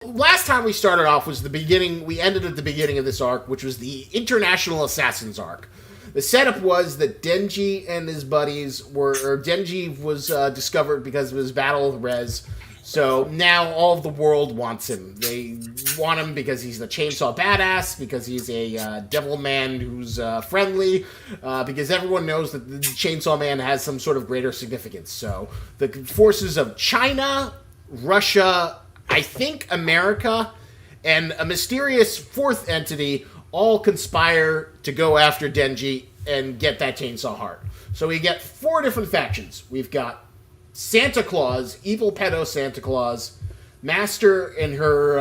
Last time we started off was the beginning. We ended at the beginning of this arc, which was the International Assassins arc. The setup was that Denji and his buddies Denji was discovered because of his battle with Rez. So now all of the world wants him. They want him because he's the chainsaw badass, because he's a devil man who's friendly, because everyone knows that the chainsaw man has some sort of greater significance. So the forces of China, Russia, I think America, and a mysterious fourth entity all conspire to go after Denji and get that chainsaw heart. So we get 4 different factions. We've got Santa Claus, evil pedo Santa Claus, Master and her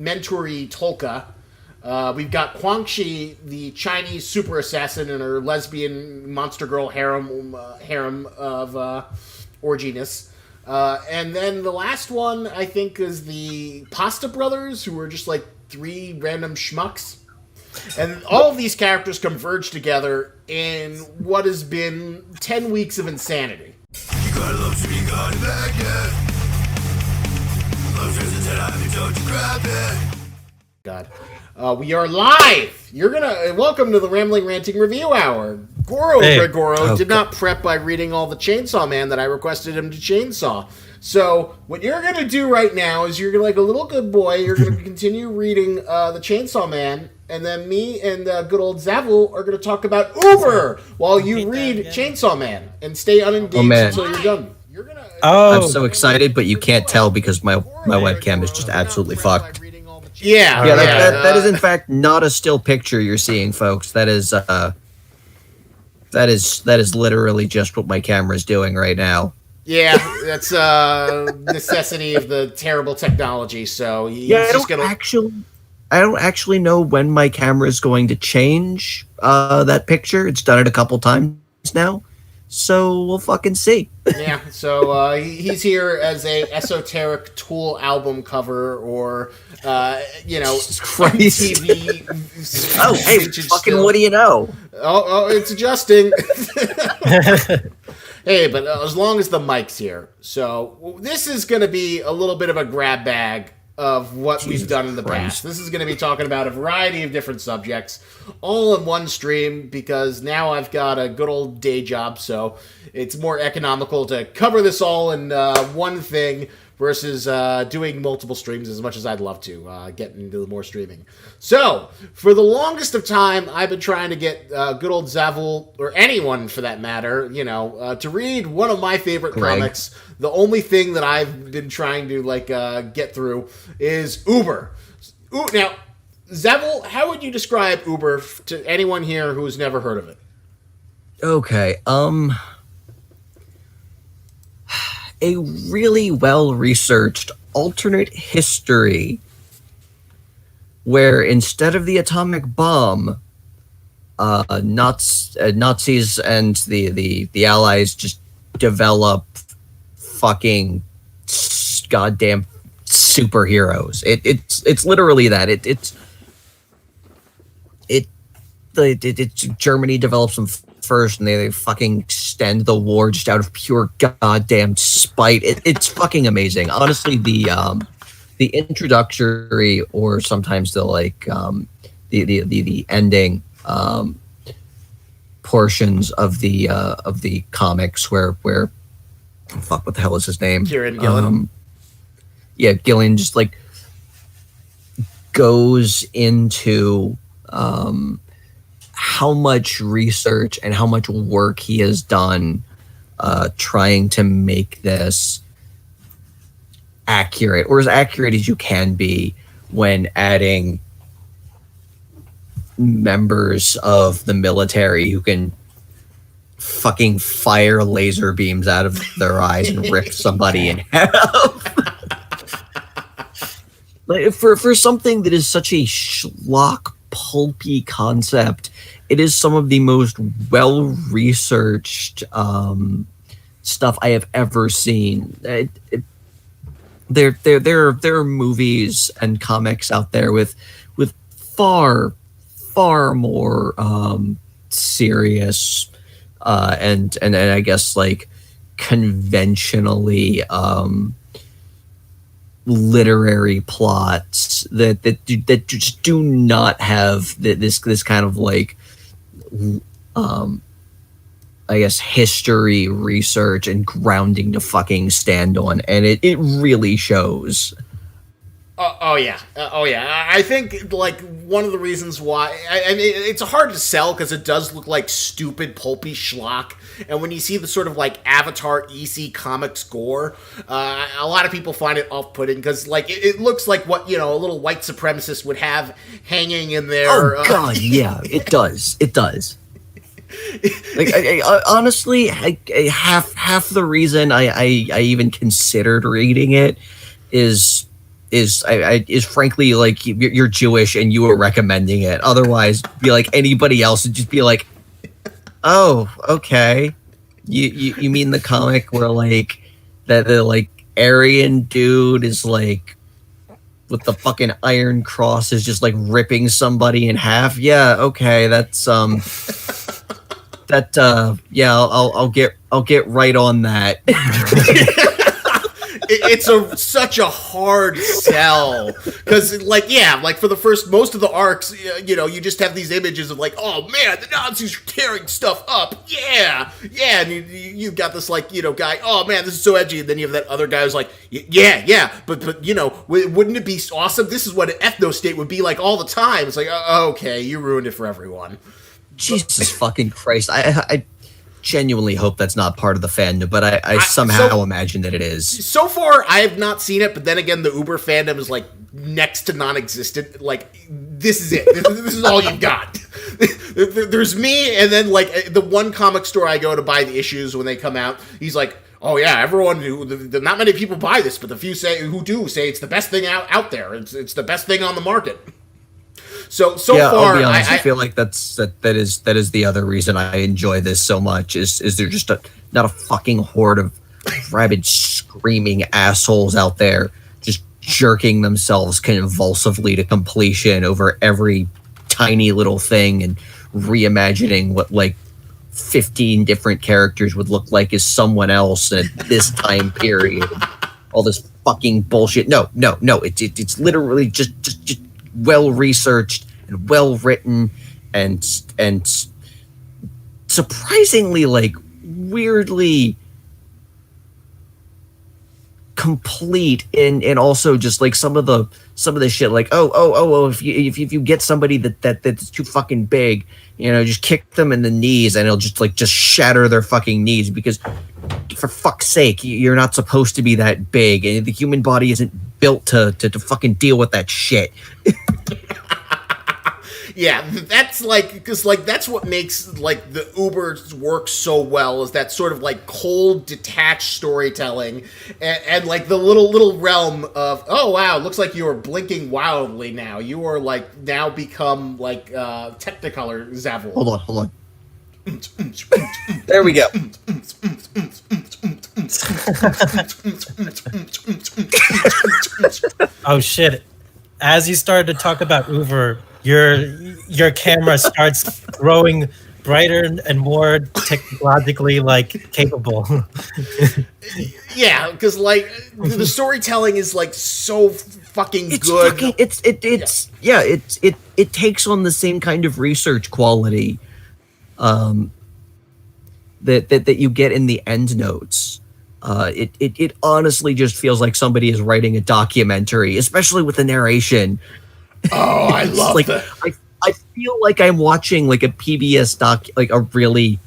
mentoree Tolka. We've got Guangxi, the Chinese super assassin, and her lesbian monster girl harem of orginess. And then the last one, I think, is the Pasta Brothers, who are just like 3 random schmucks. And all of these characters converge together in what has been 10 weeks of insanity. You gotta love to be gone back yet. Love is a 10, don't you grab it. God. We are live! Welcome to the Rambling Ranting Review Hour. Goro did not prep by reading all the Chainsaw Man that I requested him to chainsaw. So, what you're going to do right now is you're going to, like a little good boy, you're going to continue reading the Chainsaw Man, and then me and good old Zavul are going to talk about Uber while you read Chainsaw Man, and stay unengaged until you're done. I'm so excited, but you can't tell because my webcam is just absolutely fucked. Yeah, that is in fact not a still picture you're seeing, folks. That is literally just what my camera is doing right now. Yeah, that's necessity of the terrible technology. So I don't actually know when my camera is going to change that picture. It's done it a couple times now, so we'll fucking see. Yeah, so he's here as a esoteric Tool album cover, or TV. Oh, hey, fucking still. What do you know? Oh, it's adjusting. Hey, but as long as the mic's here. So this is going to be a little bit of a grab bag of what we've done in the past. This is going to be talking about a variety of different subjects, all in one stream, because now I've got a good old day job, so it's more economical to cover this all in one thing versus doing multiple streams, as much as I'd love to get into more streaming. So, for the longest of time, I've been trying to get good old Zavul, or anyone for that matter, to read one of my favorite comics. The only thing that I've been trying to get through is Uber. Now, Zavul, how would you describe Uber to anyone here who's never heard of it? Okay, a really well-researched alternate history where instead of the atomic bomb, Nazis and the Allies just develop fucking goddamn superheroes. It's literally that. Germany develops them first, and they fucking extend the war just out of pure goddamn spite. It's fucking amazing. Honestly, the introductory, or sometimes the ending portions of the comics where fuck, what the hell is his name? Kieran Gillen. Gillen just goes into how much research and how much work he has done trying to make this accurate, or as accurate as you can be, when adding members of the military who can fucking fire laser beams out of their eyes and rip somebody in half. For something that is such a schlock, pulpy concept, it is some of the most well-researched stuff I have ever seen. There are movies and comics out there with far more serious and I guess conventionally literary plots that just do not have this kind of like I guess history research and grounding to fucking stand on, and it really shows. Oh yeah. I think like one of the reasons why I mean it's hard to sell because it does look like stupid pulpy schlock, and when you see the sort of like Avatar EC comics gore, a lot of people find it off-putting because like it looks like what a little white supremacist would have hanging in there. Oh god, yeah, it does. It does. Like I honestly, half the reason I even considered reading it is frankly like you're Jewish and you were recommending it. Otherwise, be like anybody else would just be like, oh, okay. You mean the comic where like that the like Aryan dude is like with the fucking Iron Cross is just like ripping somebody in half? Yeah, okay, that's yeah, I'll get right on that. It's such a hard sell because like for the most of the arcs, you just have these images of like, oh man, the Nazis are tearing stuff up, and you've got this like guy, oh man, this is so edgy, and then you have that other guy who's like, but wouldn't it be awesome? This is what an ethno state would be like all the time. It's like, okay, you ruined it for everyone. Jesus fucking Christ, I genuinely hope that's not part of the fandom, but I somehow imagine that it is. So far, I have not seen it, but then again, the Uber fandom is like next to non-existent. Like, this is it. This is all you've got. There's me, and then like the one comic store I go to buy the issues when they come out. He's like, oh yeah, everyone not many people buy this, but the few who do say it's the best thing out there. It's the best thing on the market. So yeah, far, I'll be honest, I feel like that is the other reason I enjoy this so much is there just not a fucking horde of rabid screaming assholes out there just jerking themselves convulsively to completion over every tiny little thing and reimagining what like 15 different characters would look like as someone else at this time period. All this fucking bullshit. No, it's literally just well researched and well written and surprisingly like weirdly complete and also just like some of the shit like if you get somebody that's too fucking big, just kick them in the knees and it'll just shatter their fucking knees because for fuck's sake you're not supposed to be that big and the human body isn't built to fucking deal with that shit. Yeah, that's like because like that's what makes like the Ubers work so well is that sort of like cold, detached storytelling, and like the little realm of oh wow, looks like you are blinking wildly now. You are like now become like Technicolor Zavil. Hold on. There we go. Oh shit! As you started to talk about Uber, your camera starts growing brighter and more technologically like capable. Yeah, because like the storytelling is like so fucking good. It takes on the same kind of research quality that you get in the end notes. It honestly just feels like somebody is writing a documentary, especially with the narration. Oh, I love like that. I feel like I'm watching like a PBS like a really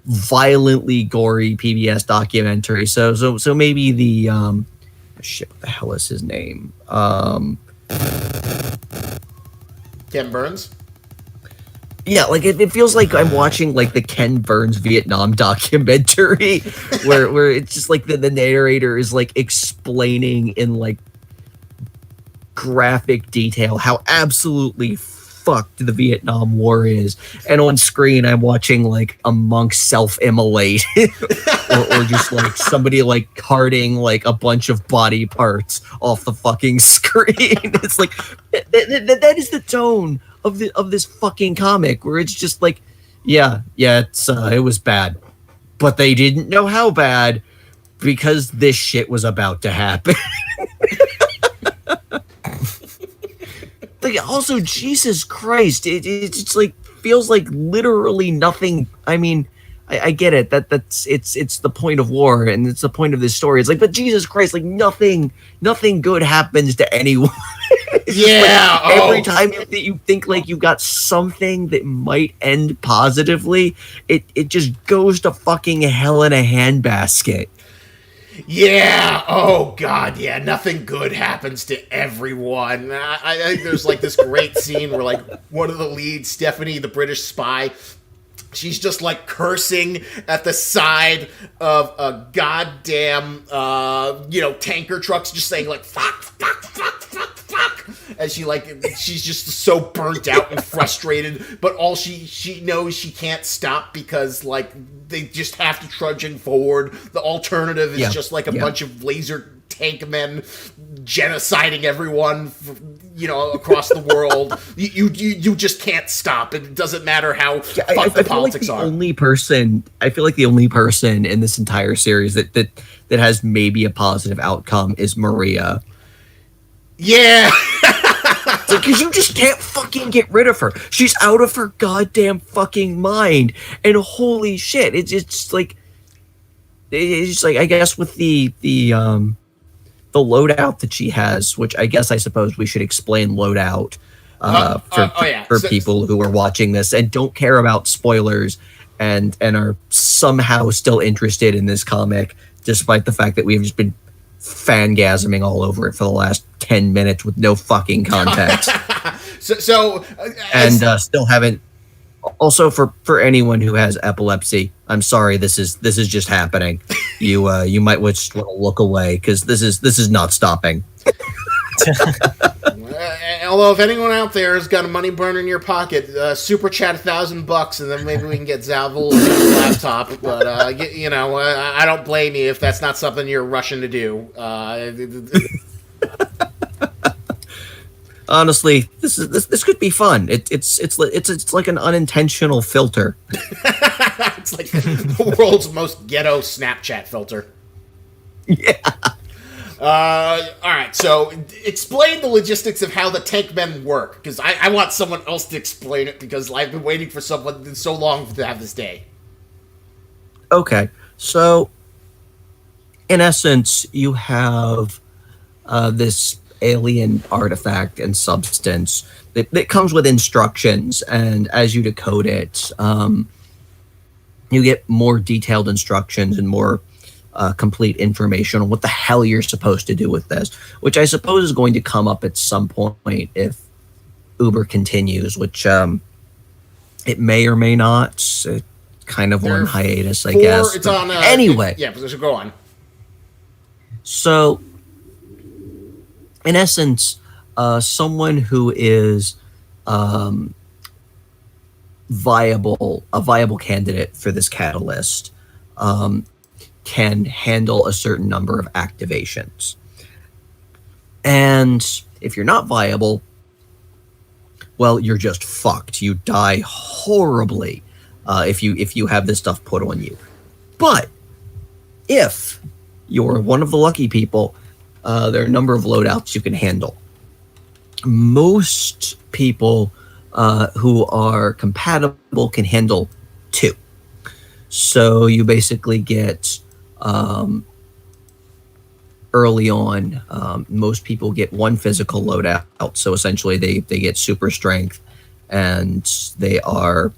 violently gory PBS documentary. So maybe the shit, what the hell is his name? Ken Burns. Yeah, like it feels like I'm watching like the Ken Burns Vietnam documentary where it's just like the narrator is like explaining in like graphic detail how absolutely fucked the Vietnam War is, and on screen I'm watching like a monk self-immolate or just like somebody like carting like a bunch of body parts off the fucking screen. It's like that is the tone of this fucking comic where it's just like it was bad, but they didn't know how bad, because this shit was about to happen. Like, also, Jesus Christ, it's like feels like literally nothing. I mean, I get it it's the point of war and it's the point of this story. It's like, but Jesus Christ, like nothing good happens to anyone. It's just like every time you think like you got something that might end positively, it just goes to fucking hell in a handbasket. Yeah. Oh God. Yeah. Nothing good happens to everyone. I think there's like this great scene where like one of the leads, Stephanie, the British spy, she's just like cursing at the side of a goddamn, tanker trucks, just saying like fuck, fuck, fuck, fuck, fuck. As she's just so burnt out and frustrated, but all she knows she can't stop because like they just have to trudging forward. The alternative is just like a bunch of laser tank men genociding everyone, across the world. You just can't stop. It doesn't matter how fucked the politics are. I feel like the only person in this entire series that has maybe a positive outcome is Maria. Yeah. Because you just can't fucking get rid of her. She's out of her goddamn fucking mind. And holy shit, it's like I guess with the loadout that she has, which I suppose we should explain loadout for people who are watching this and don't care about spoilers and are somehow still interested in this comic, despite the fact that we've just been fangasming all over it for the last 10 minutes with no fucking context. Still haven't. Also, for anyone who has epilepsy, I'm sorry, this is just happening. You might just want to look away because this is not stopping. Although if anyone out there has got a money burner in your pocket, super chat $1,000 and then maybe we can get Zalvul a laptop. But I don't blame you if that's not something you're rushing to do. Honestly, this could be fun. It's like an unintentional filter. It's like the world's most ghetto Snapchat filter. Yeah. All right, so explain the logistics of how the tank men work, because I want someone else to explain it, because I've been waiting for someone so long to have this day. Okay, so in essence, you have this alien artifact and substance that comes with instructions, and as you decode it, you get more detailed instructions and more complete information on what the hell you're supposed to do with this, which I suppose is going to come up at some point if Uber continues, which it may or may not. Kind of on hiatus, I guess. It's on. Anyway, so go on. So, in essence, someone who is a viable candidate for this catalyst can handle a certain number of activations. And if you're not viable, well, you're just fucked. You die horribly if you have this stuff put on you. But if you're one of the lucky people, there are a number of loadouts you can handle. Most people who are compatible can handle 2. So you basically get early on, most people get 1 physical loadout. So essentially they get super strength and they are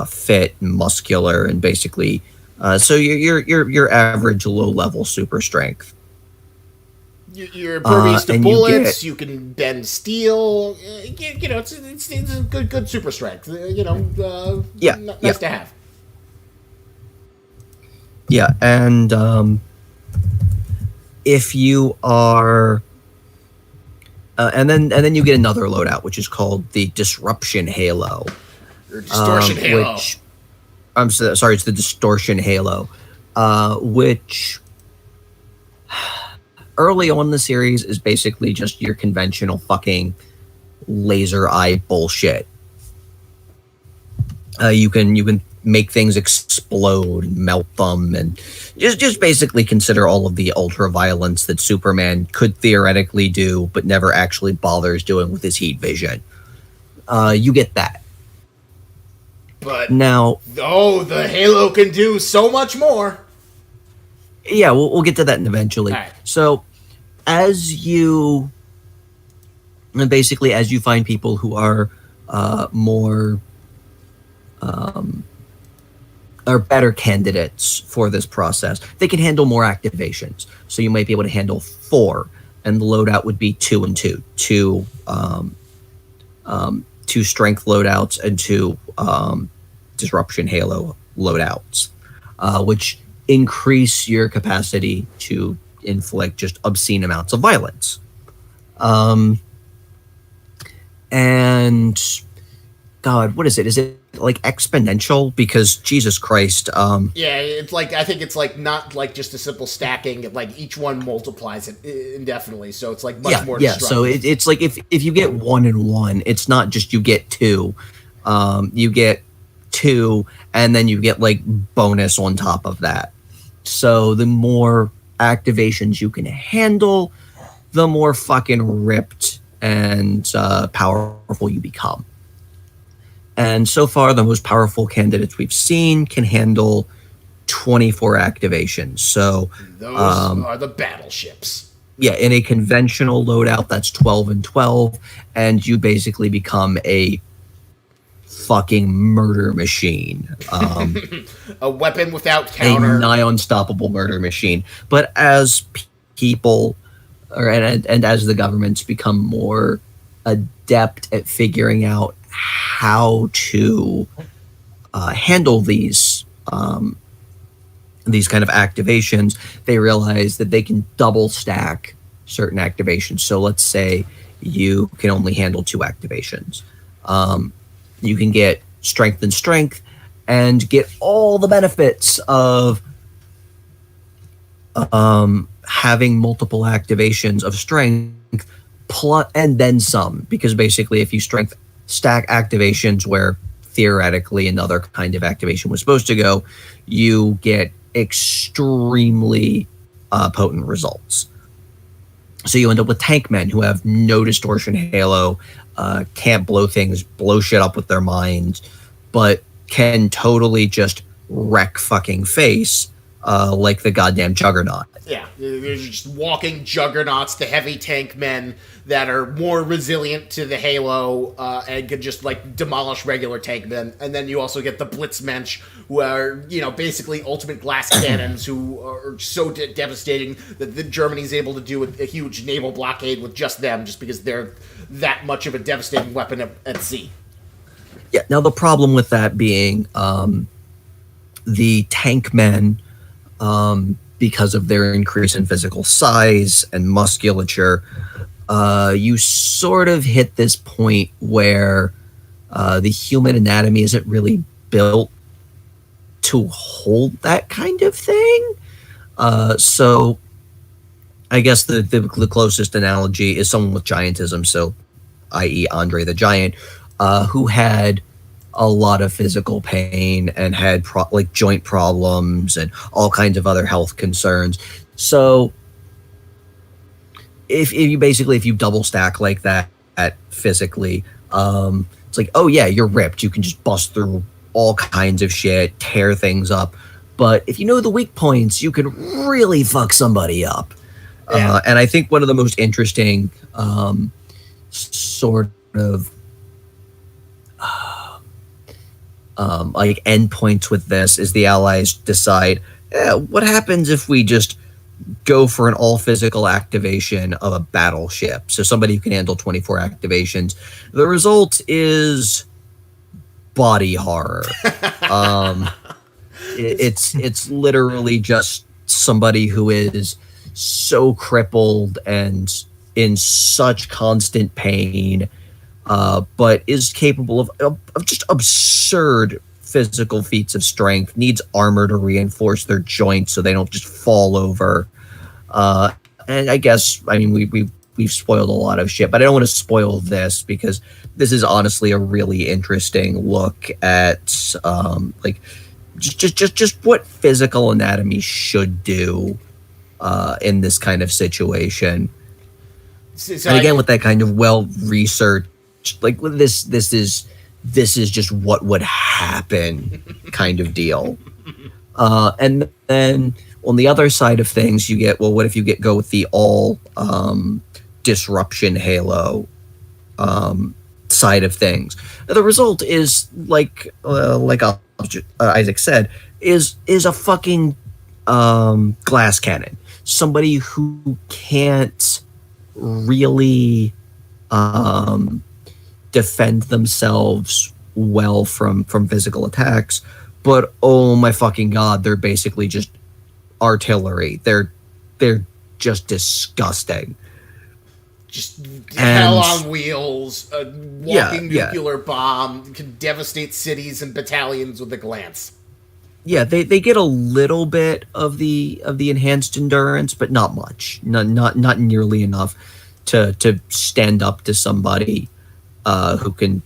fit and muscular and basically so you're average low level super strength. You're impervious to bullets. You can bend steel. It's a good super strength. Nice to have. Yeah, and if you are, and then you get another loadout, which is called the Disruption Halo. Or Distortion Halo. Which, I'm sorry, it's the Distortion Halo, which early on in the series is basically just your conventional fucking laser eye bullshit. You can make things explode and melt them, and just basically consider all of the ultra violence that Superman could theoretically do but never actually bothers doing with his heat vision. You get that. But Now, the Halo can do so much more. yeah, we'll get to that eventually. All right. So as you find people who are more are better candidates for this process, they can handle more activations. So you might be able to handle 4, and the loadout would be 2 and 2. 2 strength loadouts and 2 disruption halo loadouts, which increase your capacity to inflict just obscene amounts of violence. And God, what is it? Is it like exponential? Because Jesus Christ. Yeah, it's like, I think it's like not like just a simple stacking. Like each one multiplies it indefinitely, so it's like much more. Yeah. So it's like if you get 1 and 1, it's not just you get 2. You get 2, and then you get like bonus on top of that. So the more activations you can handle, the more fucking ripped and powerful you become. And so far, the most powerful candidates we've seen can handle 24 activations. So those are the battleships. Yeah, in a conventional loadout, that's 12 and 12, and you basically become a fucking murder machine. A weapon without counter. A nigh unstoppable murder machine. But as people, and as the governments become more adept at figuring out how to handle these kind of activations, they realize that they can double stack certain activations. So let's say you can only handle 2 activations. You can get strength and get all the benefits of having multiple activations of strength plus and then some, because basically if you strength stack activations where theoretically another kind of activation was supposed to go, you get extremely potent results. So you end up with tank men who have no distortion halo, can't blow shit up with their minds, but can totally just wreck fucking face like the goddamn Juggernaut. Yeah, they're just walking juggernauts, the heavy tank men that are more resilient to the Halo and can just like demolish regular tank men. And then you also get the Blitzmensch, who are, basically ultimate glass cannons, who are so devastating that Germany's able to do a huge naval blockade with just them, just because they're that much of a devastating weapon at sea. Yeah. Now the problem with that being the tank men, because of their increase in physical size and musculature, you sort of hit this point where the human anatomy isn't really built to hold that kind of thing. So I guess the closest analogy is someone with giantism, so i.e. Andre the Giant, who had a lot of physical pain and had joint problems and all kinds of other health concerns. So if you double stack like that physically, it's like, oh yeah, you're ripped. You can just bust through all kinds of shit, tear things up. But if you know the weak points, you can really fuck somebody up. Yeah. And I think one of the most interesting sort of endpoints with this is the Allies decide, what happens if we just go for an all physical activation of a battleship? So somebody who can handle 24 activations. The result is body horror. It's literally just somebody who is so crippled and in such constant pain, but is capable of just absurd physical feats of strength, needs armor to reinforce their joints so they don't just fall over. And I guess, we we've spoiled a lot of shit, but I don't want to spoil this because this is honestly a really interesting look at like just what physical anatomy should do in this kind of situation. So And again, with that kind of well researched, like this is just what would happen kind of deal. And then on the other side of things, you get, well, what if you go with the all disruption halo side of things? The result is like Isaac said, is a fucking glass cannon. Somebody who can't really defend themselves well from physical attacks, but oh my fucking god, they're basically just artillery. They're just disgusting. Just hell on wheels, a walking Yeah. nuclear bomb can devastate cities and battalions with a glance. Yeah, they get a little bit of the enhanced endurance, but not much. Not nearly enough to stand up to somebody who can,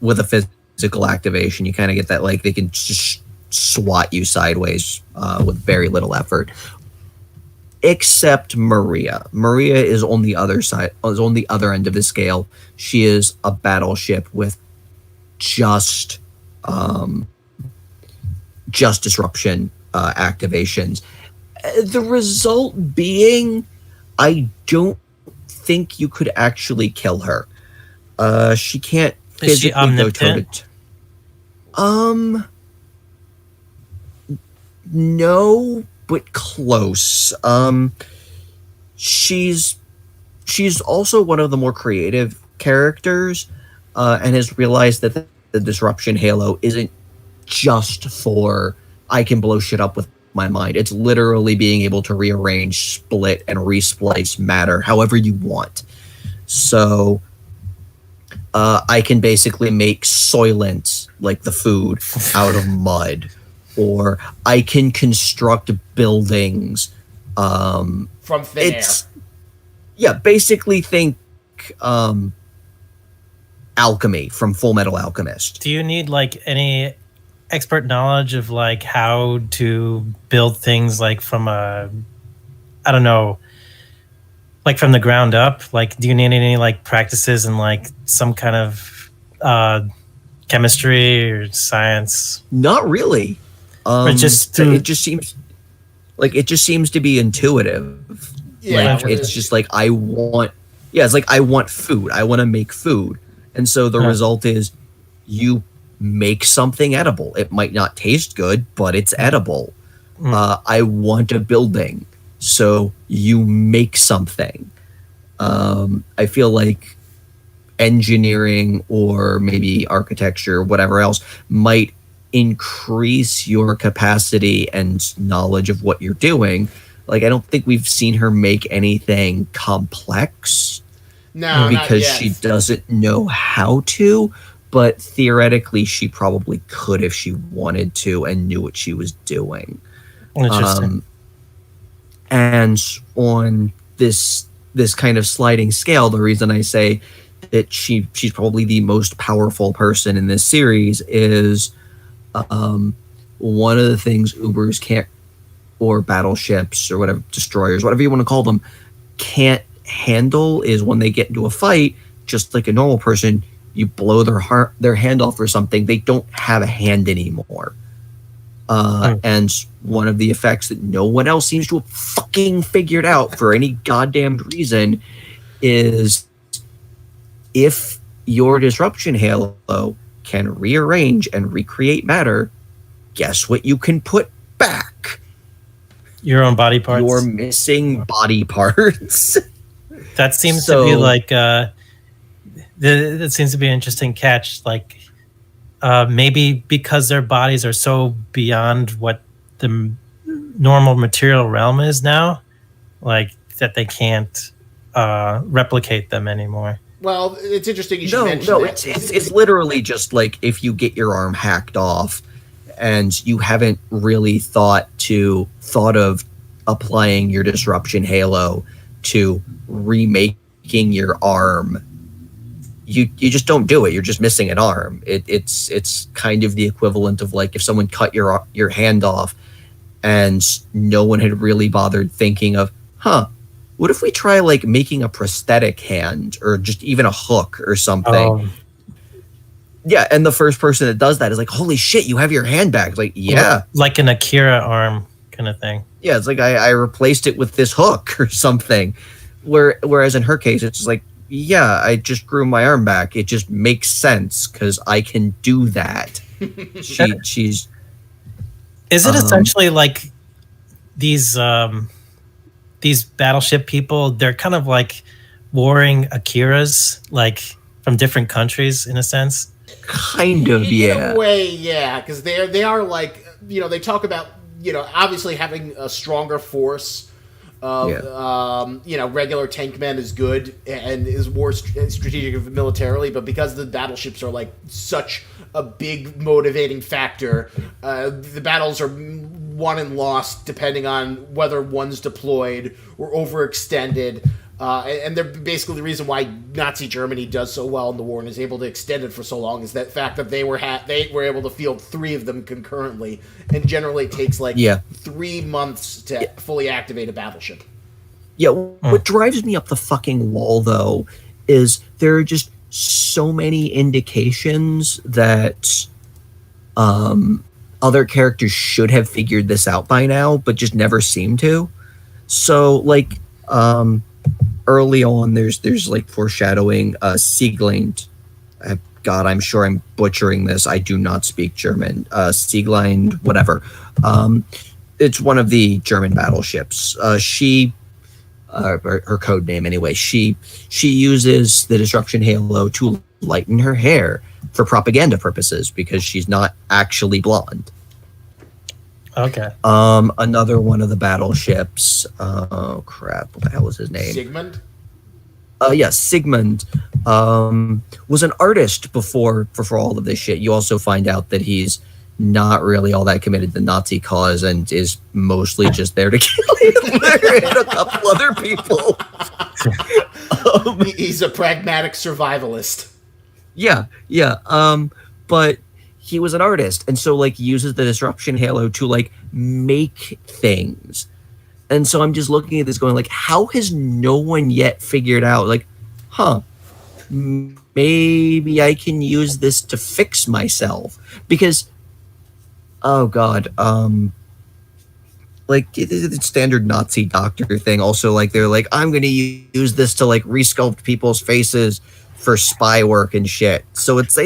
with a physical activation. You kind of get that, like, they can just swat you sideways with very little effort. Except Maria. Maria is on the other side, is on the other end of the scale. She is a battleship with just disruption activations. The result being, I don't think you could actually kill her. She can't Is she physically go omnipotent? toe to no, but close. She's also one of the more creative characters, and has realized that the disruption halo isn't just for I can blow shit up with my mind. It's literally being able to rearrange, split, and resplice matter however you want. So I can basically make Soylent, like the food, out of mud. Or I can construct buildings From thin air. Yeah, basically think alchemy from Full Metal Alchemist. Do you need like any expert knowledge of like how to build things like from I don't know, like from the ground up? Like, do you need any like practices in like some kind of chemistry or science? Not really. Or just it just seems to be intuitive. Yeah, like it's just like I want food. I want to make food. And so the result is you make something edible. It might not taste good, but it's edible. I want a building. So you make something. I feel like engineering or maybe architecture, whatever else, might increase your capacity and knowledge of what you're doing. Like, I don't think we've seen her make anything complex. No, because not yet. she doesn't know how to, but theoretically she probably could if she wanted to and knew what she was doing. Interesting. And on this kind of sliding scale, the reason I say that she's probably the most powerful person in this series is one of the things Ubers can't, or battleships or whatever, destroyers, whatever you want to call them, can't handle is when they get into a fight, just like a normal person, you blow their hand off or something, they don't have a hand anymore. And one of the effects that no one else seems to have fucking figured out for any goddamn reason is if your disruption halo can rearrange and recreate matter, guess what you can put back? Your own body parts. Your missing body parts. That seems to be like that seems to be an interesting catch. Like maybe because their bodies are so beyond what the normal material realm is now, like that they can't replicate them anymore. Well, it's interesting you should mention that. It's literally just like if you get your arm hacked off and you haven't really thought of applying your disruption halo to remake making your arm, you just don't do it. You're just missing an arm. It's kind of the equivalent of like if someone cut your hand off and no one had really bothered thinking of, what if we try like making a prosthetic hand or just even a hook or something? Yeah, and the first person that does that is like, holy shit, you have your hand back. Like, yeah. Like an Akira arm kind of thing. Yeah, it's like I replaced it with this hook or something. Whereas in her case, it's just like, yeah, I just grew my arm back. It just makes sense because I can do that. She's... Is it essentially like these battleship people? They're kind of like warring Akiras, like from different countries, in a sense. Kind of, yeah. In a way, yeah, because they are like, they talk about obviously having a stronger force. Regular tank men is good and is more strategic militarily, but because the battleships are like such a big motivating factor, the battles are won and lost depending on whether one's deployed or overextended, and they're basically the reason why Nazi Germany does so well in the war and is able to extend it for so long is that fact that they were able to field 3 of them concurrently, and generally it takes 3 months to fully activate a battleship. Yeah, what drives me up the fucking wall though is there are just so many indications that other characters should have figured this out by now, but just never seem to. So early on, there's like foreshadowing. Sieglein, God, I'm sure I'm butchering this. I do not speak German. Sieglein, whatever. It's one of the German battleships. Her code name anyway. She uses the disruption halo to lighten her hair for propaganda purposes because she's not actually blonde. Okay. Another one of the battleships. Oh crap! What the hell was his name? Sigmund. Yes, Sigmund was an artist before all of this shit. You also find out that he's not really all that committed to the Nazi cause and is mostly just there to kill Hitler and a couple other people. He's a pragmatic survivalist. Yeah. But he was an artist, and so uses the disruption halo to make things. And so I'm just looking at this going how has no one yet figured out maybe I can use this to fix myself? Because oh god, the standard Nazi doctor thing. Also, they're I'm going to use this to resculpt people's faces for spy work and shit. So it's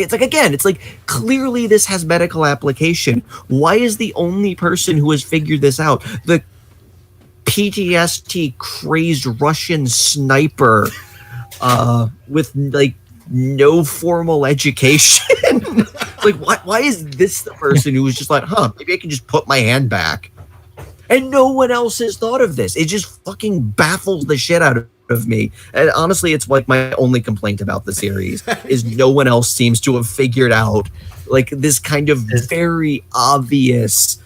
clearly this has medical application. Why is the only person who has figured this out the PTSD crazed Russian sniper with no formal education? Why is this the person who was just maybe I can just put my hand back? And no one else has thought of this. It just fucking baffles the shit out of me. And honestly, it's my only complaint about the series is no one else seems to have figured out this kind of very obvious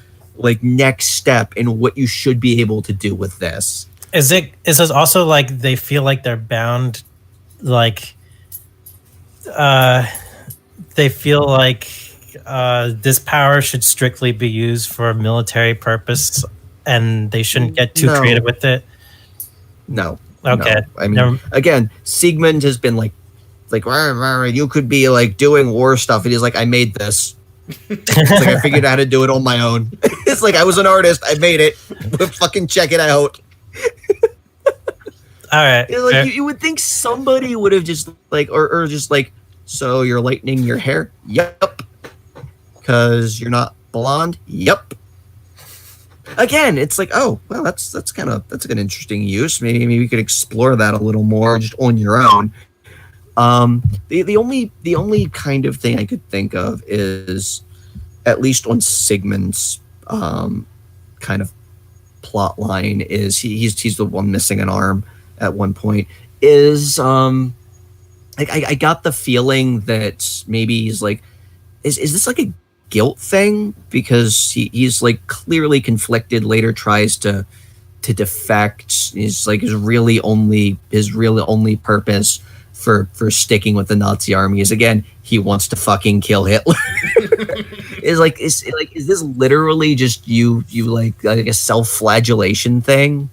next step in what you should be able to do with this. Is it also they feel they're bound, they feel this power should strictly be used for a military purpose and they shouldn't get too creative with it? No. Okay. No. I mean, again, Siegmund has been you could be doing war stuff, and he's I made this. I figured out how to do it on my own. It's I was an artist, I made it. Fucking check it out. All right. You would think somebody would have just or just so you're lightening your hair? Yep. Because you're not blonde? Yep. Again, it's oh well, that's an interesting use. Maybe we could explore that a little more just on your own. The only kind of thing I could think of is, at least on Sigmund's kind of plot line, is he's the one missing an arm at one point. Is I got the feeling that maybe he's is this a guilt thing, because he's clearly conflicted, later tries to to defect. His really only purpose for sticking with the Nazi army is, again, he wants to fucking kill Hitler. Is this literally just you like a self-flagellation thing?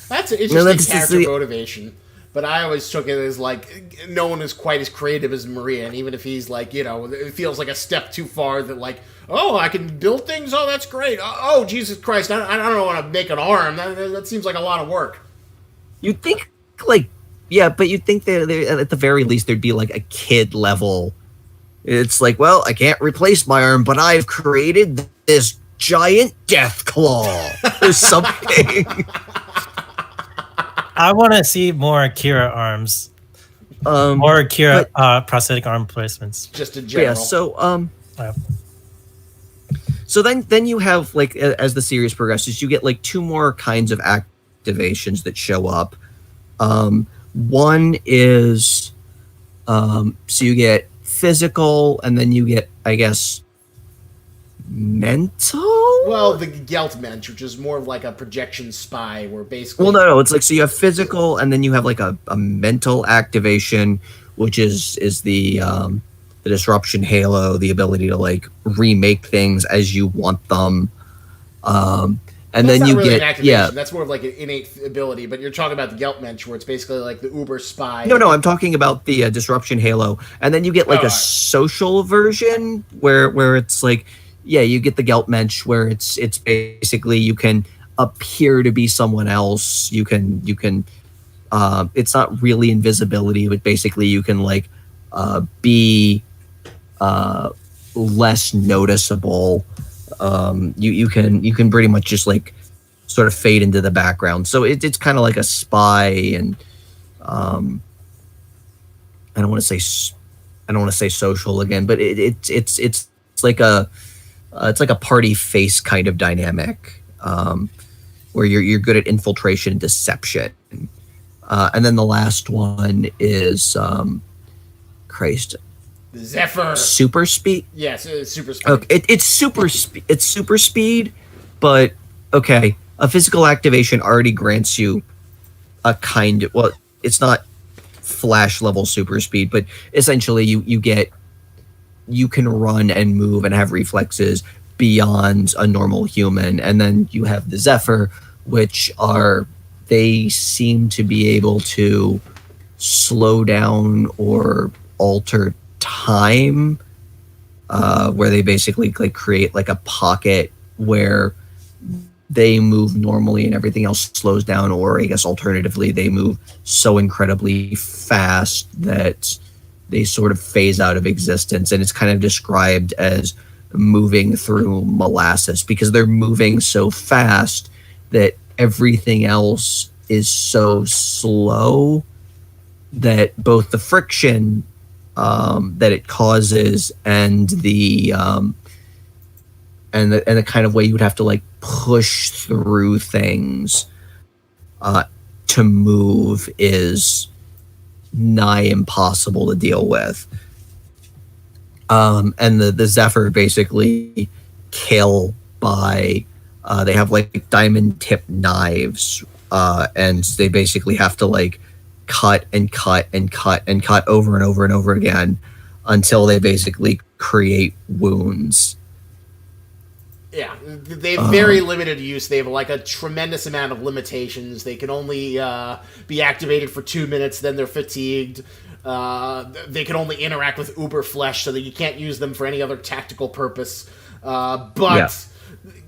That's an interesting character motivation. But I always took it as like no one is quite as creative as Maria, and even if he's like, it feels like a step too far that like, oh, I can build things. Oh, that's great. Oh, Jesus Christ, I don't want to make an arm. That seems like a lot of work. You'd think but you'd think that at the very least there'd be like a kid level. It's like, well, I can't replace my arm, but I've created this giant death claw or something. I want to see more Akira arms. More Akira prosthetic arm placements. Just in general. Yeah, so then you have, like, as the series progresses, you get like two more kinds of activations that show up. One is so you get physical, and then you get, I guess, mental. Well, the Geltmensch, which is more of like a projection spy, where basically. Well, no, it's like, so you have physical, and then you have like a mental activation, which is the disruption halo, the ability to like remake things as you want them. And that's then you really get an activation. That's more of like an innate ability. But you're talking about the Geltmensch, where it's basically like the Uber spy. No, I'm talking about the disruption halo, and then you get like a social version where it's like, yeah, you get the Geltmensch, where it's basically you can appear to be someone else. You can it's not really invisibility, but basically you can like be less noticeable. You can pretty much just like sort of fade into the background. So it's kind of like a spy, and I don't want to say social again, but it's like a party face kind of dynamic, where you're good at infiltration and deception. And then the last one is the Zephyr. Super speed. Yes, super speed. Okay, it's super speed. It's super speed, but okay. A physical activation already grants you a kind of, well, it's not Flash level super speed, but essentially you can run and move and have reflexes beyond a normal human. And then you have the Zephyr, which they seem to be able to slow down or alter time, where they basically like create like a pocket where they move normally and everything else slows down, or I guess alternatively they move so incredibly fast that they sort of phase out of existence. And it's kind of described as moving through molasses, because they're moving so fast that everything else is so slow that both the friction that it causes and the kind of way you would have to like push through things to move is nigh impossible to deal with. And the Zephyr basically kill by they have like diamond tip knives, and they basically have to like cut and cut and cut and cut over and over and over again until they basically create wounds. Yeah, they have very limited use. They have like a tremendous amount of limitations. They can only be activated for 2 minutes, then they're fatigued. They can only interact with Uber Flesh, so that you can't use them for any other tactical purpose.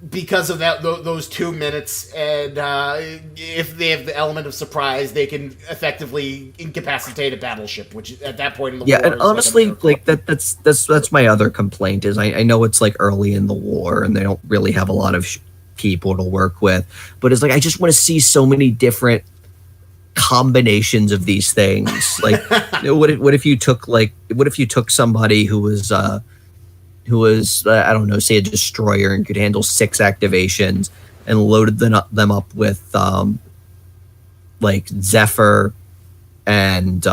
Because of that, those 2 minutes, and if they have the element of surprise, they can effectively incapacitate a battleship, which at that point in the war, and honestly, like that's my other complaint is I know it's like early in the war and they don't really have a lot of people to work with, but it's like I just want to see so many different combinations of these things. Like, what if you took somebody who was I don't know, say a destroyer, and could handle 6 activations, and loaded them up with like Zephyr and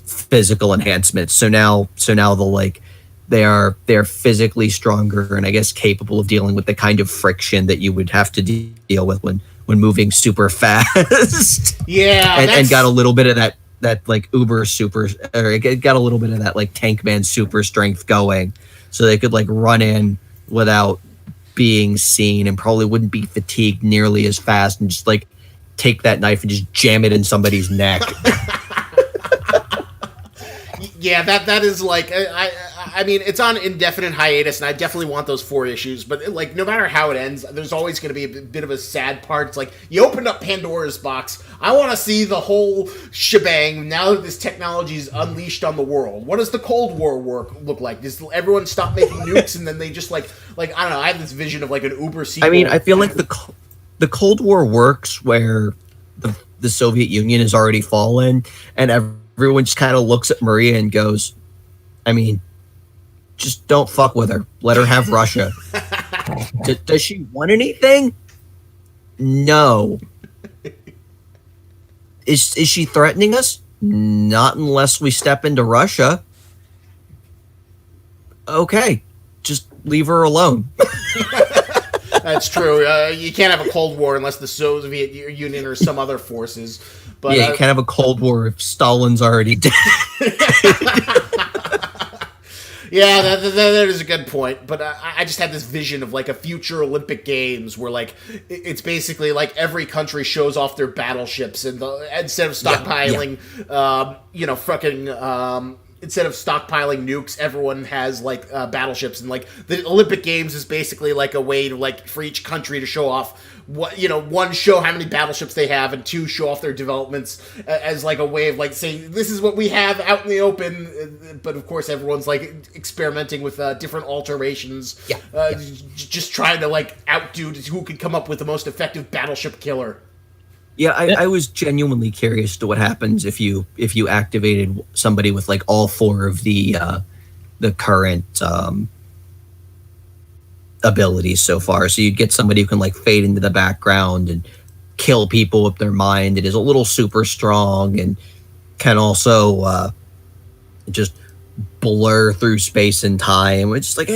physical enhancements. So now the like they're physically stronger and I guess capable of dealing with the kind of friction that you would have to deal with when moving super fast. Yeah, and got a little bit of that like uber super, or it got a little bit of that like tank man super strength going, so they could like run in without being seen and probably wouldn't be fatigued nearly as fast and just like take that knife and just jam it in somebody's neck. Yeah, that is like I mean, it's on indefinite hiatus, and I definitely want those 4 issues. But like, no matter how it ends, there's always going to be a bit of a sad part. It's like you opened up Pandora's box. I want to see the whole shebang now that this technology is unleashed on the world. What does the Cold War look like? Does everyone stop making nukes and then they just like I don't know? I have this vision of like an Uber sequel. I mean, I feel like the Cold War works where the Soviet Union has already fallen, and everyone just kind of looks at Maria and goes, I mean, just don't fuck with her. Let her have Russia. Does she want anything? No. Is she threatening us? Not unless we step into Russia. Okay, just leave her alone. That's true. You can't have a Cold War unless the Soviet Union or some other forces. But yeah, you can't have a Cold War if Stalin's already dead. Yeah, that is a good point. But I just had this vision of like a future Olympic Games where like it's basically like every country shows off their battleships, and instead of stockpiling, instead of stockpiling nukes, everyone has like battleships, and like the Olympic Games is basically like a way to like for each country to show off what, one, show how many battleships they have, and 2, show off their developments as like a way of like saying this is what we have out in the open. But of course, everyone's like experimenting with different alterations, just trying to like outdo who could come up with the most effective battleship killer. Yeah, I was genuinely curious to what happens if you activated somebody with like all 4 of the current abilities so far. So you'd get somebody who can like fade into the background and kill people with their mind. It is a little super strong and can also just blur through space and time. It's like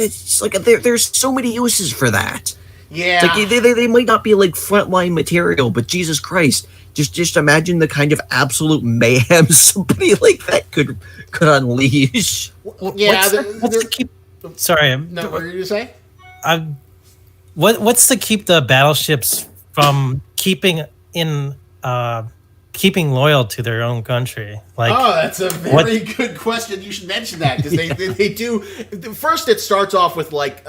there's so many uses for that. Yeah, it's like they might not be like frontline material, but Jesus Christ, just imagine the kind of absolute mayhem somebody like that could unleash. Yeah, what's to keep? Sorry, no. What were you gonna say? What's to keep the battleships from keeping loyal to their own country? Like, oh, that's a very good question. You should mention that, because they do. First, it starts off with like,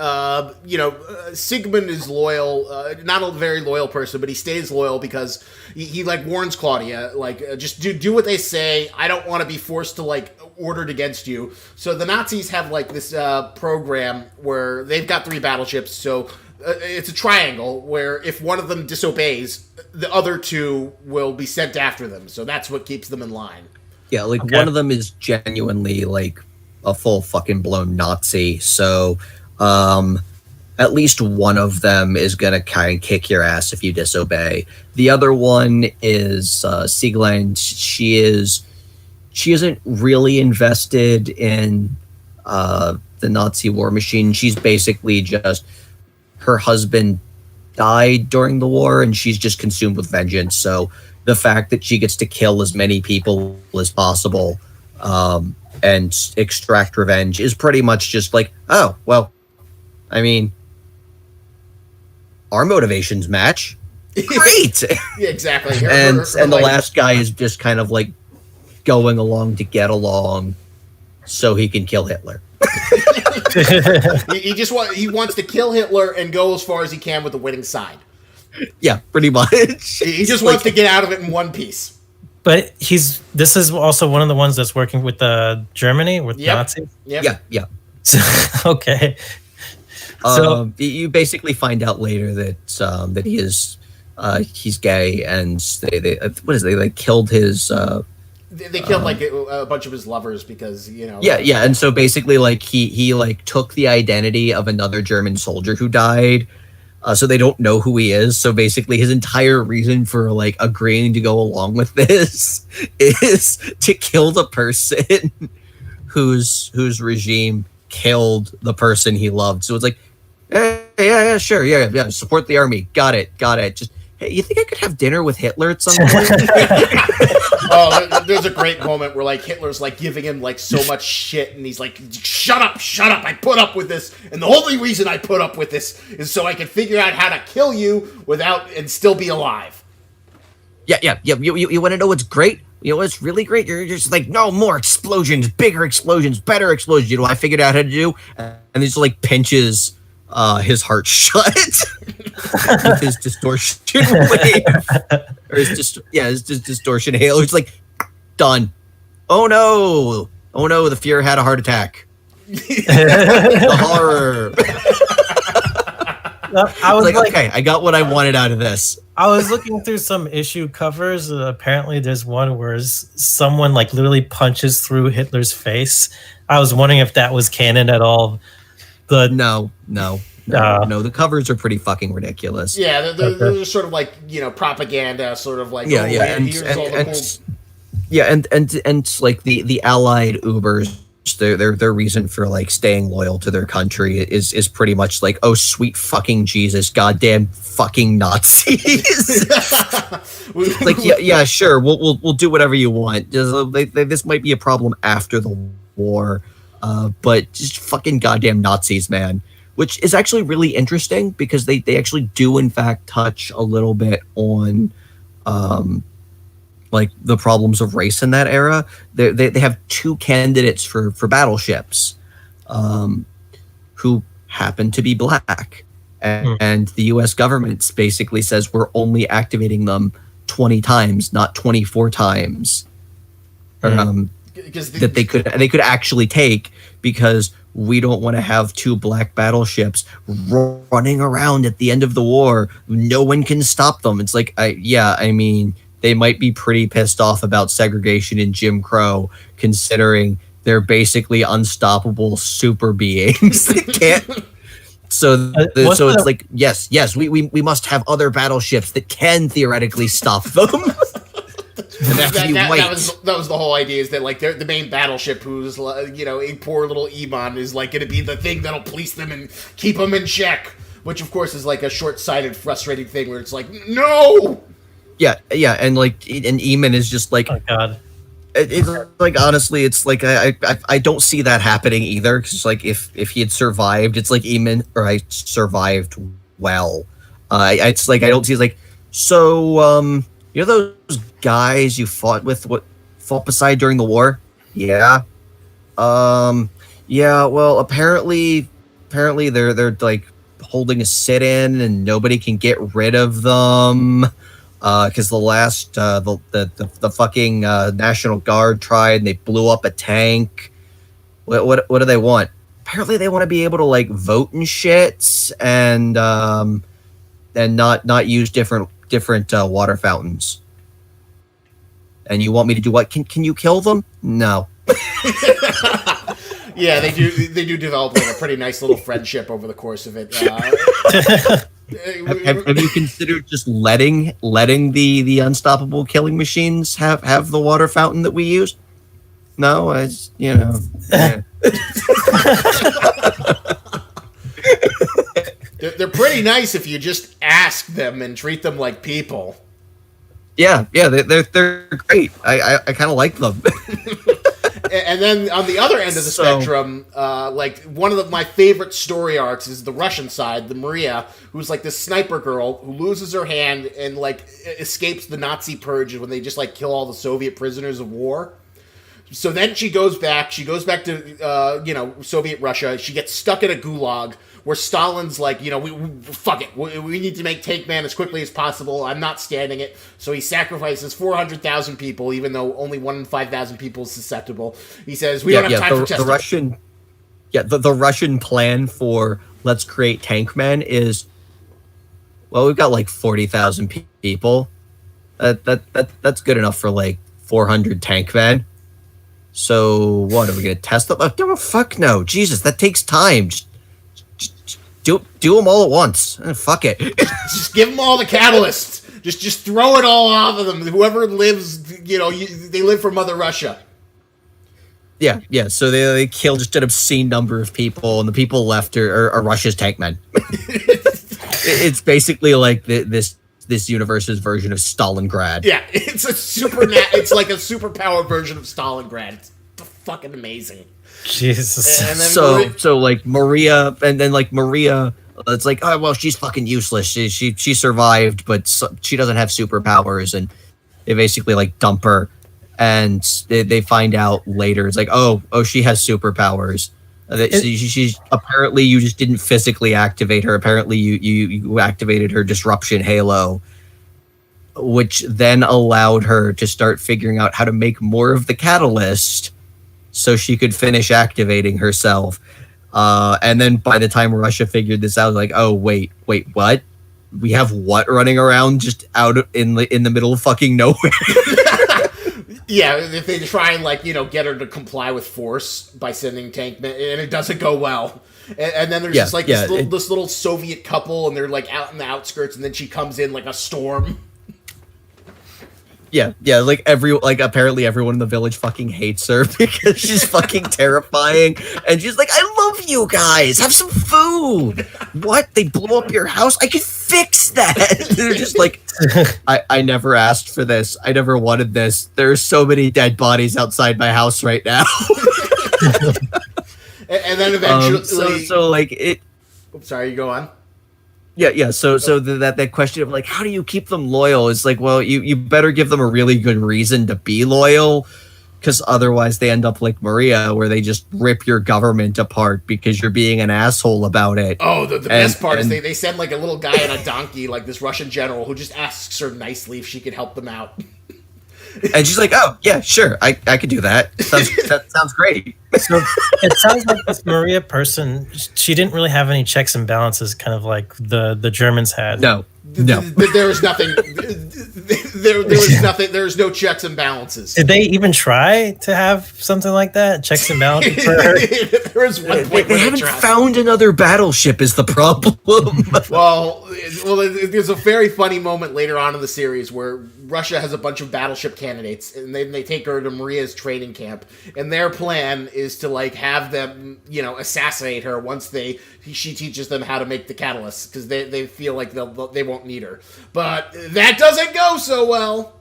Sigmund is loyal, not a very loyal person, but he stays loyal because he like warns Claudia, like, just do what they say. I don't want to be forced to like ordered against you. So the Nazis have like this program where they've got 3 battleships. So it's a triangle where if one of them disobeys, the other 2 will be sent after them. So that's what keeps them in line. Yeah, like one of them is genuinely like a full fucking blown Nazi. So at least one of them is gonna kind of kick your ass if you disobey. The other one is Siegland. She isn't really invested in the Nazi war machine. She's basically just, her husband died during the war and she's just consumed with vengeance. So the fact that she gets to kill as many people as possible and extract revenge is pretty much just like, oh, well, I mean, our motivations match. Great! Yeah, exactly. And the last guy is just kind of like going along to get along so he can kill Hitler. he wants to kill Hitler and go as far as he can with the winning side. Yeah, pretty much. He just wants to get out of it in one piece. But this is also one of the ones that's working with Germany, with Nazis? Yep. Yeah. Okay. So you basically find out later that he is he's gay, and they killed his they killed like a bunch of his lovers because yeah, and so basically like he like took the identity of another German soldier who died, so they don't know who he is. So basically his entire reason for like agreeing to go along with this is to kill the person whose regime killed the person he loved. So it's like, yeah, sure, yeah, support the army. Got it. Just, hey, you think I could have dinner with Hitler at some point? Oh, there's a great moment where like Hitler's like giving him like so much shit, and he's like, shut up, I put up with this, and the only reason I put up with this is so I can figure out how to kill you without and still be alive. Yeah. You want to know what's great? You know what's really great? You're just like, no more explosions, bigger explosions, better explosions. You know what I figured out how to do? And he just like pinches his heart shut with his distortion wave. Or his distortion hail. It's like, done. Oh no, the Fuhrer had a heart attack. The horror. I was like, okay, I got what I wanted out of this. I was looking through some issue covers. Apparently, there's one where someone like literally punches through Hitler's face. I was wondering if that was canon at all. But no. The covers are pretty fucking ridiculous. Yeah, they're sort of like, you know, propaganda, sort of like and like the Allied Ubers. Their reason for like staying loyal to their country is pretty much like, oh sweet fucking Jesus, goddamn fucking Nazis. Like yeah, sure, we'll do whatever you want. This might be a problem after the war, but just fucking goddamn Nazis, man. Which is actually really interesting because they actually do in fact touch a little bit on like the problems of race in that era. They have two candidates for battleships who happen to be black. And the U.S. government basically says we're only activating them 20 times, not 24 times. That they could actually take, because we don't want to have two black battleships running around at the end of the war. No one can stop them. It's like, I mean, they might be pretty pissed off about segregation and Jim Crow, considering they're basically unstoppable super beings that can't. So it's like, yes, we must have other battleships that can theoretically stop them. That was the whole idea, is that like the main battleship, who's you know, a poor little Iman, is like going to be the thing that'll police them and keep them in check, which of course is like a short-sighted, frustrating thing where it's like, no. Yeah, and like, and Eamon is just like, oh god. It's like, honestly, it's like I don't see that happening either. Because like if he had survived, it's like Eamon, or I survived well. It's like I don't see. It's like, so you know those guys you fought beside during the war? Yeah. Yeah. Well, apparently they're like holding a sit-in, and nobody can get rid of them. Because the last the fucking National Guard tried, and they blew up a tank. What do they want? Apparently they want to be able to like vote and shit, and not use different water fountains. And you want me to do what? Can you kill them? No. Yeah, they do develop like a pretty nice little friendship over the course of it. Have you considered just letting the unstoppable killing machines have the water fountain that we use? No, you know. Yeah. They're pretty nice if you just ask them and treat them like people. Yeah, they're great. I kind of like them. And then on the other end of the spectrum, like one of my favorite story arcs is the Russian side, the Maria, who's like this sniper girl who loses her hand and like escapes the Nazi purge when they just like kill all the Soviet prisoners of war. So then she goes back to you know, Soviet Russia. She gets stuck in a gulag where Stalin's like, you know, fuck it, we need to make Tank Man as quickly as possible. I'm not standing it. So he sacrifices 400,000 people, even though only 1 in 5,000 people is susceptible. He says, we don't have time for testing. The Russian plan for let's create Tank Man is, well, we've got like 40,000 people. That's good enough for like 400 Tank Men. So what, are we gonna test them? Oh, fuck no, Jesus, that takes time. Just do them all at once. Fuck it. Just give them all the catalyst. Just throw it all off of them. Whoever lives, you know, they live for Mother Russia. Yeah. So they killed just an obscene number of people, and the people left are Russia's tank men. It's basically like this universe's version of Stalingrad. Yeah, it's it's like a superpowered version of Stalingrad. It's fucking amazing. Jesus. And then So like Maria, and then like Maria, it's like, oh well, she's fucking useless. She survived, but she doesn't have superpowers, and they basically like dump her. And they find out later, it's like, oh, she has superpowers. She's apparently, you just didn't physically activate her. Apparently, you activated her disruption halo, which then allowed her to start figuring out how to make more of the catalyst, so she could finish activating herself. And then by the time Russia figured this out, like, oh wait, what? We have what running around just out in the middle of fucking nowhere? Yeah, if they try and get her to comply with force by sending tank men, and it doesn't go well. And then there's just this little Soviet couple, and they're like out in the outskirts, and then she comes in like a storm. Yeah, like apparently everyone in the village fucking hates her because she's fucking terrifying, and she's like, I love you guys, have some food. What? They blew up your house? I could fix that. They're just like, I never asked for this. I never wanted this. There's so many dead bodies outside my house right now. And then eventually, so like it. Oops, sorry, you go on. Yeah. So that question of like, how do you keep them loyal is like, well, you better give them a really good reason to be loyal, because otherwise they end up like Maria, where they just rip your government apart because you're being an asshole about it. Oh, the best part is they send like a little guy on a donkey, like this Russian general, who just asks her nicely if she could help them out. And she's like, oh, yeah, sure, I could do that. That sounds great. So it sounds like this Maria person, she didn't really have any checks and balances, kind of like the Germans had. No. There was nothing. There was nothing. There was no checks and balances. Did they even try to have something like that? Checks and balances for her? There was one point they haven't found another battleship is the problem. Well, there's a very funny moment later on in the series where Russia has a bunch of battleship candidates, and they take her to Maria's training camp, and their plan is to like have them, assassinate her once she teaches them how to make the catalyst, because they feel like they won't need her. But that doesn't go so well.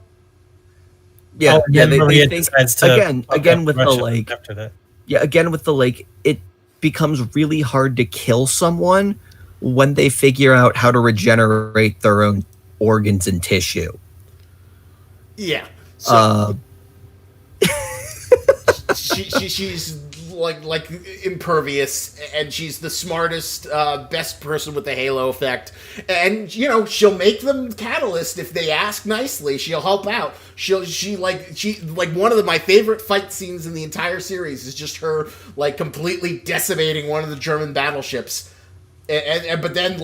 Yeah, Maria they decides to again with Russia the like after that. Yeah, again with the like, it becomes really hard to kill someone when they figure out how to regenerate their own organs and tissue. Yeah. So she's like impervious, and she's the smartest, best person with the halo effect, and she'll make them catalyst if they ask nicely. She'll help out. She one of my favorite fight scenes in the entire series is just her like completely decimating one of the German battleships. But then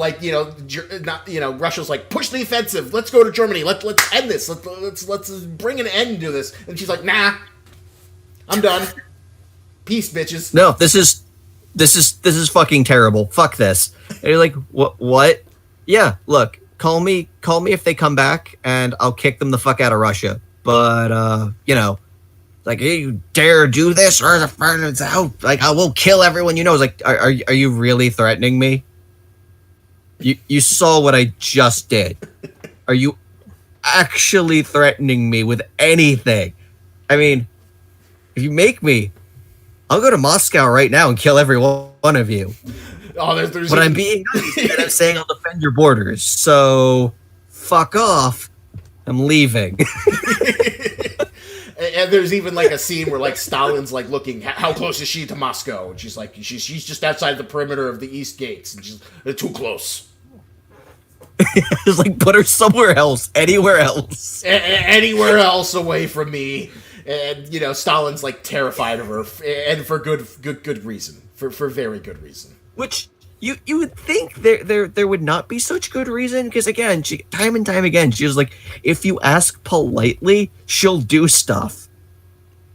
Russia's like, push the offensive. Let's go to Germany. Let's end this. Let's bring an end to this. And she's like, nah, I'm done. Peace, bitches. No, this is fucking terrible. Fuck this. And you're like, what? Yeah, look, call me if they come back, and I'll kick them the fuck out of Russia. But like, hey, you dare do this, or like I will kill everyone you know. It's like, are you really threatening me? You saw what I just did. Are you actually threatening me with anything? I mean, if you make me, I'll go to Moscow right now and kill every one of you. Oh, but I'm being nice, and I'm saying I'll defend your borders. So, fuck off. I'm leaving. And there's even like a scene where like Stalin's like looking, how close is she to Moscow? And she's like, she's just outside the perimeter of the East Gates, and she's too close. Just like put her somewhere else, anywhere else, anywhere else away from me. And Stalin's like terrified of her, and for good reason, for very good reason. Which you would think there would not be such good reason, because again, she time and time again, she was like, if you ask politely, she'll do stuff.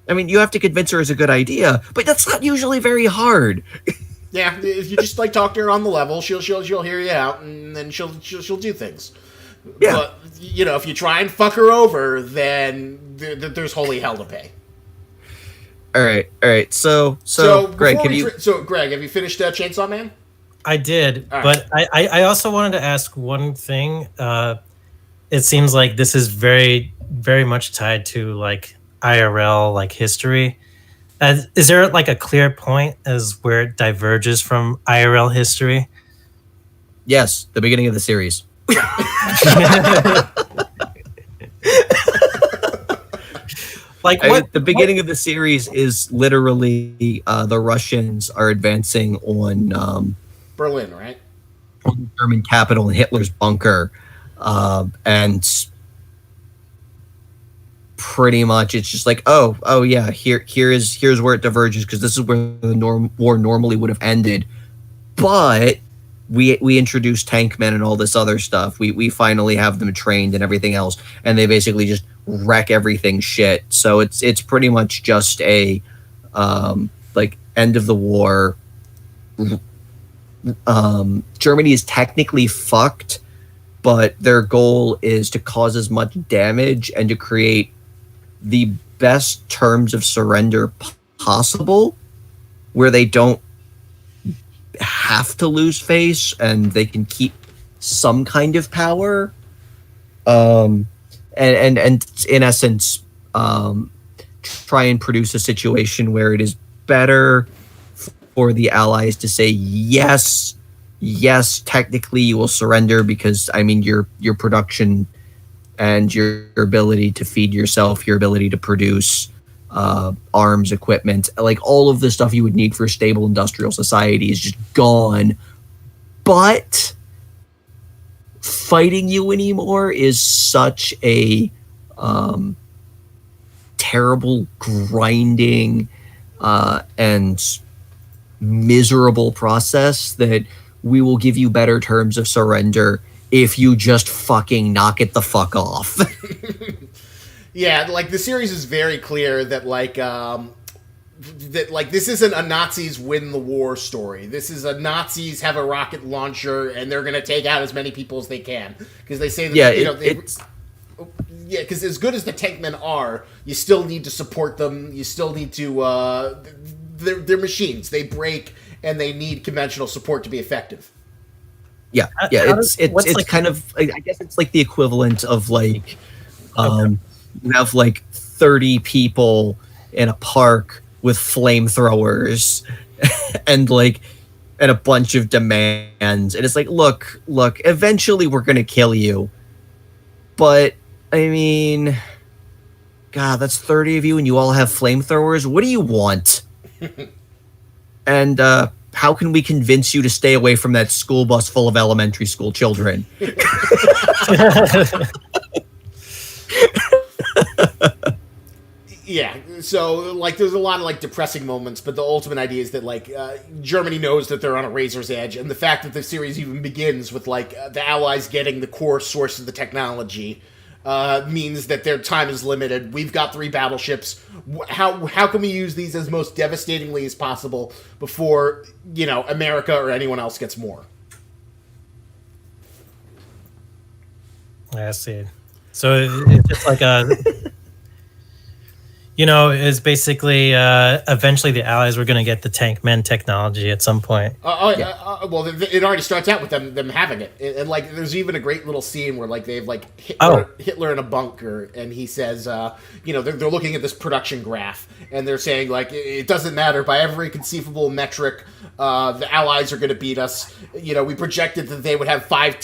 I mean, you have to convince her it's a good idea, but that's not usually very hard. Yeah, if you just like talk to her on the level, she'll hear you out, and then she'll do things. Yeah. But if you try and fuck her over, then there's holy hell to pay. All right. So Greg, Greg, have you finished Chainsaw Man? I did, All but I also wanted to ask one thing. It seems like this is very, very much tied to like IRL, like history. Is there like a clear point as where it diverges from IRL history? Yes, the beginning of the series. The beginning of the series is literally the Russians are advancing on Berlin, right? On the German capital in Hitler's bunker, and pretty much it's just like, oh yeah, here's where it diverges, because this is where the war normally would have ended, but we introduced tank men and all this other stuff. We finally have them trained and everything else, and they basically just wreck everything shit. So it's pretty much just a like end of the war. Germany is technically fucked, but their goal is to cause as much damage and to create the best terms of surrender possible, where they don't have to lose face and they can keep some kind of power. And in essence, try and produce a situation where it is better for the Allies to say yes, technically you will surrender, because I mean your production and your ability to feed yourself, your ability to produce arms, equipment, like all of the stuff you would need for a stable industrial society is just gone. But fighting you anymore is such a terrible, grinding, and miserable process that we will give you better terms of surrender if you just fucking knock it the fuck off. Yeah, like the series is very clear that this isn't a Nazis win the war story. This is a Nazis have a rocket launcher and they're going to take out as many people as they can, because they say that because as good as the tank men are, you still need to support them. You still need to they're machines. They break and they need conventional support to be effective. Yeah. It's like, kind of, I guess it's like the equivalent of like, you have like 30 people in a park with flamethrowers and a bunch of demands, and it's like, look, eventually we're gonna kill you, but I mean, God, that's 30 of you and you all have flamethrowers. What do you want? And how can we convince you to stay away from that school bus full of elementary school children? Yeah, so like there's a lot of like depressing moments, but the ultimate idea is that like Germany knows that they're on a razor's edge, and the fact that the series even begins with like the Allies getting the core source of the technology means that their time is limited. We've got 3 battleships. How can we use these as most devastatingly as possible before, America or anyone else gets more? I see. So it's just like is basically eventually the Allies were going to get the tank men technology at some point. Well, it already starts out with them having it, and like there's even a great little scene where like they've like Hitler in a bunker, and he says, they're looking at this production graph, and they're saying like it doesn't matter by every conceivable metric, the Allies are going to beat us. We projected that they would have 5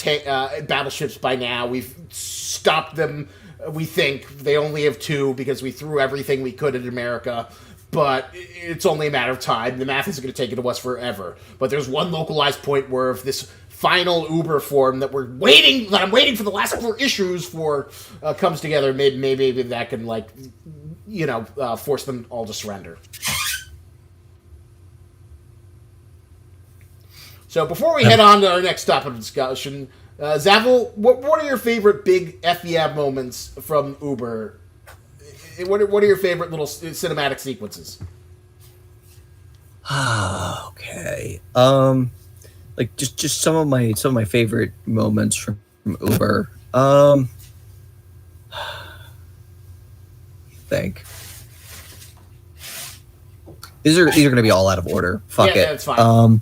battleships by now. We've stopped them. We think they only have 2 because we threw everything we could at America, but it's only a matter of time. The math isn't going to take it to us forever. But there's one localized point where if this final Uber form that I'm waiting for the last 4 issues for comes together, maybe that can force them all to surrender. So before we head on to our next topic of discussion, Zavil, what are your favorite big FEM moments from Uber? What are your favorite little cinematic sequences? Okay. Like just some of my favorite moments from Uber. Think. These are going to be all out of order. Fuck it. That's fine.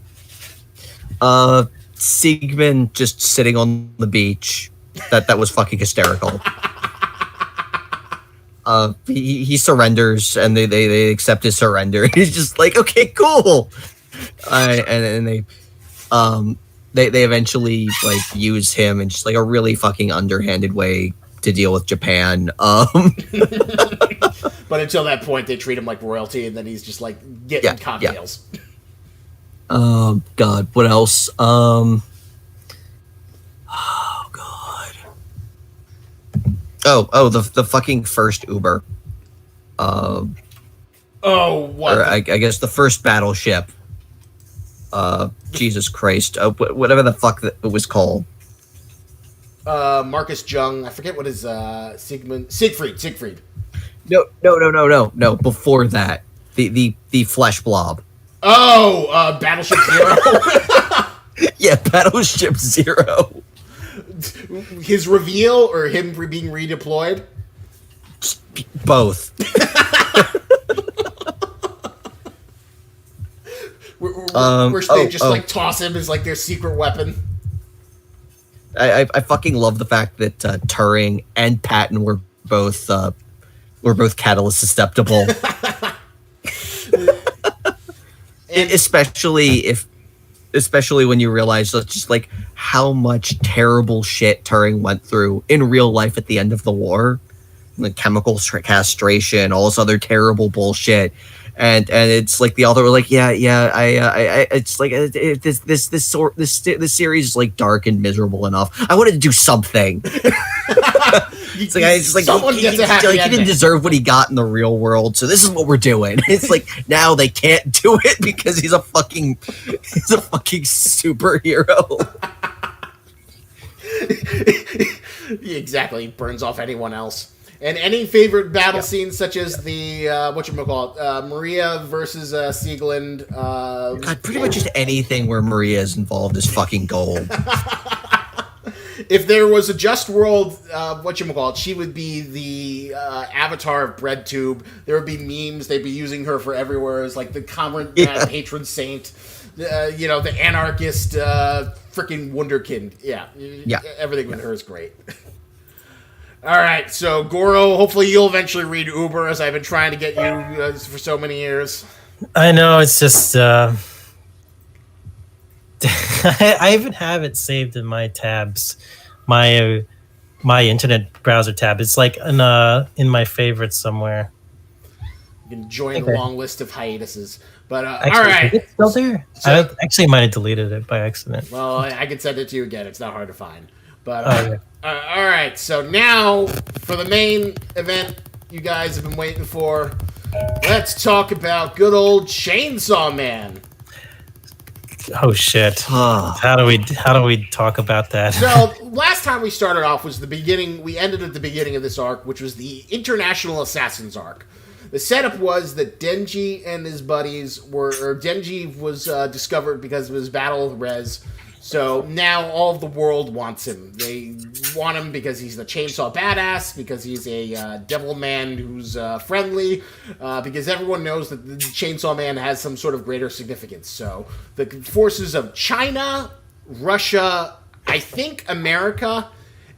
Siegmund just sitting on the beach. That was fucking hysterical. He surrenders, and they accept his surrender. He's just like, okay, cool. And they eventually like use him in just like a really fucking underhanded way to deal with Japan. But until that point, they treat him like royalty, and then he's just like getting cocktails. Yeah. Oh God, what else? Oh God. The fucking first Uber. What? Or I guess the first battleship. Jesus Christ. Whatever the fuck it was called. Marcus Jung. I forget what his Siegfried. No. Before that, the flesh blob. Oh, Battleship Zero. Yeah, Battleship Zero. His reveal or him being redeployed? Both. Where they just like toss him as like their secret weapon. I fucking love the fact that Turing and Patton were both catalyst susceptible. And especially when you realize just like how much terrible shit Turing went through in real life at the end of the war, like chemical castration, all this other terrible bullshit, and it's like the author was like, I it's like this series is like dark and miserable enough. I wanted to do something. It's like someone gets a happy ending. He didn't deserve what he got in the real world, so this is what we're doing. It's like now they can't do it because he's a fucking superhero. Exactly, burns off anyone else. And any favorite battle scenes, such as the Maria versus Sieglund. God, pretty much just anything where Maria is involved is fucking gold. If there was a just world, she would be the avatar of BreadTube. There would be memes. They'd be using her for everywhere as like the common patron saint. The anarchist freaking wunderkind. Yeah. Everything with her is great. All right, so Goro, hopefully you'll eventually read Uber, as I've been trying to get you for so many years. I know, it's just... I even have it saved in my tabs, my internet browser tab. It's like in my favorites somewhere. You can join the long list of hiatuses. But actually, all right, it's still there. I actually might have deleted it by accident. Well, I can send it to you again. It's not hard to find. But all right, so now for the main event you guys have been waiting for. Let's talk about good old Chainsaw Man. Oh shit! How do we talk about that? So last time we started off was the beginning. We ended at the beginning of this arc, which was the International Assassins arc. The setup was that Denji and his buddies Denji was discovered because of his battle with Rez. So now all of the world wants him. They want him because he's the chainsaw badass, because he's a devil man who's friendly, because everyone knows that the Chainsaw Man has some sort of greater significance. So the forces of China, Russia, I think America,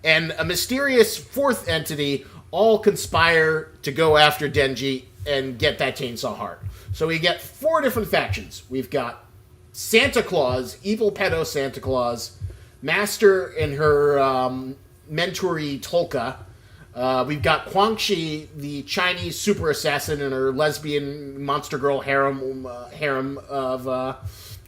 and a mysterious fourth entity all conspire to go after Denji and get that chainsaw heart. So we get 4 different factions. We've got Santa Claus, evil pedo Santa Claus, Master and her mentoree Tolka. We've got Guangxi, the Chinese super assassin, and her lesbian monster girl harem of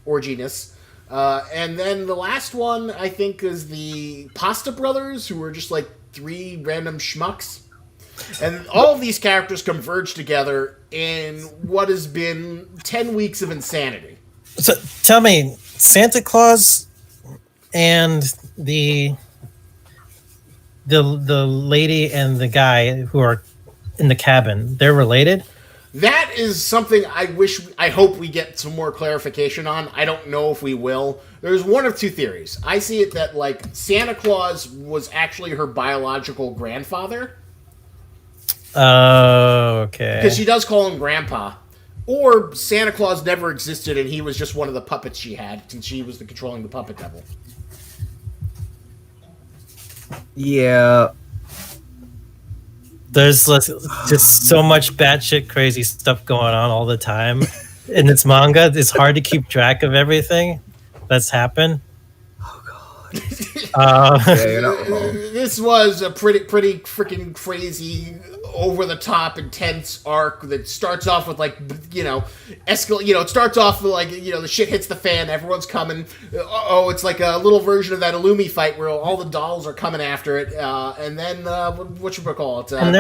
orginess. And then the last one, I think, is the Pasta Brothers, who are just like 3 random schmucks. And all of these characters converge together in what has been 10 weeks of insanity. So tell me, Santa Claus and the lady and the guy who are in the cabin, they're related? That is something I hope we get some more clarification on. I don't know if we will. There's one of 2 theories. I see it that like Santa Claus was actually her biological grandfather. Oh, okay. Because she does call him Grandpa. Or Santa Claus never existed and he was just one of the puppets she had, since she was controlling the puppet devil. Yeah. There's just so much batshit crazy stuff going on all the time in this manga. It's hard to keep track of everything that's happened. Oh god. Yeah, you're not wrong. This was a pretty freaking crazy, over the top, intense arc that starts off with it starts off with the shit hits the fan, everyone's coming. It's like a little version of that Illumi fight where all the dolls are coming after it, and then whatchamacallit? And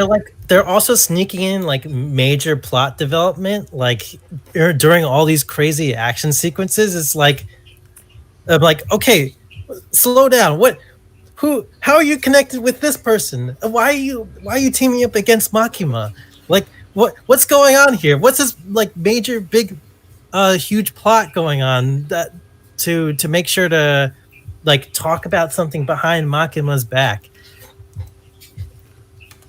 they're also sneaking in major plot development, during all these crazy action sequences. It's I'm like, okay, slow down. How are you connected with this person? Why are you teaming up against Makima? What's going on here? What's this major big huge plot going on that to make sure to talk about something behind Makima's back?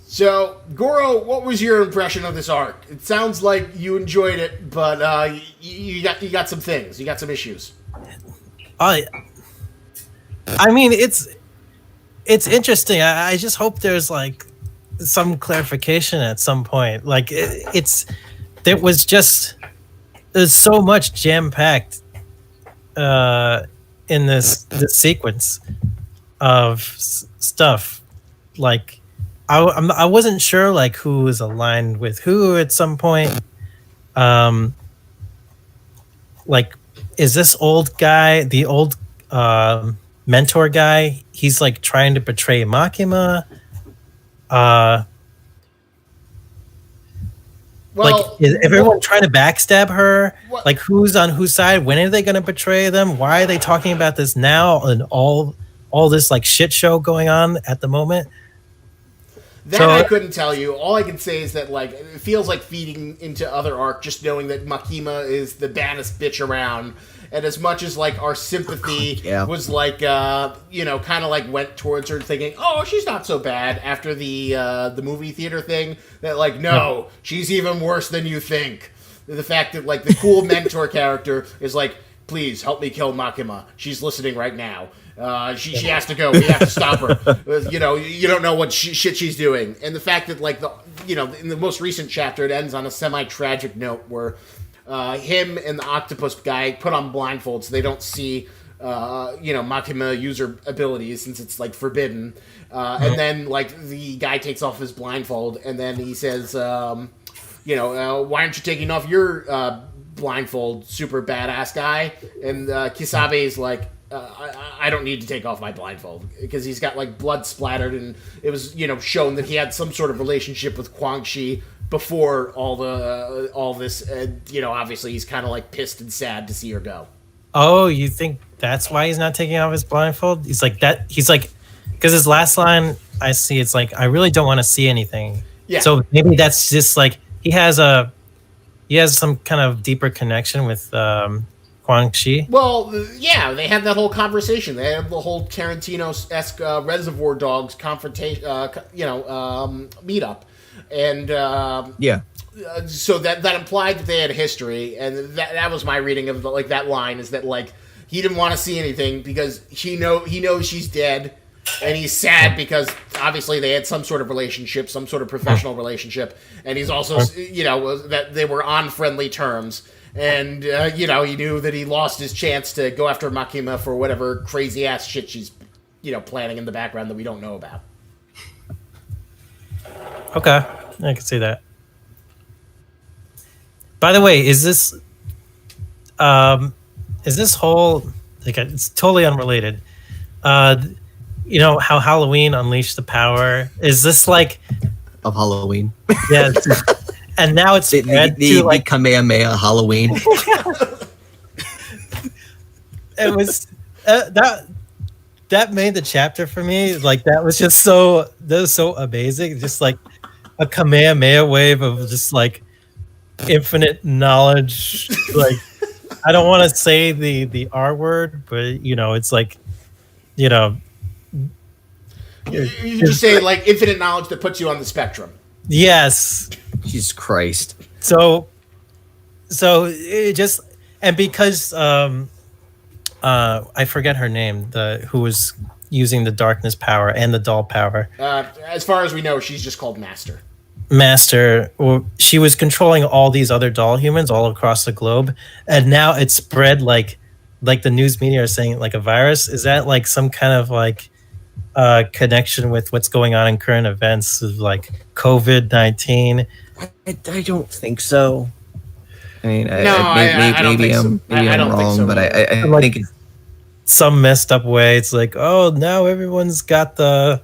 So, Goro, what was your impression of this arc? It sounds like you enjoyed it, but you got some things. You got some issues. I mean, it's interesting. I just hope there's some clarification at some point. There's so much jam packed in this sequence of stuff. I wasn't sure who was aligned with who at some point. Is this old guy the old mentor guy? He's trying to betray Makima. Is everyone trying to backstab her? Who's on whose side? When are they going to betray them? Why are they talking about this now? And all this shit show going on at the moment. I couldn't tell you. All I can say is that it feels like feeding into other arc, just knowing that Makima is the baddest bitch around. And as much as our sympathy was kind of went towards her, thinking, oh, she's not so bad after the movie theater thing. That no, she's even worse than you think. The fact that the cool mentor character is please help me kill Makima. She's listening right now. She has to go. We have to stop her. You don't know what shit she's doing. And the fact that in the most recent chapter, it ends on a semi-tragic note where him and the octopus guy put on blindfolds so they don't see Makima use her abilities, since it's forbidden. And then the guy takes off his blindfold and then he says, why aren't you taking off your blindfold, super badass guy? And Kisabe is I don't need to take off my blindfold, because he's got blood splattered, and it was shown that he had some sort of relationship with Kwang Shi before all this, and obviously he's kind of pissed and sad to see her go. Oh, you think that's why he's not taking off his blindfold? He's because his last line I see, it's I really don't want to see anything. Yeah. So maybe that's just he has some kind of deeper connection with Kwang Shi. Well, yeah, they had that whole conversation. They had the whole Tarantino-esque Reservoir Dogs confrontation, meetup, and so that implied that they had a history, and that was my reading of that line, is that he didn't want to see anything because he knows she's dead, and he's sad because obviously they had some sort of relationship, some sort of professional relationship, and he's also that they were on friendly terms. And, he knew that he lost his chance to go after Makima for whatever crazy-ass shit she's, planning in the background that we don't know about. Okay, I can see that. By the way, is this whole... it's totally unrelated. How Halloween unleashed the power? Is this of Halloween? Yeah. And now it's spread the Kamehameha Halloween. It was that made the chapter for me. That was so amazing. Just a Kamehameha wave of just infinite knowledge. I don't want to say the R word, but it's you just say infinite knowledge that puts you on the spectrum. Yes. Jesus Christ. So So it just, and because I forget her name, the who was using the darkness power and the doll power. As far as we know, she's just called Master. Master, or she was controlling all these other doll humans all across the globe, and now it's spread like the news media are saying like a virus. Is that like some kind of like connection with what's going on in current events of like COVID-19? I don't think so. I mean, I don't maybe think so. I'm I don't think wrong, so but either. I Like- think it's, Some messed up way. It's like, oh, now everyone's got the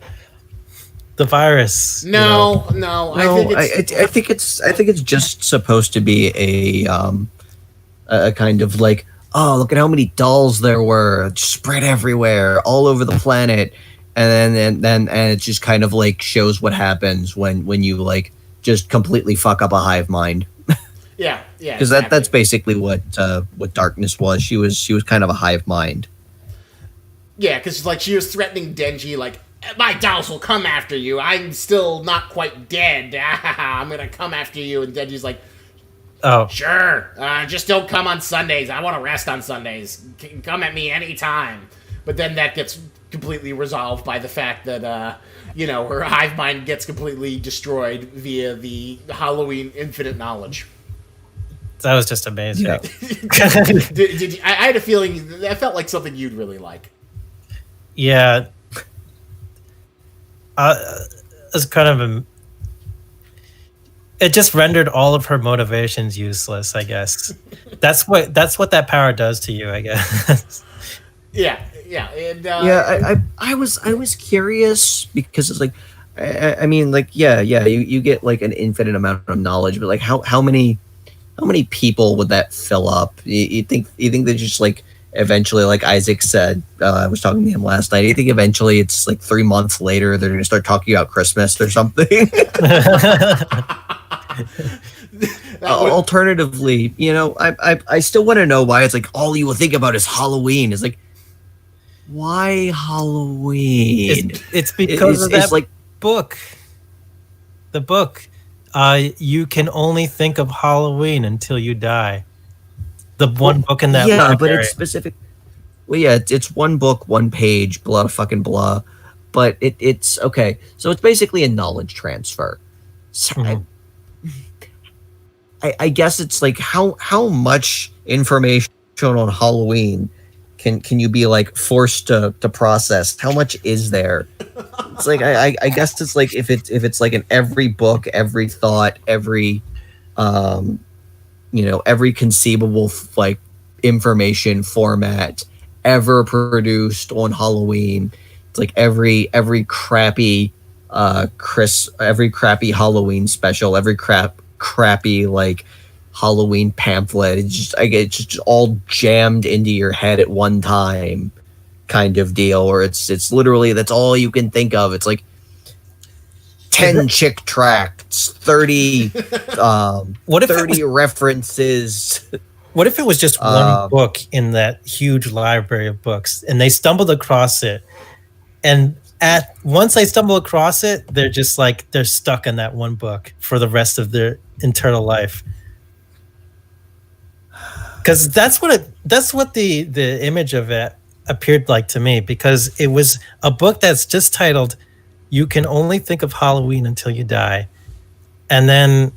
virus. No, I think it's just supposed to be a kind of like, oh, look at how many dolls there were spread everywhere all over the planet, and then it just kind of like shows what happens when you like just completely fuck up a hive mind. Yeah, Because that's basically what darkness was. She was kind of a hive mind. Yeah, because like she was threatening Denji, like, my dolls will come after you. I'm still not quite dead. I'm gonna come after you. And Denji's like, Oh, sure, just don't come on Sundays. I want to rest on Sundays. Come at me anytime. But then that gets completely resolved by the fact that, her hive mind gets completely destroyed via the Halloween infinite knowledge. that was just amazing. Yeah. Did you, I had a feeling that felt like something you'd really like. Yeah. It's kind of it just rendered all of her motivations useless, I guess. That's what that power does to you, I guess. Yeah, and I was curious because it's like, I mean, like, you get like an infinite amount of knowledge, but like how many people would that fill up? You think that just like eventually, like Isaac said, I was talking to him last night. You think eventually it's like 3 months later they're gonna start talking about Christmas or something? Alternatively, I still want to know why it's like all you will think about is Halloween. It's like, why Halloween? It's because of that it's like book. The book. You can only think of Halloween until you die. The one book in that library. But it's specific. Well, yeah, it's one book, one page, blah fucking blah. But it's okay. So it's basically a knowledge transfer. So Mhm. I guess it's like how much information on Halloween can you be like forced to process? How much is there? It's like I guess it's like if it's like in every book, every thought, every every conceivable like information format ever produced on Halloween. It's like every crappy every crappy Halloween special, every crappy like Halloween pamphlet. It's just all jammed into your head at one time, kind of deal. Or it's literally that's all you can think of. It's like 10 chick tracts, 30 What if it 30 references. What if it was just one book in that huge library of books, and they stumbled across it, and once they stumble across it, they're just like they're stuck in that one book for the rest of their eternal life. Because that's what the image of it appeared like to me, because it was a book that's just titled "You Can Only Think of Halloween Until You Die," and then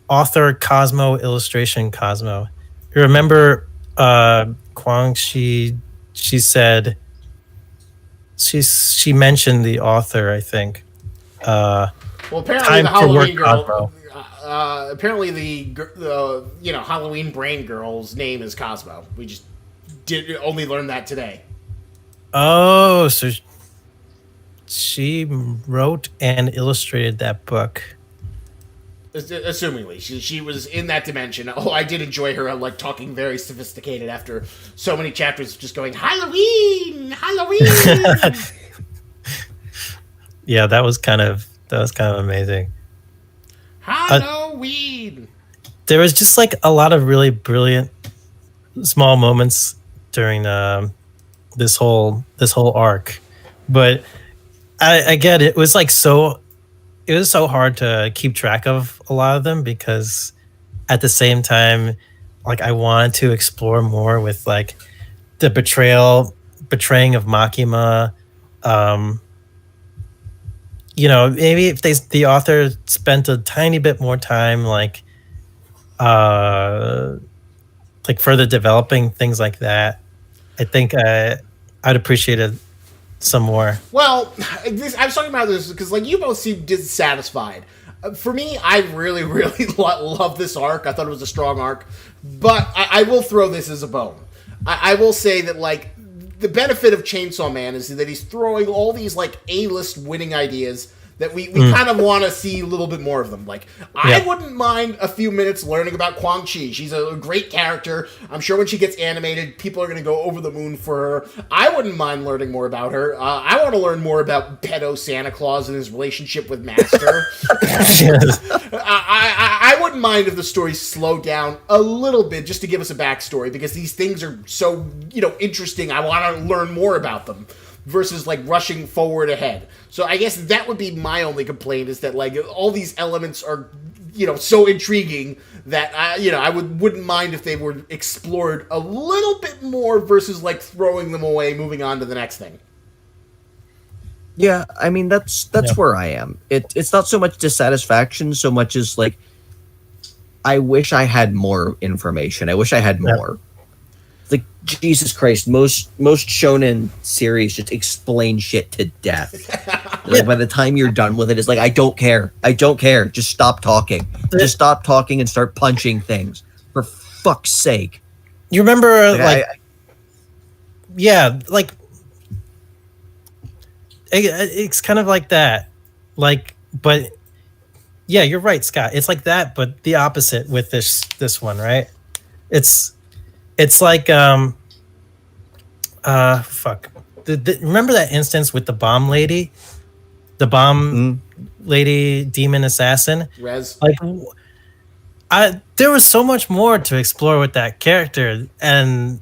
author Cosmo, illustration Cosmo. You remember Kwang? She said she mentioned the author, I think. well, apparently Time the for work, Halloween girl. Cosmo. Apparently the Halloween brain girl's name is Cosmo. We just did only learn that today. Oh, so she wrote and illustrated that book. Assumingly, she was in that dimension. Oh, I did enjoy her like talking very sophisticated after so many chapters, just going Halloween, Halloween. Yeah, that was kind of amazing. Halloween. There was just like a lot of really brilliant small moments during this whole arc, but I get it. It was so hard to keep track of a lot of them because at the same time, like I wanted to explore more with like the betraying of Makima. Maybe if the author spent a tiny bit more time further developing things like that, I think I'd appreciate it some more. Well, I was talking about this because, like, you both seem dissatisfied. For me, I really, really love this arc. I thought it was a strong arc. But I will throw this as a bone. I will say that, like, the benefit of Chainsaw Man is that he's throwing all these, like, A-list winning ideas that we kind of want to see a little bit more of them. Like, I wouldn't mind a few minutes learning about Quan Chi. She's a great character. I'm sure when she gets animated, people are going to go over the moon for her. I wouldn't mind learning more about her. I want to learn more about pedo Santa Claus and his relationship with Master. I wouldn't mind if the story slowed down a little bit just to give us a backstory, because these things are so, interesting. I want to learn more about them versus, like, rushing forward ahead. So I guess that would be my only complaint, is that, like, all these elements are, so intriguing that I wouldn't mind if they were explored a little bit more versus, like, throwing them away, moving on to the next thing. Yeah, I mean, that's where I am. It's not so much dissatisfaction, so much as, like, I wish I had more information. I wish I had more. Like, Jesus Christ, most shonen series just explain shit to death. Like, by the time you're done with it, it's like, I don't care. Just stop talking. Just stop talking and start punching things. For fuck's sake. You remember, it's kind of like that. Like, but yeah, you're right, Scott. It's like that, but the opposite with this one, right? It's like fuck. Remember that instance with the bomb lady? The bomb lady demon assassin? Rez. Like, there was so much more to explore with that character, and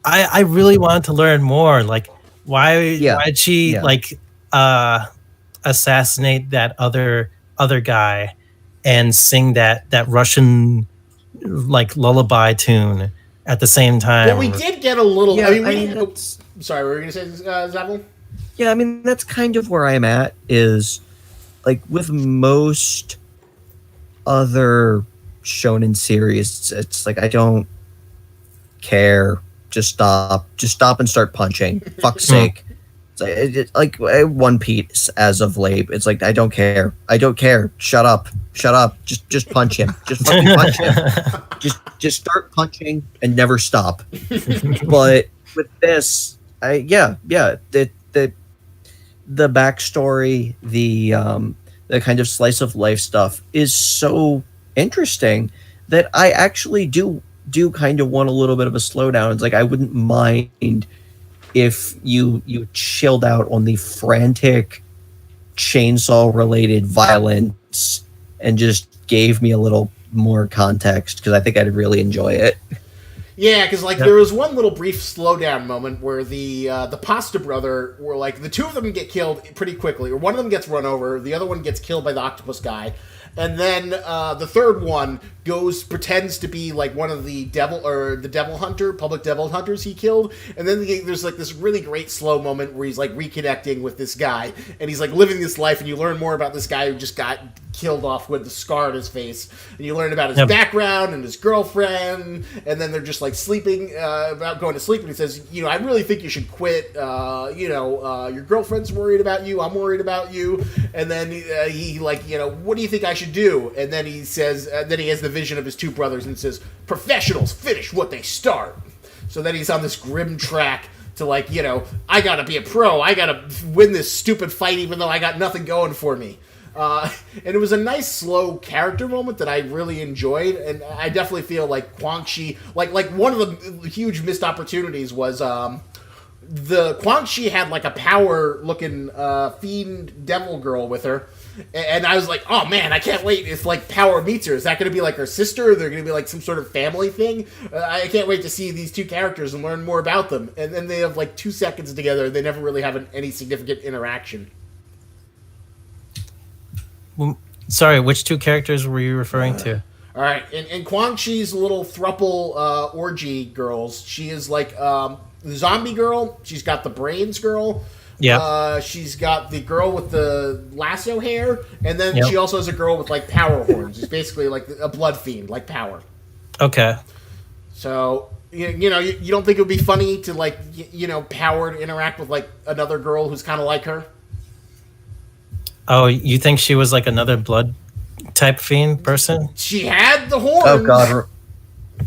I really wanted to learn more. Like, why did she assassinate that other guy and sing that Russian, like, lullaby tune at the same time? Well, we did get a little. Yeah, sorry, what were you going to say, Zavel? Yeah, I mean, that's kind of where I'm at, is, like, with most other shonen series, it's like, I don't care. Just stop and start punching. Fuck's sake. It's like One Piece as of late. It's like, I don't care. Shut up. Just punch him. Just fucking punch him. Just start punching and never stop. But with this, the backstory, the kind of slice of life stuff is so interesting that I actually do kind of want a little bit of a slowdown. It's like, I wouldn't mind if you chilled out on the frantic chainsaw related violence and just gave me a little more context, because I think I'd really enjoy it. Yeah, because, like, there was one little brief slowdown moment where the Pasta brother were, like, the two of them get killed pretty quickly, or one of them gets run over, the other one gets killed by the octopus guy, and then the third one pretends to be, like, one of the public devil hunters he killed, and then there's, like, this really great slow moment where he's, like, reconnecting with this guy, and he's, like, living this life, and you learn more about this guy who just got killed off with the scar on his face, and you learn about his background and his girlfriend, and then they're just, like, sleeping, about going to sleep, and he says, I really think you should quit, your girlfriend's worried about you, I'm worried about you, and then he, like, what do you think I should do? And then he says, then he has the vision of his two brothers and says, professionals finish what they start. So then he's on this grim track to, like, I gotta be a pro, I gotta win this stupid fight even though I got nothing going for me. And it was a nice, slow character moment that I really enjoyed, and I definitely feel like Quan Chi, like one of the huge missed opportunities was the Quan Chi had, like, a power-looking fiend devil girl with her, and I was like, oh man, I can't wait if, like, Power meets her. Is that going to be like her sister? Or they're going to be like some sort of family thing? I can't wait to see these two characters and learn more about them. And then they have, like, 2 seconds together. They never really have any significant interaction. Sorry, which two characters were you referring to? All right, and Quan Chi's little thruple orgy girls. She is like the zombie girl. She's got the brains girl. Yeah. She's got the girl with the lasso hair, and then Yep. she also has a girl with like power horns. It's basically like a blood fiend, like Power. Okay. So you know you don't think it would be funny to like Power to interact with like another girl who's kind of like her? Oh, you think she was like another blood type fiend person? She had the horns. Oh god.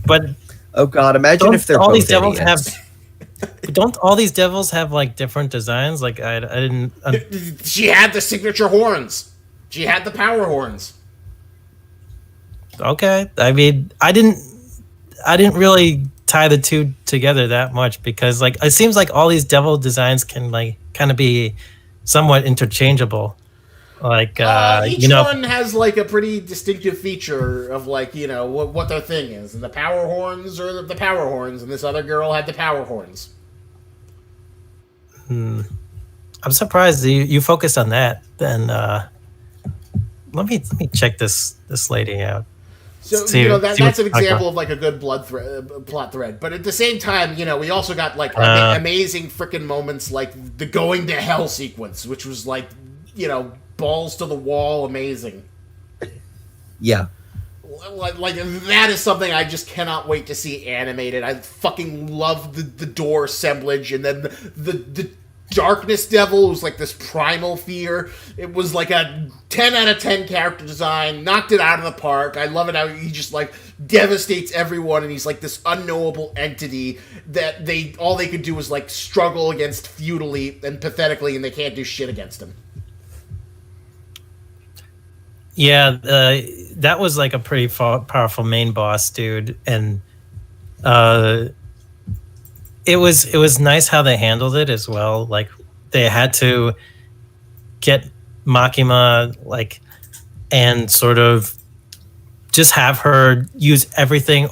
But Oh god. Imagine don't if they're all both these devils idiots. don't all these devils have like different designs? Like I didn't. She had the signature horns. She had the power horns. Okay. I mean, I didn't really tie the two together that much because like it seems like all these devil designs can like kind of be somewhat interchangeable. Like Each one has like a pretty distinctive feature of like what their thing is, and the power horns are the power horns, and this other girl had the power horns. I'm surprised you focused on that. Then let me check this lady out. So that's an example of like a good plot thread. But at the same time, we also got like amazing freaking moments like the going to hell sequence, which was like balls to the wall, amazing. Yeah. Like that is something I just cannot wait to see animated. I fucking love the door assemblage, and then the Darkness Devil was like this primal fear. It was like a 10 out of 10 character design, knocked it out of the park. I love it how he just like devastates everyone, and he's like this unknowable entity that all they could do was like struggle against futilely and pathetically, and they can't do shit against him. Yeah, that was like a pretty powerful main boss, dude, and it was nice how they handled it as well. Like they had to get Makima and sort of just have her use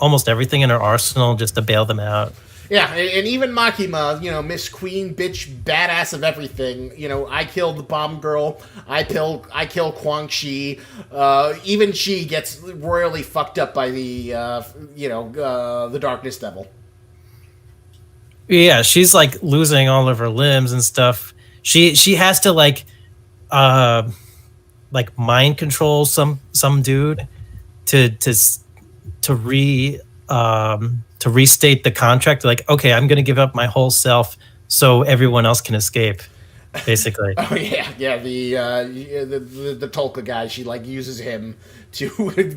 almost everything in her arsenal just to bail them out. Yeah, and even Makima, Miss Queen, bitch, badass of everything. I killed the bomb girl. I kill Quan Chi. Even she gets royally fucked up by the Darkness Devil. Yeah, she's like losing all of her limbs and stuff. She has to like mind control some dude to restate the contract. Like, okay, I'm going to give up my whole self so everyone else can escape, basically. Oh yeah. The Tolka guy. She like uses him to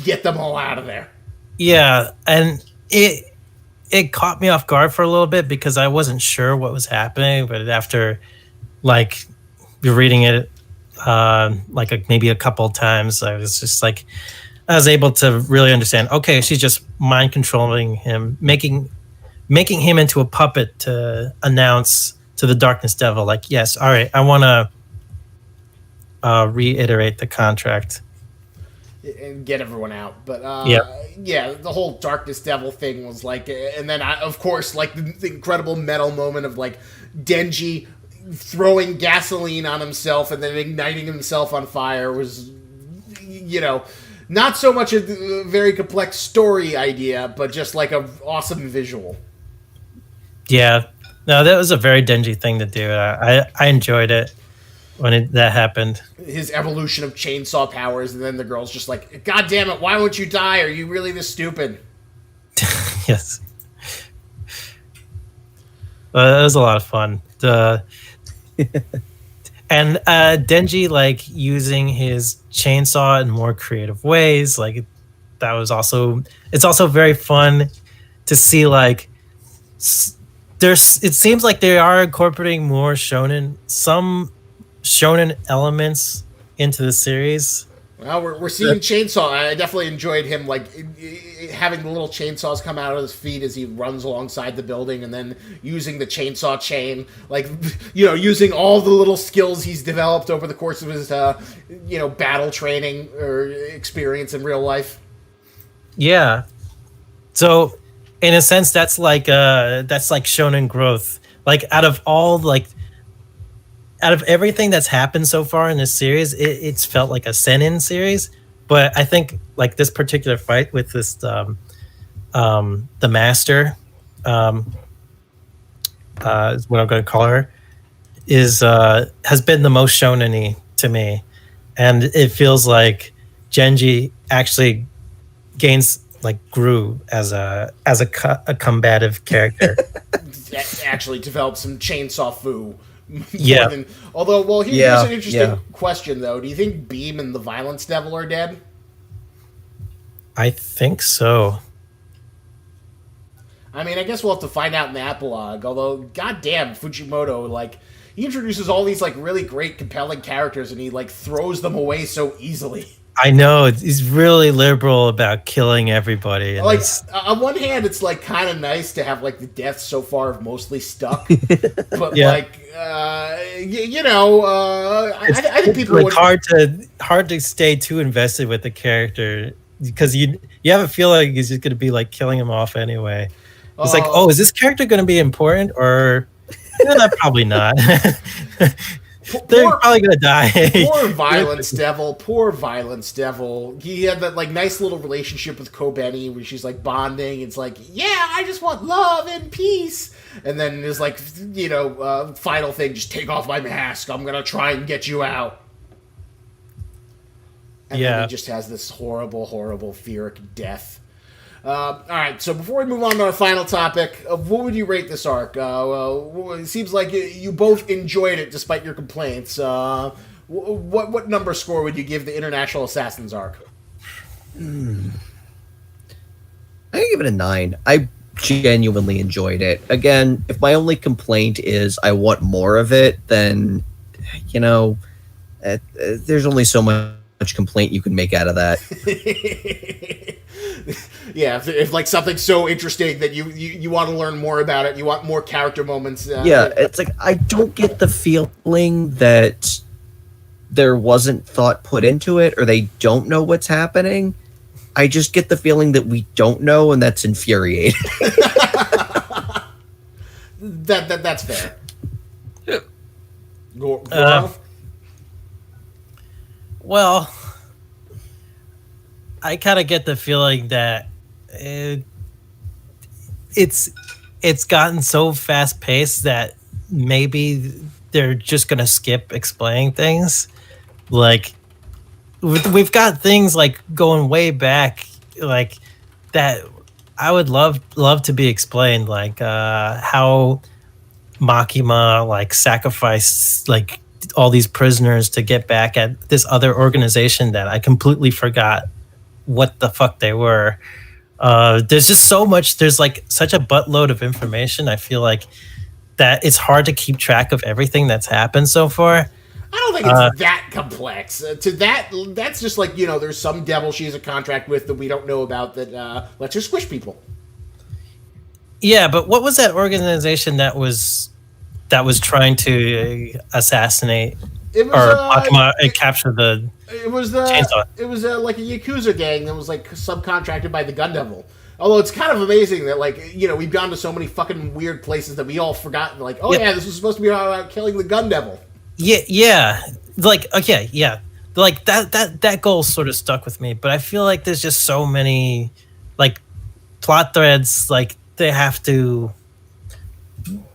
get them all out of there. Yeah, and it caught me off guard for a little bit because I wasn't sure what was happening. But after like you're reading it maybe a couple times, I was able to really understand. Okay, she's just mind controlling him, making him into a puppet to announce to the Darkness Devil, like, yes, all right, I want to reiterate the contract and get everyone out. But yeah, the whole Darkness Devil thing was like, and then of course like the incredible metal moment of like Denji throwing gasoline on himself and then igniting himself on fire was, not so much a very complex story idea, but just like an awesome visual. Yeah, no, that was a very Denji thing to do. I enjoyed it when that happened. His evolution of chainsaw powers, and then the girl's just like, God damn it, why won't you die? Are you really this stupid? Yes. It was a lot of fun. And Denji like using his chainsaw in more creative ways, like that was it's also very fun to see like it seems like they are incorporating more some shonen elements into the series. Well, we're seeing chainsaw. I definitely enjoyed him like having the little chainsaws come out of his feet as he runs alongside the building, and then using the chainsaw chain, like using all the little skills he's developed over the course of his battle training or experience in real life. Yeah. So, in a sense, that's like shonen growth. Like out of everything that's happened so far in this series, it's felt like a seinen series, But I think like this particular fight with this the master, is what I'm going to call her, is has been the most shonen-y to me, and it feels like Genji actually grew as a combative character. Actually developed some chainsaw foo. Yeah. Here's an interesting question though. Do you think Beam and the Violence Devil are dead? I think so. I mean, I guess we'll have to find out in the epilogue. Although, goddamn, Fujimoto, like, he introduces all these like really great, compelling characters, and he like throws them away so easily. I know he's really liberal about killing everybody. And like, on one hand, it's like kind of nice to have like the deaths so far have mostly stuck, but I think people like hard to stay too invested with the character because you have a feeling he's just going to be like killing him off anyway. It's like, oh, is this character going to be important or? No, probably not. They're probably gonna die. Poor Violence Devil. He had that like nice little relationship with Kobeni where she's like bonding. It's like, yeah, I just want love and peace. And then there's like, final thing, just take off my mask. I'm gonna try and get you out. And then he just has this horrible, horrible Fearic death. All right, so before we move on to our final topic, what would you rate this arc? It seems like you both enjoyed it despite your complaints. What number score would you give the International Assassins arc? I give it a 9. I genuinely enjoyed it. Again, if my only complaint is I want more of it, then, there's only so much complaint you can make out of that. Yeah, if like something's so interesting that you want to learn more about it, you want more character moments. It's like I don't get the feeling that there wasn't thought put into it or they don't know what's happening. I just get the feeling that we don't know, and that's infuriating. That's fair. Well, I kind of get the feeling that it's gotten so fast paced that maybe they're just gonna skip explaining things. Like we've got things like going way back, like that I would love to be explained, like how Makima like sacrificed like all these prisoners to get back at this other organization that I completely forgot what the fuck they were. There's just so much. There's like such a buttload of information. I feel like that it's hard to keep track of everything that's happened so far. I don't think it's that complex. That's just like, there's some devil she has a contract with that we don't know about that lets her squish people. Yeah, but what was that organization that was trying to assassinate capture the? It was chainsaw. It was like a Yakuza gang that was like subcontracted by the Gun Devil. Although it's kind of amazing that we've gone to so many fucking weird places that we all forgot. Like, this was supposed to be about killing the Gun Devil. Yeah. Like, okay, yeah. Like that goal sort of stuck with me, but I feel like there's just so many like plot threads like they have to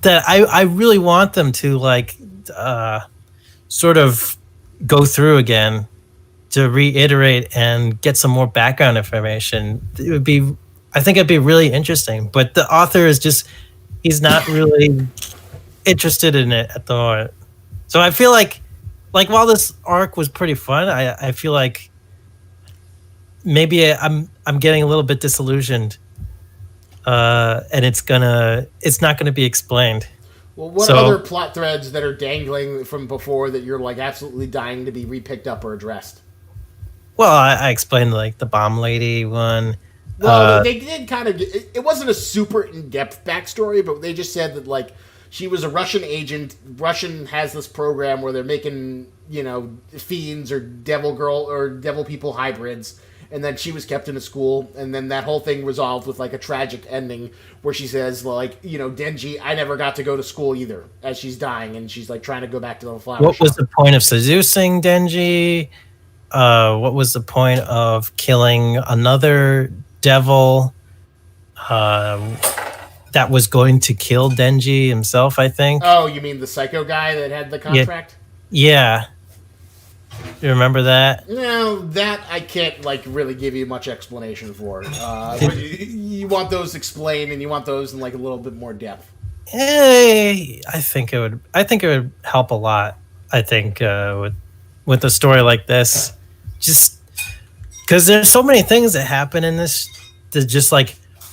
that I really want them to like sort of go through again to reiterate and get some more background information. I think it'd be really interesting, but the author is he's not really interested in it at the moment. So I feel like while this arc was pretty fun, I feel like maybe I'm getting a little bit disillusioned, and it's not gonna be explained. Well, what other plot threads that are dangling from before that you're like absolutely dying to be repicked up or addressed? Well, I explained like the bomb lady one. Well, they did kind of. It wasn't a super in-depth backstory, but they just said that like she was a Russian agent. Russian has this program where they're making fiends or devil girl or devil people hybrids, and then she was kept in a school, and then that whole thing resolved with like a tragic ending where she says like, Denji, I never got to go to school either, as she's dying, and she's like trying to go back to the flower What shop. was the point of seducing Denji? what was the point of killing another devil that was going to kill Denji himself, I think. Oh, you mean the psycho guy that had the contract? Yeah. You remember that? No, that I can't really give you much explanation for. But you want those explained, and you want those in a little bit more depth. Hey, I think it would help a lot. I think with a story like this, just because there's so many things that happen in this that just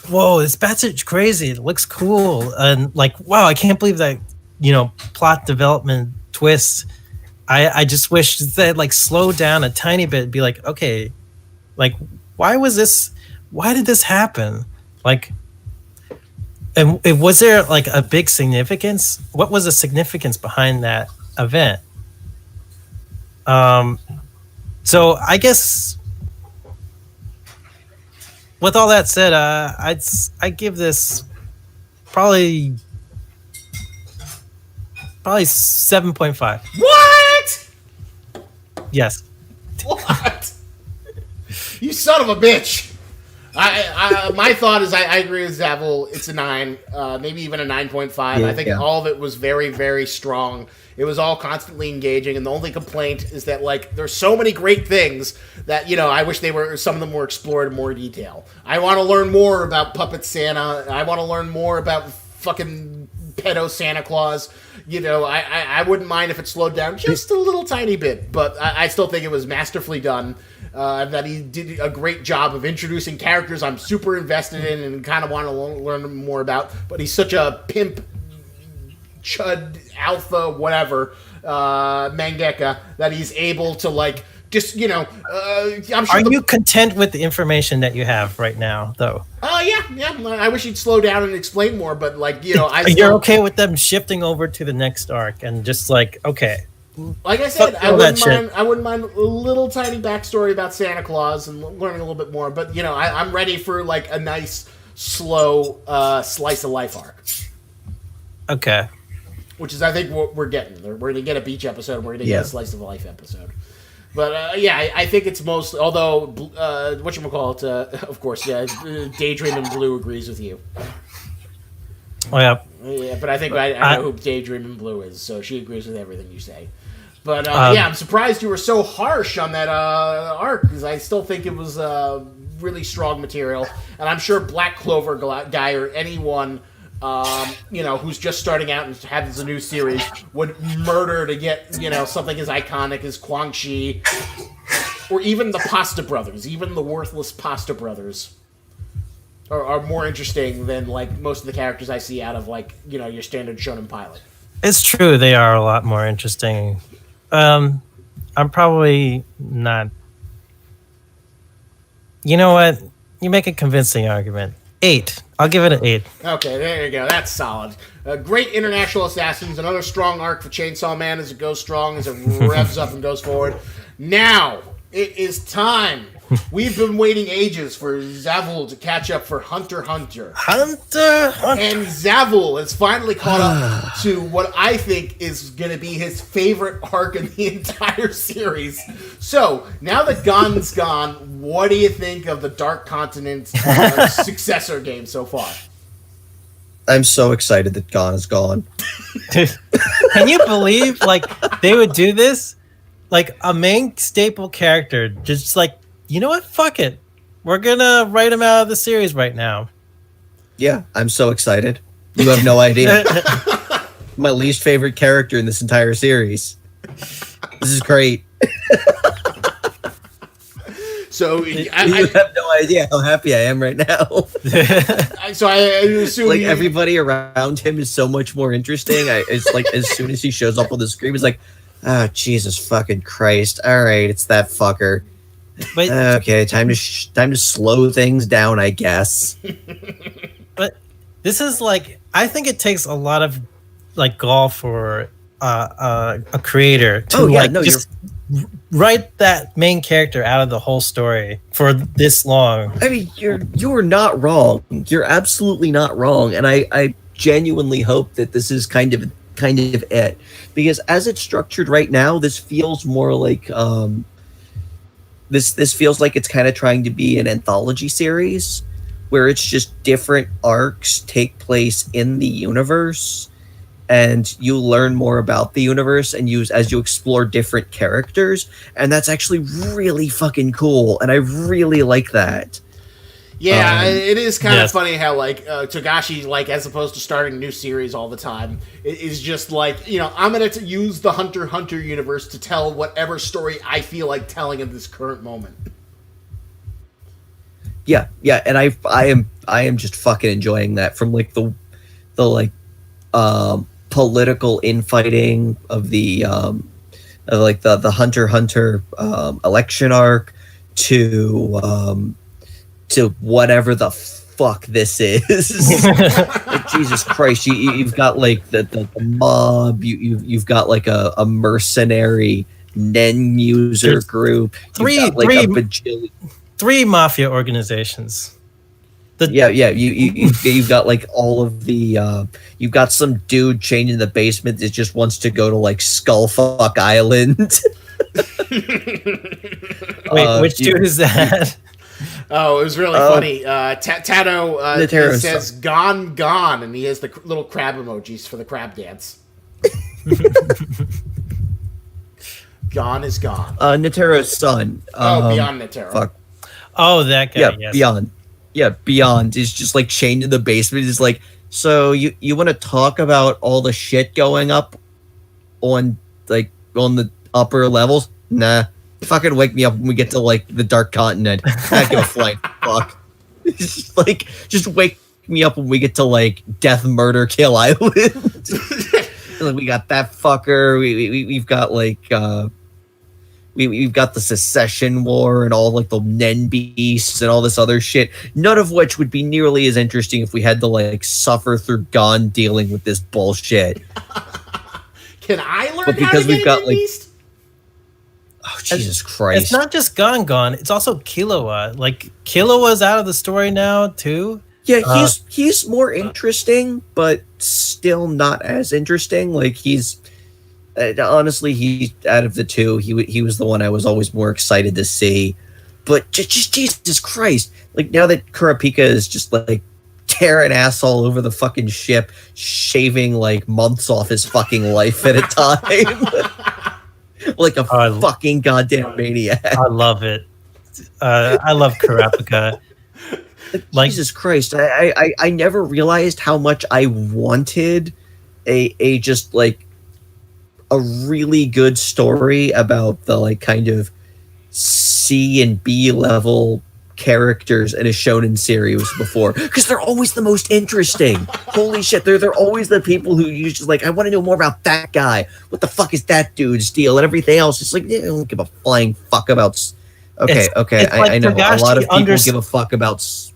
whoa, this passage crazy. It looks cool, and wow, I can't believe that plot development twists. I just wish they'd slow down a tiny bit, and be okay, why did this happen? And was there a big significance? What was the significance behind that event? So I guess with all that said, I'd give this probably 7.5. What? Yes. What? You son of a bitch. My thought is I agree with Zavil. It's a 9, maybe even a 9.5. I think all of it was very, very strong. It was all constantly engaging, and the only complaint is that there's so many great things that I wish some of them were explored in more detail. I want to learn more about Puppet Santa. I want to learn more about fucking pedo Santa Claus. I wouldn't mind if it slowed down just a little tiny bit, but I still think it was masterfully done. That he did a great job of introducing characters I'm super invested in and kind of want to learn more about. But he's such a pimp, chud, alpha, whatever, mangaka that he's able to I'm sure. Are you content with the information that you have right now, though? Yeah. I wish he'd slow down and explain more, but you're okay with them shifting over to the next arc and just okay. Like I said, I wouldn't mind a little tiny backstory about Santa Claus and learning a little bit more. But I'm ready for a nice, slow slice of life arc. Okay. Which is, I think, what we're getting. We're going to get a beach episode. And we're going to get a slice of life episode. But I think it's most. Although whatchamacallit, of course, Daydream and Blue agrees with you. Oh yeah. Yeah, but I think I know who Daydream and Blue is, so she agrees with everything you say. But I'm surprised you were so harsh on that arc, because I still think it was really strong material, and I'm sure Black Clover guy or anyone who's just starting out and has a new series would murder to get something as iconic as Quan Chi, or even the Pasta Brothers, even the worthless Pasta Brothers. Are more interesting than most of the characters I see out of your standard shonen pilot. It's true, they are a lot more interesting. I'm probably not. You know what? You make a convincing argument. 8. I'll give it an 8. Okay, there you go. That's solid. Great international assassins. Another strong arc for Chainsaw Man as it goes strong, as it revs up and goes forward. Now it is time. We've been waiting ages for Zavul to catch up for Hunter x Hunter. And Zavul has finally caught up to what I think is going to be his favorite arc in the entire series. So, now that Gon's gone, what do you think of the Dark Continent successor game so far? I'm so excited that Gon is gone. Can you believe they would do this? A main staple character just you know what? Fuck it. We're gonna write him out of the series right now. Yeah, I'm so excited. You have no idea. My least favorite character in this entire series. This is great. So you have no idea how happy I am right now. So I assume everybody around him is so much more interesting. It's as soon as he shows up on the screen, it's oh, Jesus fucking Christ. All right, it's that fucker. But, okay, time to slow things down, I guess. But this is I think it takes a lot of gall for a creator to just write that main character out of the whole story for this long. I mean, you're not wrong. You're absolutely not wrong, and I genuinely hope that this is kind of it, because as it's structured right now, this feels more like this feels like it's kind of trying to be an anthology series where it's just different arcs take place in the universe, and you learn more about the universe and as you explore different characters, and that's actually really fucking cool, and I really like that. Yeah, it is kind of funny how, like, Togashi, like, as opposed to starting a new series all the time, is just like, you know, I'm going to use the Hunter x Hunter universe to tell whatever story I feel like telling in this current moment. Yeah, and I am just fucking enjoying that, from like the like political infighting of the Hunter x Hunter election arc to whatever the fuck this is. Like, Jesus Christ, you've got like the mob, you've got like a mercenary Nen user group, three mafia organizations. You've got like all of the you've got some dude chained in the basement that just wants to go to like Skullfuck Island. Wait, which dude is that? Oh, it was really funny. Tato says "gone, gone," and he has the little crab emojis for the crab dance. Gone is gone. Netero's son. Beyond Netero. Fuck. Oh, that guy. Yeah, yes. Beyond. Yeah, Beyond is just like chained in the basement. Is like, so you want to talk about all the shit going up on the upper levels? Nah. Fucking wake me up when we get to like the Dark Continent. I give a flying fuck. Just like, just wake me up when we get to like Death Murder Kill Island. Like, we got that fucker. We've got like we've got the Secession War and all like the Nen beasts and all this other shit. None of which would be nearly as interesting if we had to like suffer through Gon dealing with this bullshit. Can I learn but because how to we've get got like beast? Oh, Jesus Christ. It's not just Gone. It's also Killua. Like, Killua's out of the story now, too. Yeah, he's more interesting, but still not as interesting. Like, he's... honestly, he out of the two, he was the one I was always more excited to see. But just Jesus Christ. Like, now that Kurapika is just, like, tearing ass all over the fucking ship, shaving, like, months off his fucking life at a time... like a fucking goddamn maniac. I love it. I love Kurapika. Like, Jesus Christ, I never realized how much I wanted a just like a really good story about the like kind of C and B level characters in a shonen series before, because they're always the most interesting. Holy shit, they're always the people who you just like, I want to know more about that guy. What the fuck is that dude's deal? And everything else, it's like, I don't give a flying fuck about. Okay, it's like I know Togashi a lot of people give a fuck about. It's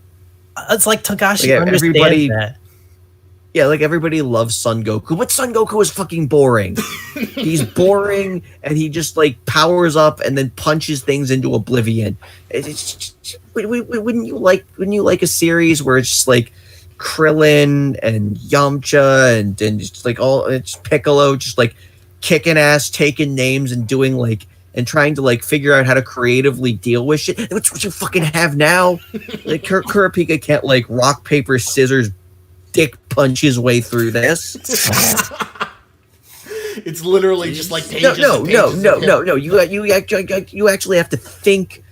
like Togashi like, understands that. Yeah, like everybody loves Son Goku, but Son Goku is fucking boring. He's boring, and he just like powers up and then punches things into oblivion. Wouldn't you like a series where it's just like Krillin and Yamcha and just like it's Piccolo just like kicking ass, taking names, and doing like and trying to like figure out how to creatively deal with shit? That's what you fucking have now. Like Kurapika can't like rock paper scissors dick punch his way through this. It's literally just like pages. No. You actually have to think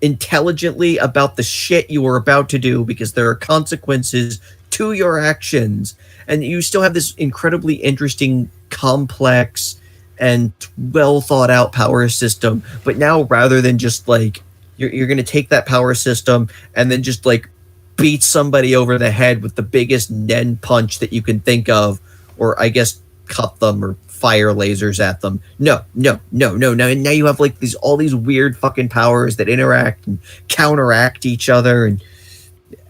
intelligently about the shit you are about to do, because there are consequences to your actions, and you still have this incredibly interesting, complex, and well thought out power system. But now, rather than just like you're going to take that power system and then just like beat somebody over the head with the biggest Nen punch that you can think of, or I guess cut them or fire lasers at them. No. And now you have like all these weird fucking powers that interact and counteract each other, and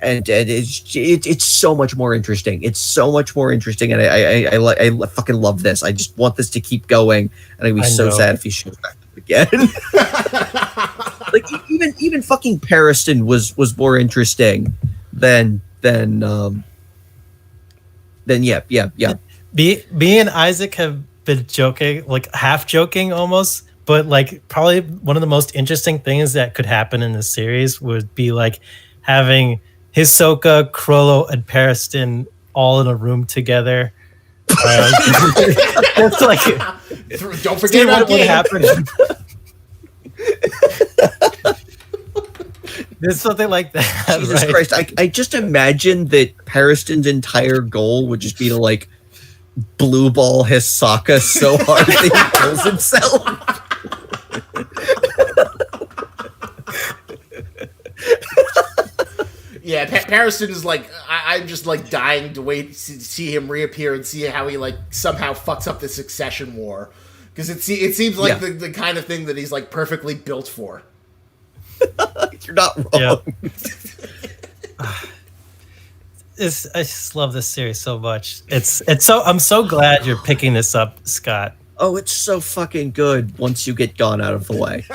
it's so much more interesting. It's so much more interesting, and I fucking love this. I just want this to keep going, and I'd be so sad if he shows back up again. Like even fucking Pariston was more interesting than yeah. Me and Isaac have been joking, like half joking almost, but like probably one of the most interesting things that could happen in this series would be like having Hisoka, Chrollo, and Pariston all in a room together. That's like, don't forget what would happen. There's something like that. Jesus Christ! I just imagine that Pariston's entire goal would just be to like blue ball Hisoka so hard that he kills himself. Yeah, Pariston is like, I'm just like dying to wait to see him reappear and see how he like somehow fucks up the succession war, because it seems like the kind of thing that he's like perfectly built for. You're not wrong. Yeah. I just love this series so much. I'm so glad you're picking this up, Scott. Oh, it's so fucking good once you get gone out of the way.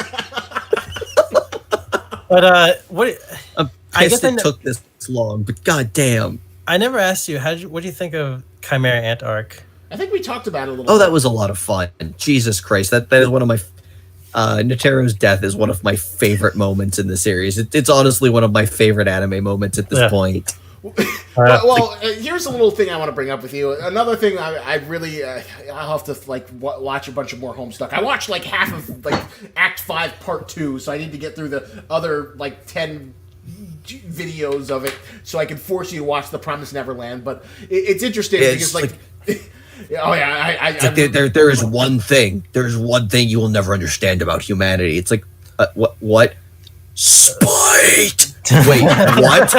But what? I'm pissed it took this long, but goddamn. I never asked you. What do you think of Chimera Ant arc? I think we talked about it a little. Oh, that was a lot of fun. Jesus Christ, that is one of my. Netero's death is one of my favorite moments in the series. It's honestly one of my favorite anime moments at this point. Well, here's a little thing I want to bring up with you. Another thing I really I'll have to like watch a bunch of more Homestuck. I watched like half of like Act 5 Part 2, so I need to get through the other like 10 videos of it so I can force you to watch The Promised Neverland. But it's interesting because like oh yeah, there is one thing. There's one thing you will never understand about humanity. It's like what? Spite. Wait, what?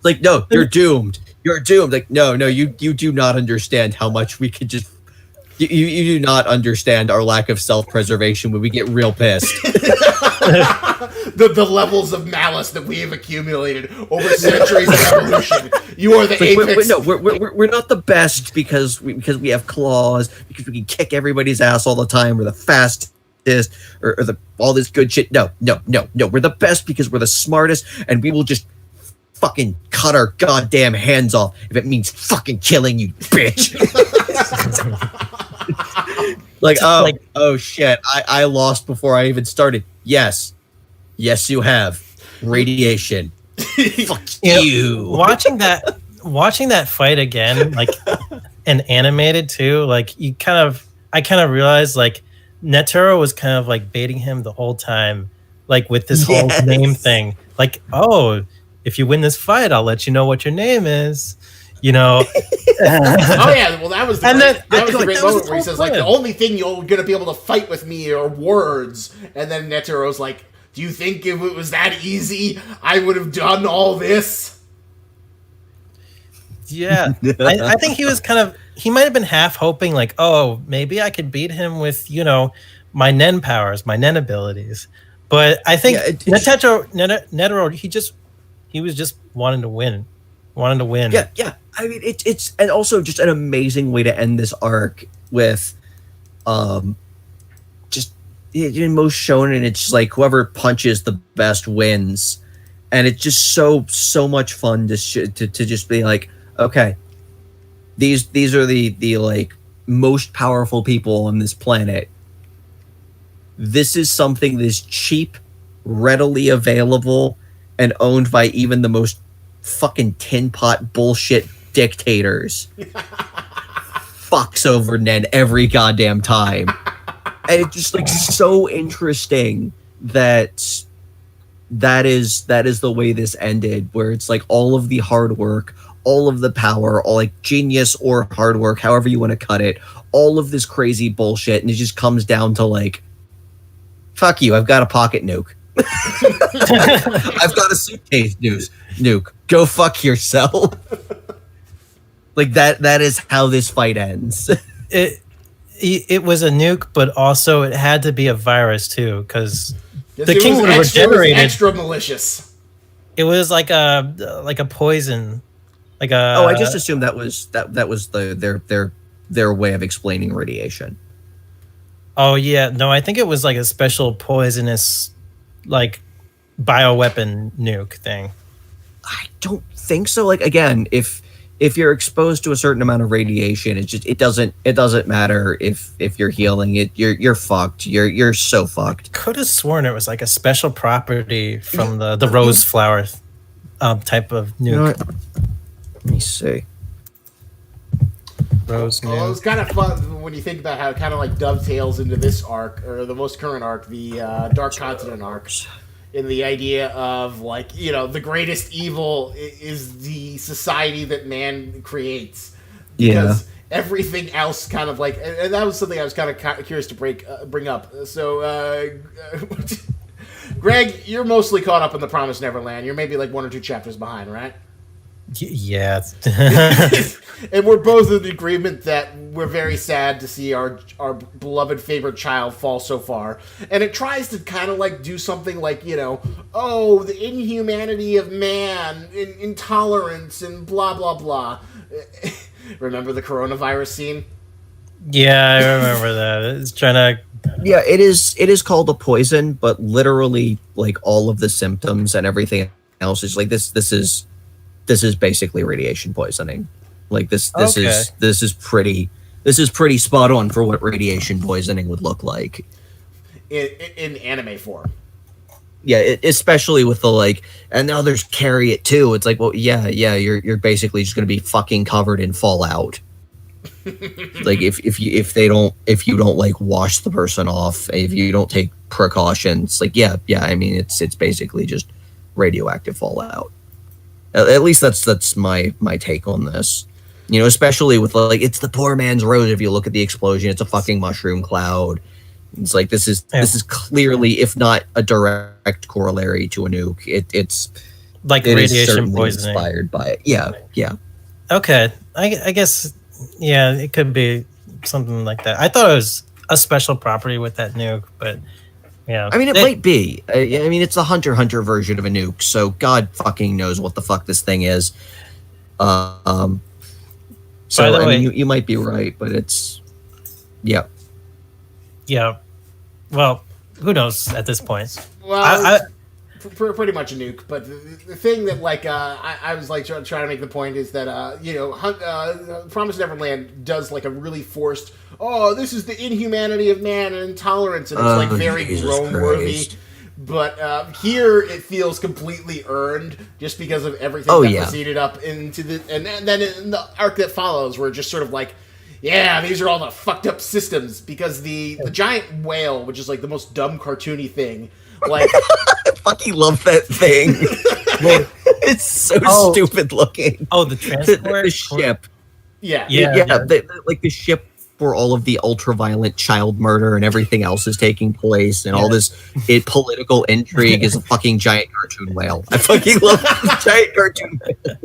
Like, no, you're doomed. You're doomed. Like, no, you do not understand how much we could just. You do not understand our lack of self-preservation when we get real pissed. the levels of malice that we have accumulated over centuries of evolution. You are the apex. We're not the best because we have claws, because we can kick everybody's ass all the time. We're the fastest, or all this good shit. No. We're the best because we're the smartest, and we will just fucking cut our goddamn hands off if it means fucking killing you, bitch. Oh shit, I lost before I even started. Yes, you have. Radiation. Fuck you. Watching that fight again, like, and animated too, like I kind of realized like Netero was kind of like baiting him the whole time, like with this whole name thing. Like, oh, if you win this fight, I'll let you know what your name is. You know. Oh yeah, well that was the great moment where he says like the only thing you're gonna be able to fight with me are words, and then Netero's like, do you think if it was that easy, I would have done all this? Yeah, I think he might have been half hoping like, oh, maybe I could beat him with my Nen powers, my Nen abilities, but I think Netero he was just wanting to win. Yeah. I mean, it's and also just an amazing way to end this arc with, just in most shonen, it's just like whoever punches the best wins, and it's just so much fun to just be like, okay, these are the like most powerful people on this planet. This is something that's cheap, readily available, and owned by even the most fucking tin pot bullshit dictators. Fucks over Nen every goddamn time. And it's just like so interesting that is the way this ended, where it's like all of the hard work, all of the power, all like genius or hard work, however you want to cut it, all of this crazy bullshit, and it just comes down to like, fuck you, I've got a pocket nuke. I've got a suitcase nuke. Go fuck yourself. Like that is how this fight ends. It was a nuke, but also it had to be a virus too, because the king was regenerated. Extra malicious. It was like a poison. I just assumed that was their way of explaining radiation. Oh yeah, no, I think it was like a special poisonous, like, bioweapon nuke thing. I don't think so. Like, again, if if you're exposed to a certain amount of radiation, it doesn't matter if you're healing it. You're fucked. You're so fucked. Could have sworn it was like a special property from the rose flower type of nuke. You know what? Let me see. Rose nuke. Well, it was kind of fun when you think about how it kind of like dovetails into this arc, or the most current arc, the Dark Continent arc, in the idea of, like, you know, the greatest evil is the society that man creates. Because everything else kind of like, and that was something I was kind of curious to bring up. So, Greg, you're mostly caught up in The Promised Neverland. You're maybe like 1 or 2 chapters behind, right? Yeah. And we're both in agreement that we're very sad to see our beloved favorite child fall so far. And it tries to kind of like do something like, you know, oh, the inhumanity of man, intolerance, and blah, blah, blah. Remember the coronavirus scene? Yeah, I remember that. It's trying to... Yeah, it is called a poison, but literally, like, all of the symptoms and everything else is like this is basically radiation poisoning. Like this is pretty spot on for what radiation poisoning would look like in anime form. Yeah, especially with the like, and others carry it too. It's like, well, yeah, you're basically just gonna be fucking covered in fallout. Like if you don't like wash the person off, if you don't take precautions, like yeah. I mean, it's basically just radioactive fallout. At least that's my take on this. You know, especially with like, it's the poor man's rose. If you look at the explosion, it's a fucking mushroom cloud. It's like this is clearly, if not a direct corollary to a nuke, it's like radiation poisoning inspired by it. Yeah. Okay, I guess it could be something like that. I thought it was a special property with that nuke, but yeah. I mean, it might be. I mean, it's the Hunter version of a nuke, so God fucking knows what the fuck this thing is. So I mean, you might be right, but it's yeah. Well, who knows at this point? Well, pretty much a nuke. But the thing that like I was like trying to make the point is that you know, Promised Neverland does like a really forced. Oh, this is the inhumanity of man and intolerance, and it's like very grown worthy. But here it feels completely earned just because of everything that proceeded up into the... And then in the arc that follows, we're just sort of like, yeah, these are all the fucked up systems. Because the giant whale, which is like the most dumb cartoony thing, like... I fucking love that thing. It's so stupid looking. Oh, the transport? The ship. Yeah. Like the ship where all of the ultra-violent child murder and everything else is taking place, and all this political intrigue is a fucking giant cartoon whale. I fucking love this giant cartoon whale.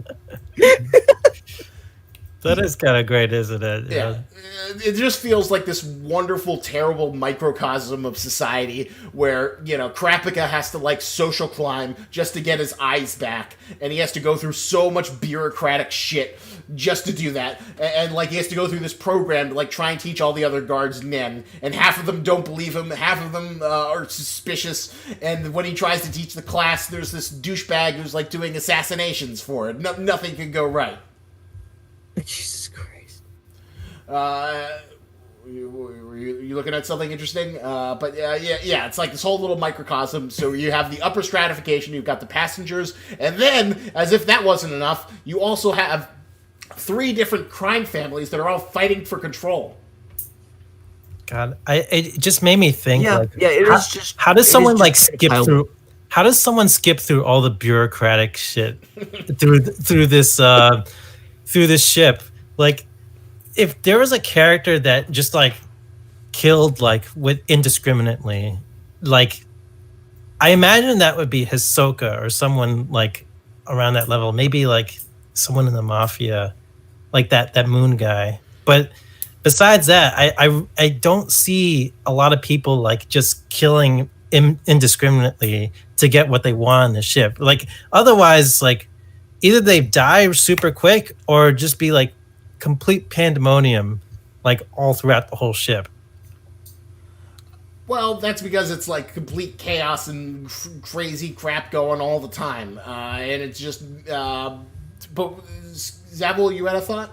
That is kind of great, isn't it? Yeah. It just feels like this wonderful, terrible microcosm of society where, you know, Krapika has to, like, social climb just to get his eyes back, and he has to go through so much bureaucratic shit just to do that, and like, he has to go through this program to, like, try and teach all the other guards Nen, and half of them don't believe him, half of them are suspicious, and when he tries to teach the class, there's this douchebag who's, like, doing assassinations for it. Nothing can go right. Jesus Christ. Were you looking at something interesting? But yeah, it's like this whole little microcosm. So you have the upper stratification, you've got the passengers, and then, as if that wasn't enough, you also have 3 different crime families that are all fighting for control. God, it just made me think. How does someone like skip through? How does someone skip through all the bureaucratic shit through this ship? Like, if there was a character that just like killed like with indiscriminately, like, I imagine that would be Hisoka or someone like around that level. Maybe like someone in the mafia, like that moon guy. But besides that, I don't see a lot of people like just killing indiscriminately to get what they want on the ship. Like, otherwise, like, either they die super quick or just be like complete pandemonium, like all throughout the whole ship. Well, that's because it's like complete chaos and crazy crap going all the time, and it's just But Zabul, you had a thought?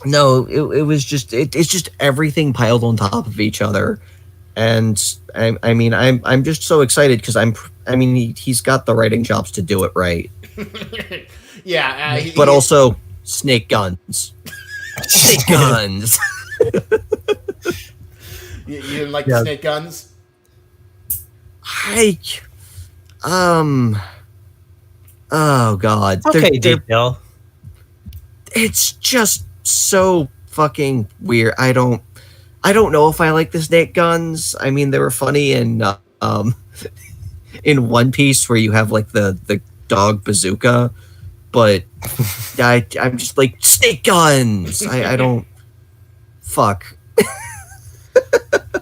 No, it was just it's just everything piled on top of each other, and I mean I'm just so excited because he's got the writing chops to do it right. Yeah, but also snake guns, snake guns. You didn't like the snake guns? Oh god. Okay, detail. It's just so fucking weird. I don't know if I like the snake guns. I mean, they were funny in in One Piece where you have like the dog bazooka, but I'm just like snake guns. I don't fuck.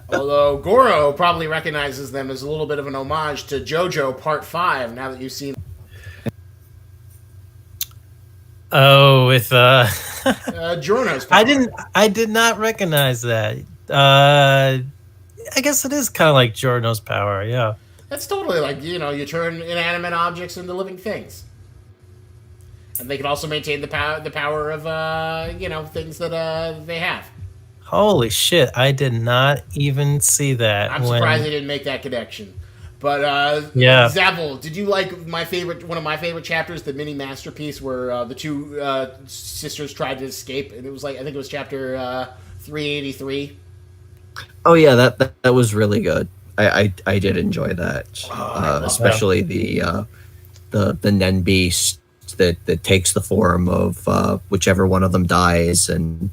Although Goro probably recognizes them as a little bit of an homage to JoJo Part 5, now that you've seen... Oh, with Giorno's power. I did not recognize that. I guess it is kind of like Giorno's power, yeah. That's totally like, you turn inanimate objects into living things. And they can also maintain the power of, things that they have. Holy shit, I did not even see that. I'm surprised they didn't make that connection. But, yeah. Zabul, did you like one of my favorite chapters, the mini masterpiece where the two sisters tried to escape? And it was I think it was chapter 383. Oh yeah, that was really good. I did enjoy that, especially the Nen beast that takes the form of whichever one of them dies and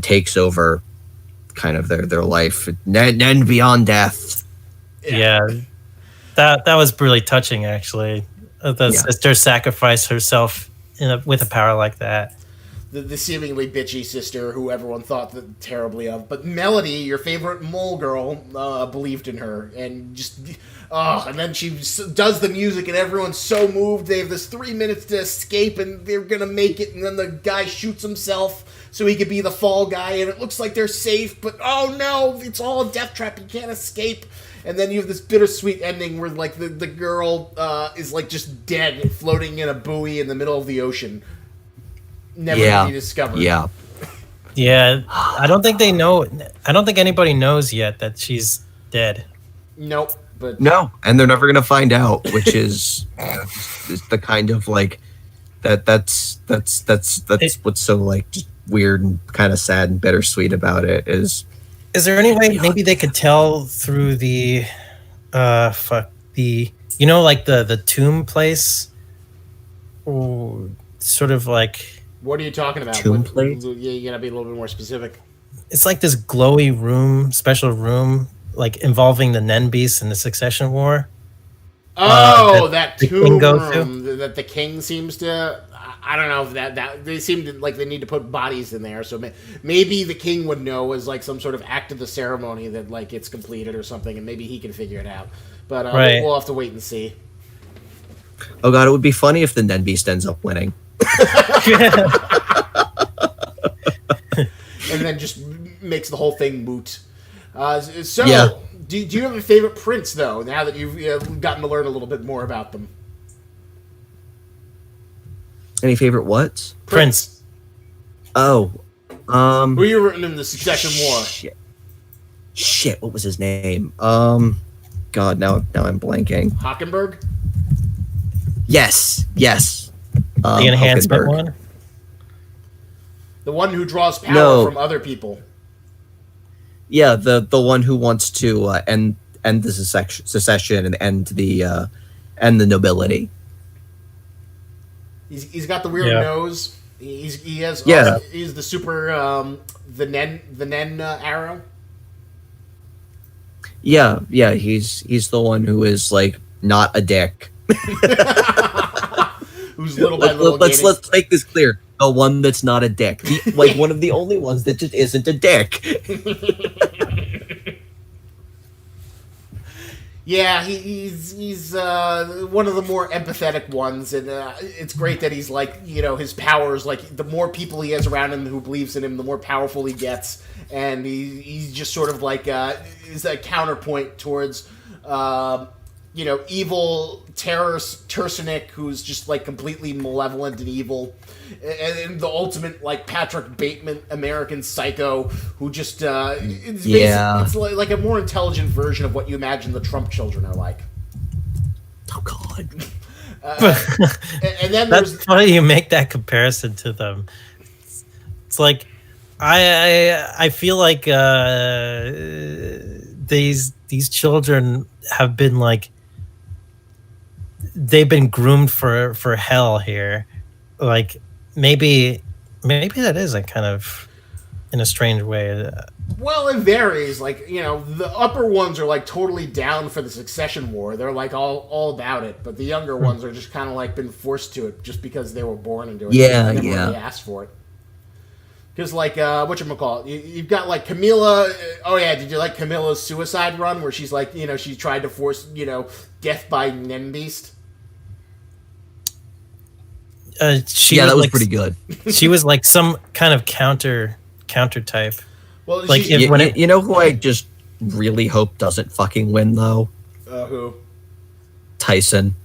takes over kind of their life. Nen beyond death. Yeah. That was really touching, actually. The sister sacrificed herself with a power like that. The seemingly bitchy sister who everyone thought terribly of. But Melody, your favorite mole girl, believed in her. And just... and then she does the music and everyone's so moved. They have this 3 minutes to escape and they're going to make it. And then the guy shoots himself so he could be the fall guy. And it looks like they're safe. But oh no, it's all a death trap. You can't escape. And then you have this bittersweet ending where like the girl is like just dead, floating in a buoy in the middle of the ocean. Never to be discovered. Yeah. Yeah. I don't think they know. I don't think anybody knows yet that she's dead. Nope. But no, and they're never gonna find out, which is the kind of like that's what's so like just weird and kind of sad and bittersweet about it is there any way maybe they could tell through the like the tomb place? Or sort of like, what are you talking about? Tomb place? You gotta be a little bit more specific. It's like this glowy room, special room, like involving the Nen Beast and the Succession War. Oh, that tomb room that the king seems to... I don't know if that they seem to like they need to put bodies in there, so maybe the king would know as like some sort of act of the ceremony that like it's completed or something, and maybe he can figure it out. But right. We'll have to wait and see. Oh god, it would be funny if the Nen Beast ends up winning, and then just makes the whole thing moot. Do you have a favorite prince though? Now that you've gotten to learn a little bit more about them. Any favorite what? Prince. Oh. Who you written in the Succession War? Shit, what was his name? God, now I'm blanking. Hockenberg? Yes. The enhancement one? The one who draws power from other people. Yeah, the one who wants to end the secession and end the nobility. He's got the weird nose. He's the super the Nen arrow. Yeah, he's the one who is like not a dick. Who's little by little. Let's make this clear. The one that's not a dick. One of the only ones that just isn't a dick. Yeah, he's one of the more empathetic ones, and it's great that he's like, his powers, like, the more people he has around him who believes in him, the more powerful he gets, and he's just sort of like, is a counterpoint towards evil terrorist Tursunik who's just like completely malevolent and evil, and the ultimate like Patrick Bateman American Psycho who just it's like a more intelligent version of what you imagine the Trump children are like. Oh God. And then that's funny you make that comparison to them. It's like I feel like these children have been like they've been groomed for hell here. Like maybe that is a kind of in a strange way. Well, it varies. Like, the upper ones are like totally down for the succession war. They're like all about it. But the younger ones are just kind of like been forced to it just because they were born into it. Yeah, they never really asked for it. Because like whatchamacallit, you've got like Camilla. Oh yeah, did you like Camilla's suicide run where she's like, she tried to force death by Nenbeast? That was pretty good. She was like some kind of counter type. Well, like you know who I just really hope doesn't fucking win though? Who? Tyson.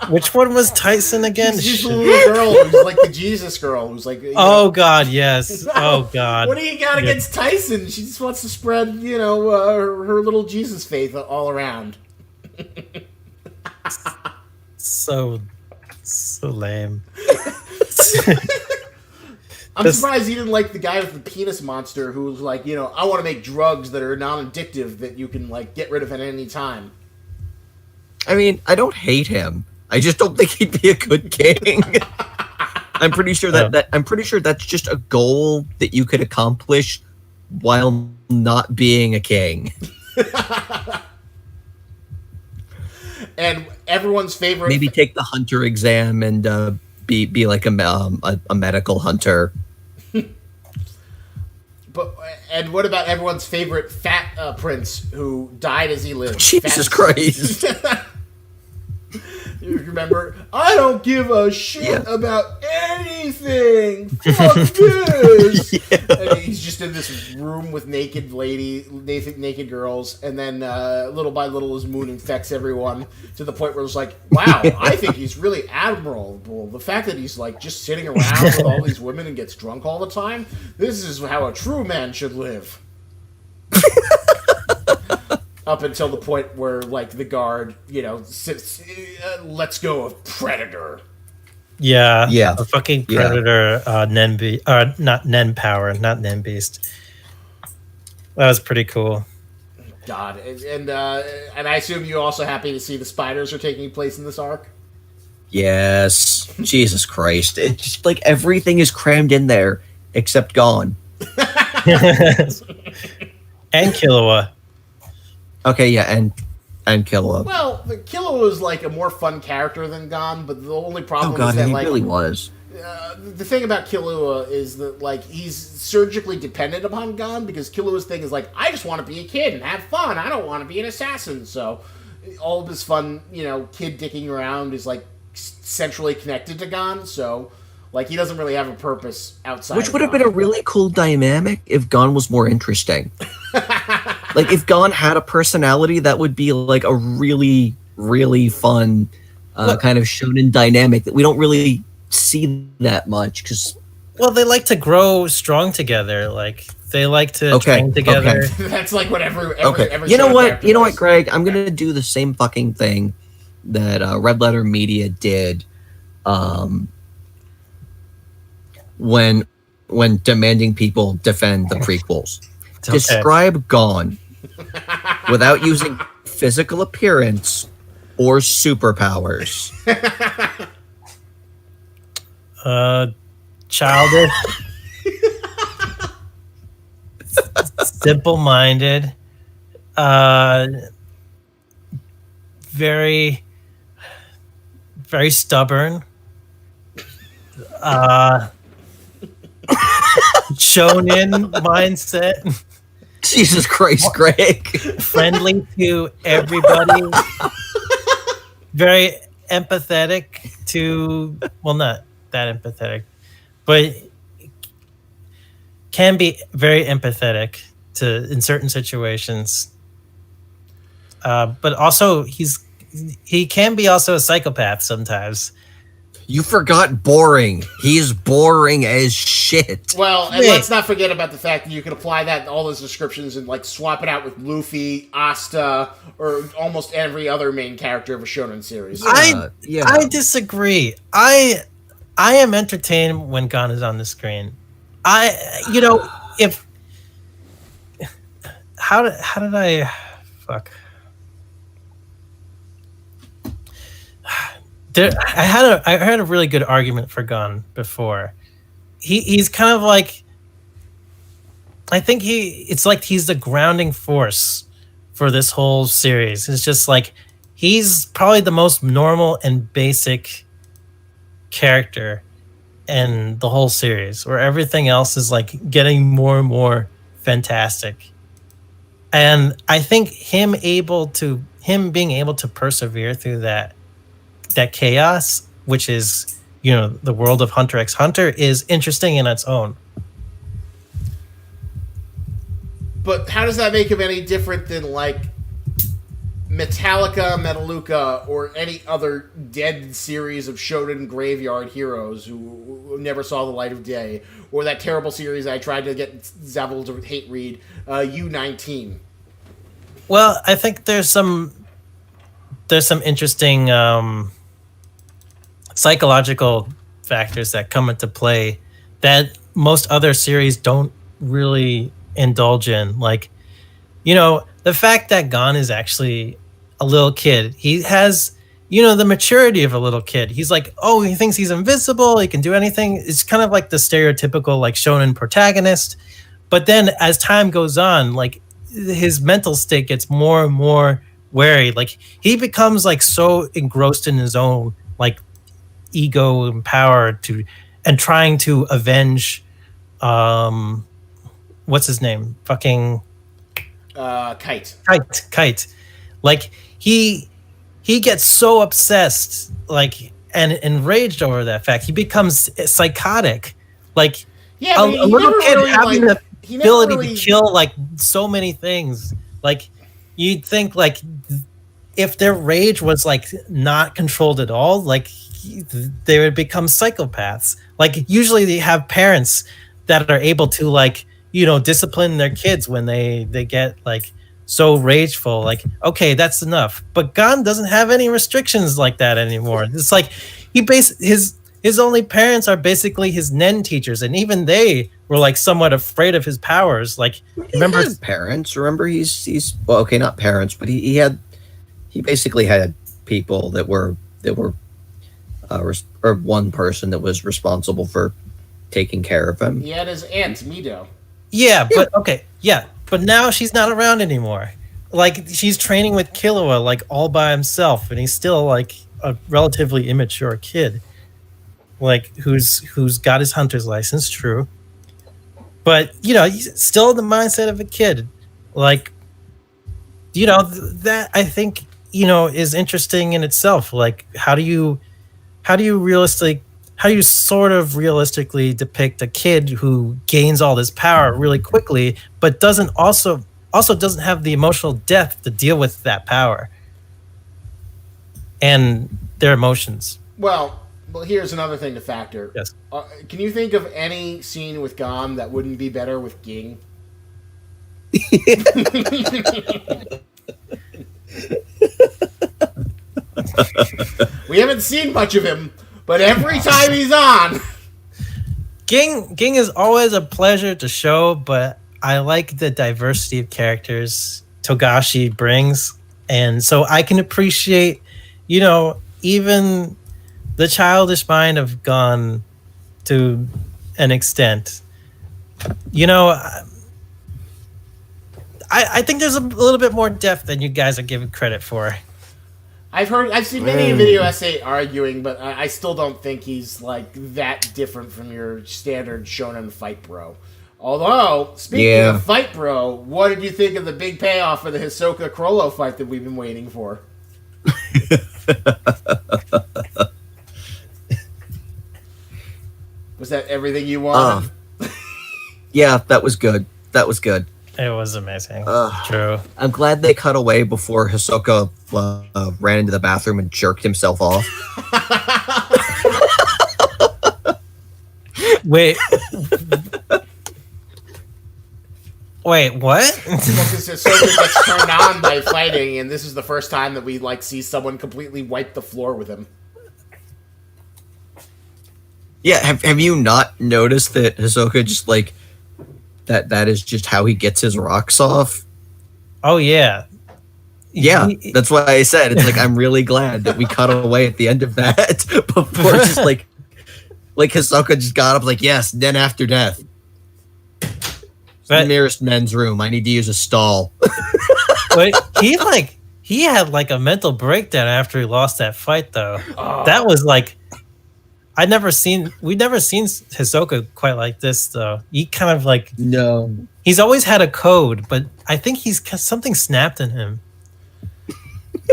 Which one was Tyson again? She's a little girl who's like the Jesus girl who's like. Oh God, yes. Oh God. What do you got against Tyson? She just wants to spread, her little Jesus faith all around. So lame. I'm surprised you didn't like the guy with the penis monster who was like, I want to make drugs that are non-addictive that you can like get rid of at any time. I mean, I don't hate him. I just don't think he'd be a good king. I'm pretty sure that's just a goal that you could accomplish while not being a king. And everyone's favorite. Maybe take the hunter exam and be like a medical hunter. And what about everyone's favorite fat prince who died as he lived? Jesus Christ. You remember? I don't give a shit about anything. Fuck this. Yeah. And he's just in this room with naked girls, and then little by little his moon infects everyone to the point where it's like, wow, I think he's really admirable. The fact that he's like just sitting around with all these women and gets drunk all the time. This is how a true man should live. Up until the point where, like, the guard, sits, lets go of Predator. Yeah. The fucking Predator, not Nenpower, not Nenbeast. That was pretty cool. God. And I assume you're also happy to see the spiders are taking place in this arc? Yes. Jesus Christ. It's just like everything is crammed in there except Gone. And Killua. Okay, yeah, and Killua. Well, Killua is like a more fun character than Gon, but the only problem is that he really was. The thing about Killua is that like he's surgically dependent upon Gon because Killua's thing is like, I just want to be a kid and have fun. I don't want to be an assassin. So all of his fun, kid dicking around is like centrally connected to Gon. So like he doesn't really have a purpose outside. Which would have been a really cool dynamic if Gon was more interesting. Like, if Gon had a personality, that would be, like, a really, really fun kind of shonen dynamic that we don't really see that much. Well, they like to grow strong together. Like, they like to train together. Okay. That's, like, what every You know what, Greg? I'm going to do the same fucking thing that Red Letter Media did when demanding people defend the prequels. Okay. Describe Gon without using physical appearance or superpowers. Childish, simple-minded, very, very stubborn, shonen mindset. Jesus Christ, Greg. Friendly to everybody. Very empathetic to, well, not that empathetic, but can be very empathetic to in certain situations. but also he can be also a psychopath sometimes. You forgot boring. He's boring as shit. Well, and let's not forget about the fact that you can apply that all those descriptions and like swap it out with Luffy, Asta, or almost every other main character of a shonen series. I disagree. I am entertained when Gon is on the screen. If how did I fuck? I had a really good argument for Gon before. He's kind of like, I think it's like he's the grounding force for this whole series. It's just like he's probably the most normal and basic character in the whole series, where everything else is like getting more and more fantastic. And I think him being able to persevere through that chaos, which is, the world of Hunter x Hunter, is interesting in its own. But how does that make him any different than like Metallica, Metaluca, or any other dead series of shonen graveyard heroes who never saw the light of day, or that terrible series I tried to get Zavel to hate read, U19? Well, I think there's some interesting psychological factors that come into play that most other series don't really indulge in. Like, the fact that Gon is actually a little kid. He has, the maturity of a little kid. He's like, oh, he thinks he's invincible. He can do anything. It's kind of like the stereotypical like shonen protagonist. But then as time goes on, like his mental state gets more and more wary. Like he becomes like so engrossed in his own like ego and power and trying to avenge what's his name? Fucking Kite. Like he gets so obsessed, like, and enraged over that fact. He becomes psychotic. Like a little kid really, having the ability to kill like so many things. Like you'd think like if their rage was like not controlled at all, like they would become psychopaths. Like usually they have parents that are able to like, discipline their kids when they get like so rageful. Like, okay, that's enough. But Gon doesn't have any restrictions like that anymore. It's like his only parents are basically his Nen teachers, and even they were like somewhat afraid of his powers. Like, remember his parents? Remember, he's well, okay, not parents, but he basically had people that were or one person that was responsible for taking care of him. He had his aunt Mido. Yeah, but okay, yeah, but now she's not around anymore. Like she's training with Killua like all by himself, and he's still like a relatively immature kid. Like who's got his hunter's license, true. But he's still in the mindset of a kid. Like that I think is interesting in itself. Like how do you sort of realistically depict a kid who gains all this power really quickly, but doesn't have the emotional depth to deal with that power and their emotions. Well, here's another thing to factor. Yes. Can you think of any scene with Gon that wouldn't be better with Ging? We haven't seen much of him, but every time he's on, Ging is always a pleasure to show, but I like the diversity of characters Togashi brings, and so I can appreciate, even the childish mind of Gon to an extent. I think there's a little bit more depth than you guys are giving credit for. I've seen many a video essay arguing, but I still don't think he's like that different from your standard shonen fight bro. Although, speaking of fight bro, what did you think of the big payoff for the Hisoka Crollo fight that we've been waiting for? Was that everything you wanted? Yeah, that was good. It was amazing. Ugh. True. I'm glad they cut away before Hisoka ran into the bathroom and jerked himself off. Wait. Wait, what? Well, because Hisoka gets turned on by fighting, and this is the first time that we like see someone completely wipe the floor with him. Yeah, have you not noticed that Hisoka just like that is just how he gets his rocks off? Oh yeah. Yeah, that's why I said it's like I'm really glad that we cut away at the end of that before just like Hisoka just got up like, yes, then after death. It's the nearest men's room. I need to use a stall. But he had like a mental breakdown after he lost that fight though. That was like we've never seen Hisoka quite like this though. He kind of like No. He's always had a code, but I think something snapped in him.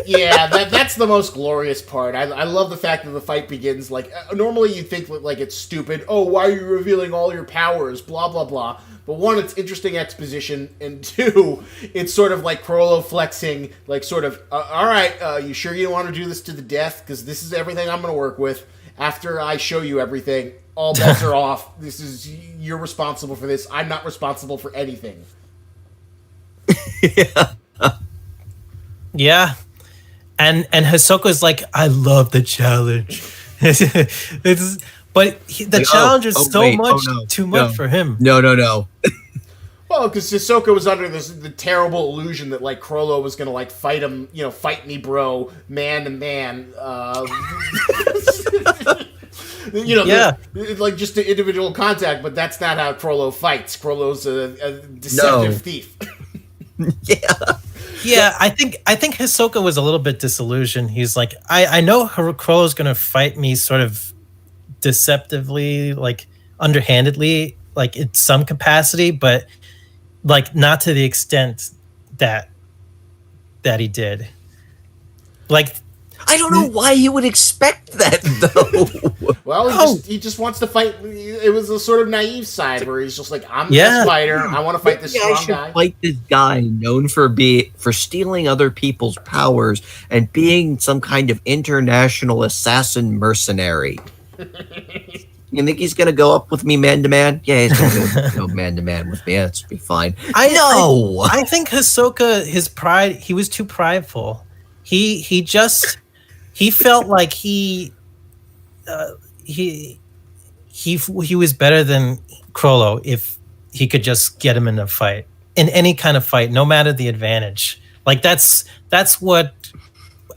Yeah, that's the most glorious part. I love the fact that the fight begins like normally you think like it's stupid. Oh, why are you revealing all your powers? Blah blah blah. But one, it's interesting exposition, and two, it's sort of like Crollo flexing, like sort of, all right, you sure you don't want to do this to the death? Because this is everything I'm going to work with. After I show you everything, all bets are off. You're responsible for this. I'm not responsible for anything. Yeah. Yeah. And Hisoka's like, I love the challenge. But the challenge is too much for him. No. Well, because Hisoka was under the terrible illusion that like Crollo was gonna like fight him, fight me, bro, man to man. Like just the individual contact, but that's not how Crollo fights. Crollo's a deceptive thief. Yeah, I think Hisoka was a little bit disillusioned. He's like, I know Crollo's gonna fight me sort of deceptively, like underhandedly, like in some capacity, but like not to the extent that he did. Like, I don't know why you would expect that though. Well, he just wants to fight. It was a sort of naive side where he's just like, I'm the best fighter. I want to fight this strong guy. Fight this guy known for stealing other people's powers and being some kind of international assassin mercenary. You think he's gonna go up with me man to man? Yeah, he's gonna go man to man with me. That's be fine. I think Hisoka, his pride, he was too prideful. He felt like he was better than Crollo if he could just get him in a fight, in any kind of fight, no matter the advantage. Like that's what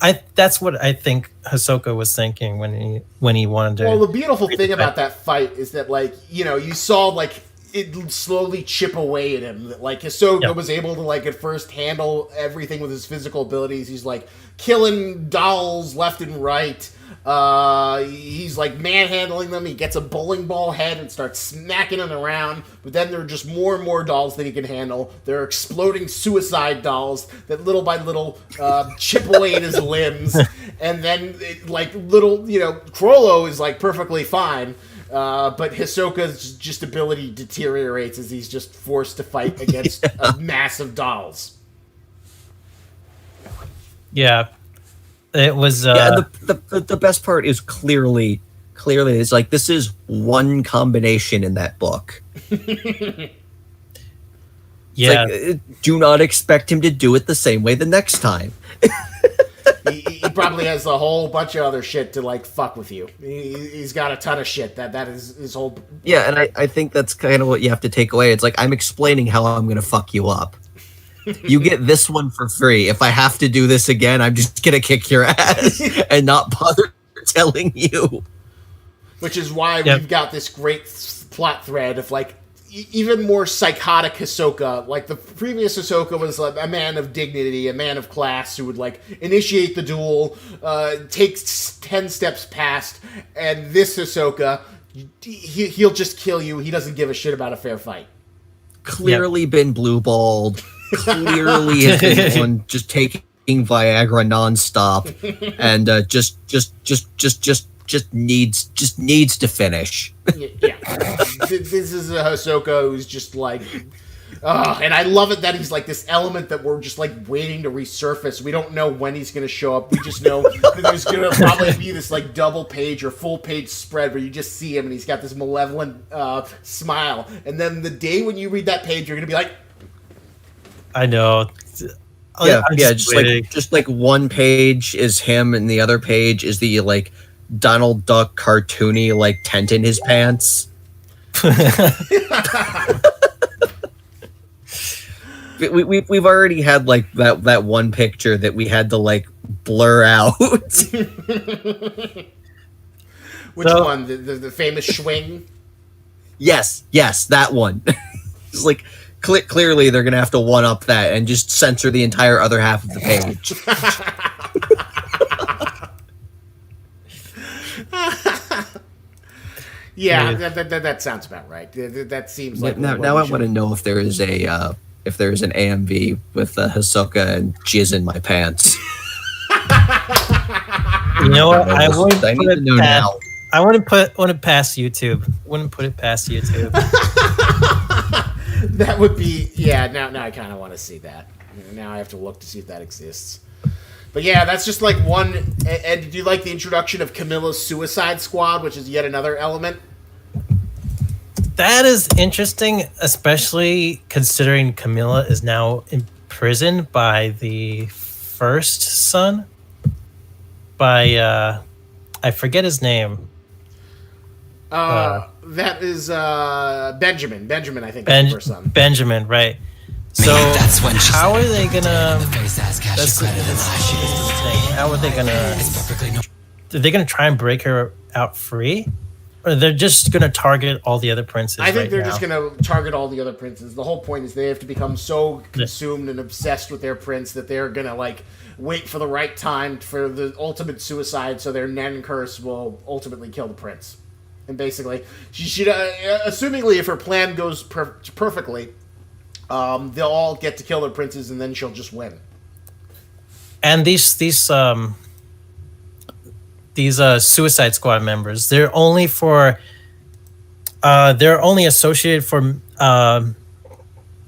I think Hisoka was thinking when he wanted to. Well, the beautiful thing about that fight is that like you saw like it slowly chip away at him. That like Hisoka was able to like at first handle everything with his physical abilities. He's like killing dolls left and right. He's like manhandling them. He gets a bowling ball head and starts smacking it around. But then there are just more and more dolls that he can handle. There are exploding suicide dolls that little by little chip away at his limbs. And then Crollo is like perfectly fine. But Hisoka's just ability deteriorates as he's just forced to fight against a mass of dolls. Yeah, it was. The best part is clearly it's like this is one combination in that book. Yeah, like, do not expect him to do it the same way the next time. He probably has a whole bunch of other shit to like fuck with you. He's got a ton of shit that is his whole. Yeah, and I think that's kind of what you have to take away. It's like I'm explaining how I'm going to fuck you up. You get this one for free. If I have to do this again, I'm just going to kick your ass and not bother telling you. Which is why we've got this great plot thread of like even more psychotic Hisoka. Like the previous Hisoka was like a man of dignity, a man of class who would like initiate the duel, take 10 steps past, and this Hisoka, he'll just kill you. He doesn't give a shit about a fair fight. Clearly been blue-balled. Clearly has been on just taking Viagra nonstop, and just needs to finish. Yeah. This is a Hisoka who's just like And I love it that he's like this element that we're just like waiting to resurface. We don't know when he's going to show up. We just know that there's going to probably be this like double page or full page spread where you just see him and he's got this malevolent smile. And then the day when you read that page, you're going to be like, I know. Yeah, just like one page is him and the other page is the like Donald Duck cartoony like tent in his pants. We've already had like that one picture that we had to like blur out. Which one? The famous swing? Yes, that one. It's like clearly they're gonna have to one up that and just censor the entire other half of the page. Yeah, that sounds about right. That seems like now I want to know if there is an AMV with Hisoka and jizz in my pants. You know what? I wouldn't put it past YouTube. Wouldn't put it past YouTube. That would be now I kind of want to see that. Now I have to look to see if that exists. But yeah, that's just like one. And did you like the introduction of Camilla's Suicide Squad, which is yet another element? That is interesting, especially considering Camilla is now imprisoned by the first son. By I forget his name. That is Benjamin. Benjamin, I think, is the first son. Benjamin, right? So how are they gonna? How are they gonna? Are they gonna try and break her out free, or they're just gonna target all the other princes? I think they're just gonna target all the other princes. The whole point is they have to become so consumed and obsessed with their prince that they're gonna like wait for the right time for the ultimate suicide, so their Nen curse will ultimately kill the prince. And basically, she should, assumingly, if her plan goes perfectly. They'll all get to kill their princes, and then she'll just win. And these Suicide Squad members, they're only associated for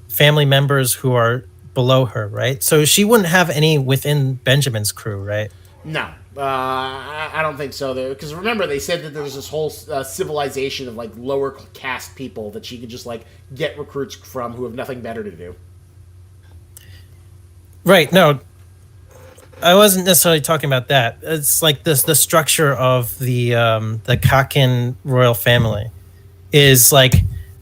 family members who are below her, right? So she wouldn't have any within Benjamin's crew, right? No, I don't think so. Because remember, they said that there's this whole civilization of like lower caste people that she could just like get recruits from who have nothing better to do. Right. No, I wasn't necessarily talking about that. It's like the structure of the Kakin royal family is like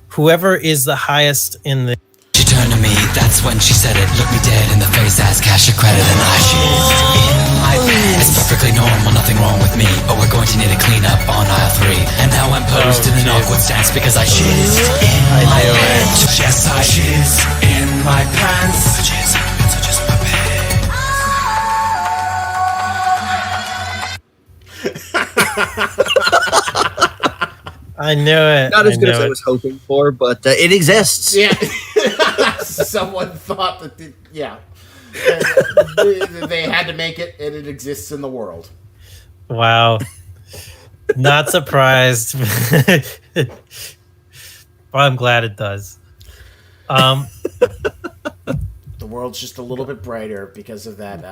whoever is the highest in the. She turned to me, that's when she said it. Looked me dead in the face, asked cash or credit, and I shizzed in my pants. It's perfectly normal, nothing wrong with me, but we're going to need a cleanup on aisle 3. And now I'm posed in an awkward stance because I shizzed in my pants. Yes, I shizzed in my pants. I jizz in my pants, I jizz in my pants. I knew it. Not as good as I was hoping for, but it exists. Yeah. Someone thought that, they had to make it, and it exists in the world. Wow. Not surprised. But I'm glad it does. The world's just a little bit brighter because of that.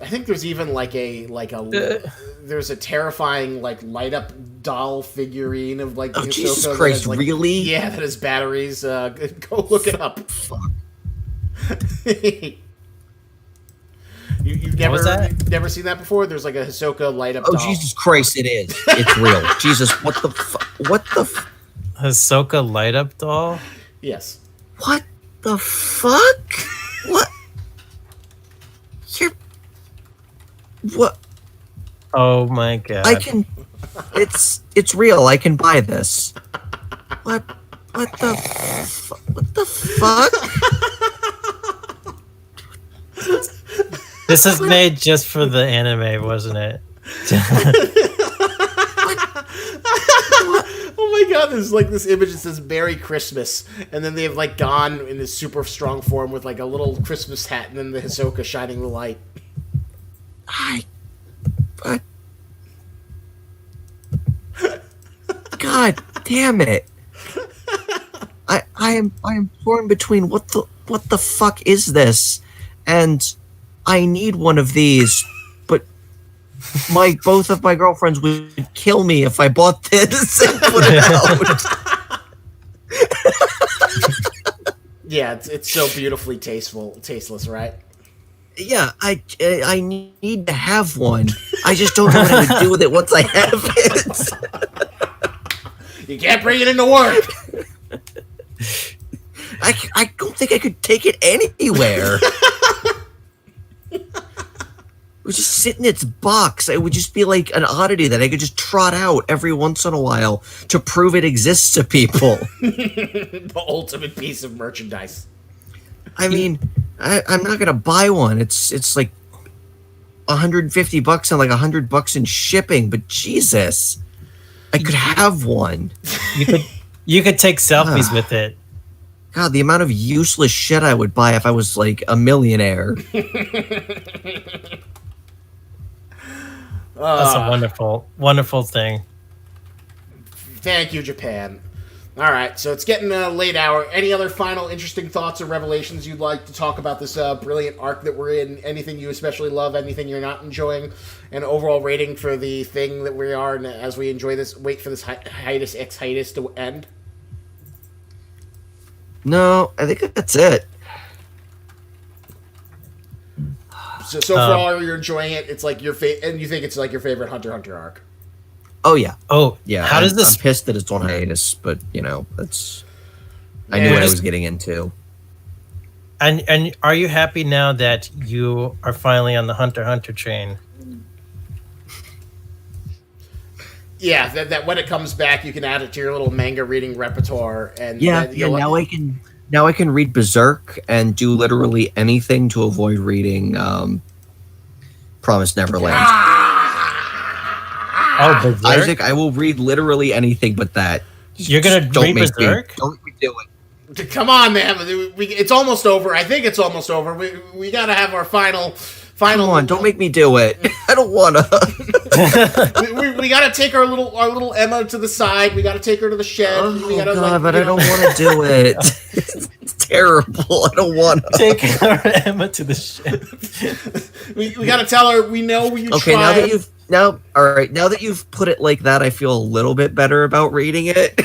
I think there's even there's a terrifying like light up doll figurine of like. Oh Jesus Christ! Has, really? Yeah, that has batteries. Go look it up. Fuck. You've never seen that before? There's like a Hisoka light up. Oh doll. Jesus Christ! It is. It's real. Jesus, what the Hisoka light up doll? Yes. What the fuck? What? What? Oh my god! I can. It's real. I can buy this. What? What the? What the fuck? This is made just for the anime, wasn't it? Oh my god, there's like this image that says Merry Christmas, and then they've like gone in this super strong form with like a little Christmas hat, and then the Hisoka shining the light. But God damn it. I am torn between what the fuck is this, and I need one of these, but both of my girlfriends would kill me if I bought this and put it out. Yeah, it's so beautifully tasteless, right? Yeah, I need to have one. I just don't know what I would do with it once I have it. You can't bring it into work. I don't think I could take it anywhere. It would just sit in its box. It would just be like an oddity that I could just trot out every once in a while to prove it exists to people. The ultimate piece of merchandise. I mean, I'm not gonna buy one. It's like $150 and like $100 in shipping. But Jesus, I could have one. You could take selfies with it. God, the amount of useless shit I would buy if I was like a millionaire. That's a wonderful, wonderful thing. Thank you, Japan. All right, so it's getting a late hour. Any other final interesting thoughts or revelations you'd like to talk about this brilliant arc that we're in? Anything you especially love? Anything you're not enjoying? An overall rating for the thing that we are, and as we enjoy this, wait for this hiatus to end. No, I think that's it. So far, you're enjoying it. It's like your and you think it's like your favorite Hunter x Hunter arc. Oh yeah. Oh Yeah. How does this? I'm pissed that it's on hiatus, but that's. I knew what I was getting into. And are you happy now that you are finally on the Hunter x Hunter train? Yeah, that when it comes back, you can add it to your little manga reading repertoire, and Yeah. Now I can read Berserk and do literally anything to avoid reading Promised Neverland. Oh, Berserk? Isaac, I will read literally anything but that. You're gonna read Berserk? Don't make me do it. Come on, man! It's almost over. I think it's almost over. We gotta have our final. Come on, don't make me do it. I don't wanna. we gotta take our little Emma to the side. We gotta take her to the shed. Oh God, but I don't want to do it. It's terrible. I don't want to. Take our Emma to the shed. we gotta tell her we know you Okay, tried. now that you've put it like that, I feel a little bit better about reading it.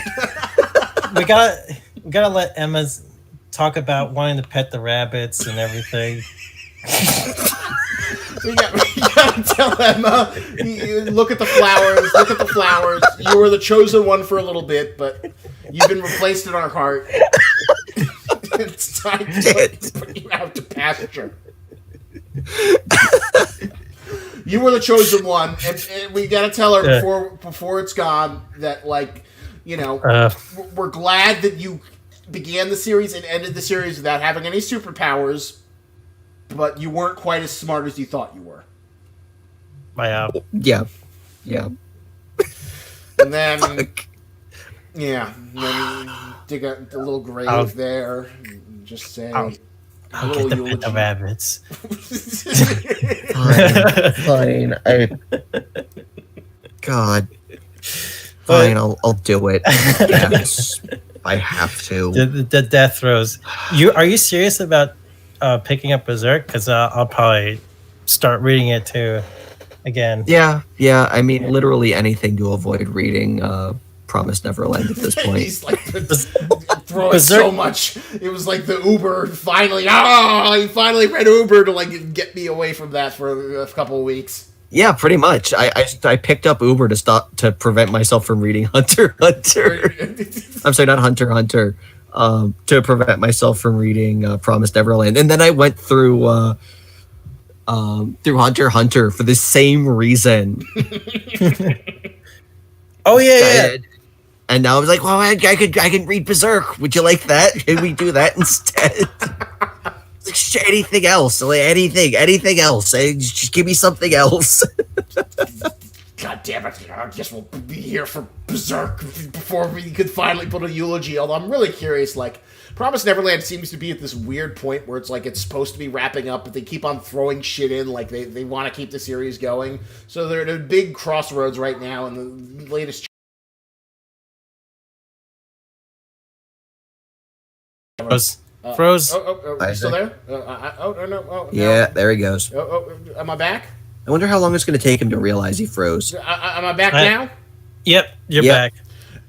we gotta let Emma talk about wanting to pet the rabbits and everything. We gotta tell Emma, look at the flowers, You were the chosen one for a little bit, but you've been replaced in our heart. It's time to put you out to pasture. You were the chosen one, and we gotta tell her before it's gone that, like, we're glad that you began the series and ended the series without having any superpowers, but you weren't quite as smart as you thought you were. Yeah. And then, and then dig a little grave there. And just say, I'll get the pet the rabbits. Fine. God. Fine, I'll do it. Yes, I have to. The death throes. Are you serious about picking up Berserk? Because I'll probably start reading it too again. Yeah. I mean, literally anything to avoid reading Promised Neverland at this point. He's like throwing so much. It was like the Uber finally. He finally read Uber to like get me away from that for a couple of weeks. Yeah, pretty much. I picked up Uber to prevent myself from reading Hunter x Hunter. I'm sorry, not Hunter x Hunter. To prevent myself from reading Promised Neverland, and then I went through Hunter x Hunter for the same reason. Oh yeah. And now I was like, well, I can read Berserk. Would you like that? Can we do that instead? Like, anything else? Like, anything else? Just give me something else. God damn it! I guess we'll be here for Berserk before we could finally put a eulogy. Although I'm really curious, like, Promised Neverland seems to be at this weird point where it's like it's supposed to be wrapping up, but they keep on throwing shit in, like they want to keep the series going. So they're at a big crossroads right now, and the latest Froze. Froze. You still there? No. Yeah, there he goes. Am I back? I wonder how long it's going to take him to realize he froze. Am I back now? Yep, you're Yep. back.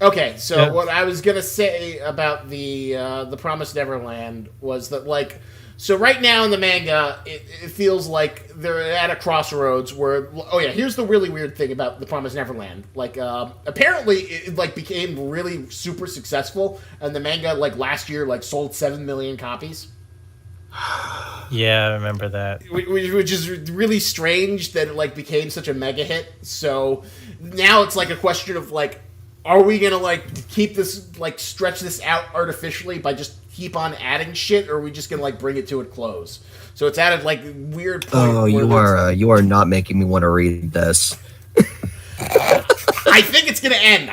Okay, so Yep. what I was gonna say about the Promised Neverland was that, like, so right now in the manga, it feels like they're at a crossroads where, oh yeah, here's the really weird thing about the Promised Neverland. Like, apparently it like became really super successful, and the manga like last year like sold 7 million copies. Yeah, I remember that. Which is really strange that it like became such a mega hit. So now it's like a question of like, are we gonna like keep this like stretch this out artificially by just keep on adding shit, or are we just gonna like bring it to a close? So it's at a like weird point. Oh, you are not making me want to read this. I think it's gonna end.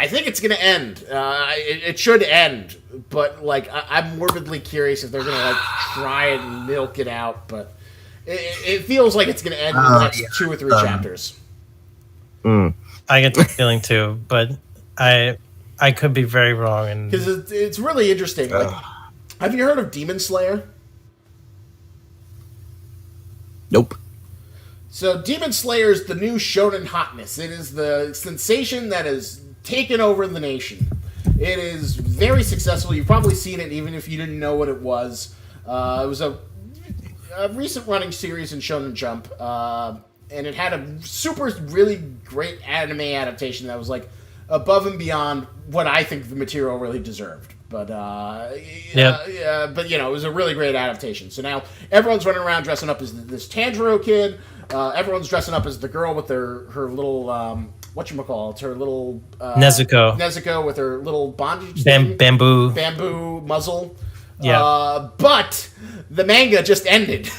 It should end, but like I'm morbidly curious if they're gonna like try and milk it out. But it feels like it's gonna end in the next 2 or 3 chapters. I get the feeling too, but I could be very wrong. And Because it's really interesting. Like, have you heard of Demon Slayer? Nope. So Demon Slayer is the new shonen hotness. It is the sensation that has taken over the nation. It is very successful. You've probably seen it even if you didn't know what it was. It was a recent running series in Shonen Jump, and it had a really great anime adaptation that was like above and beyond what I think the material really deserved. But but you know, it was a really great adaptation. So now everyone's running around dressing up as this Tanjiro kid. Everyone's dressing up as the girl with her little whatchamacallit, her little Nezuko with her little bondage bamboo muzzle. Yeah. But the manga just ended.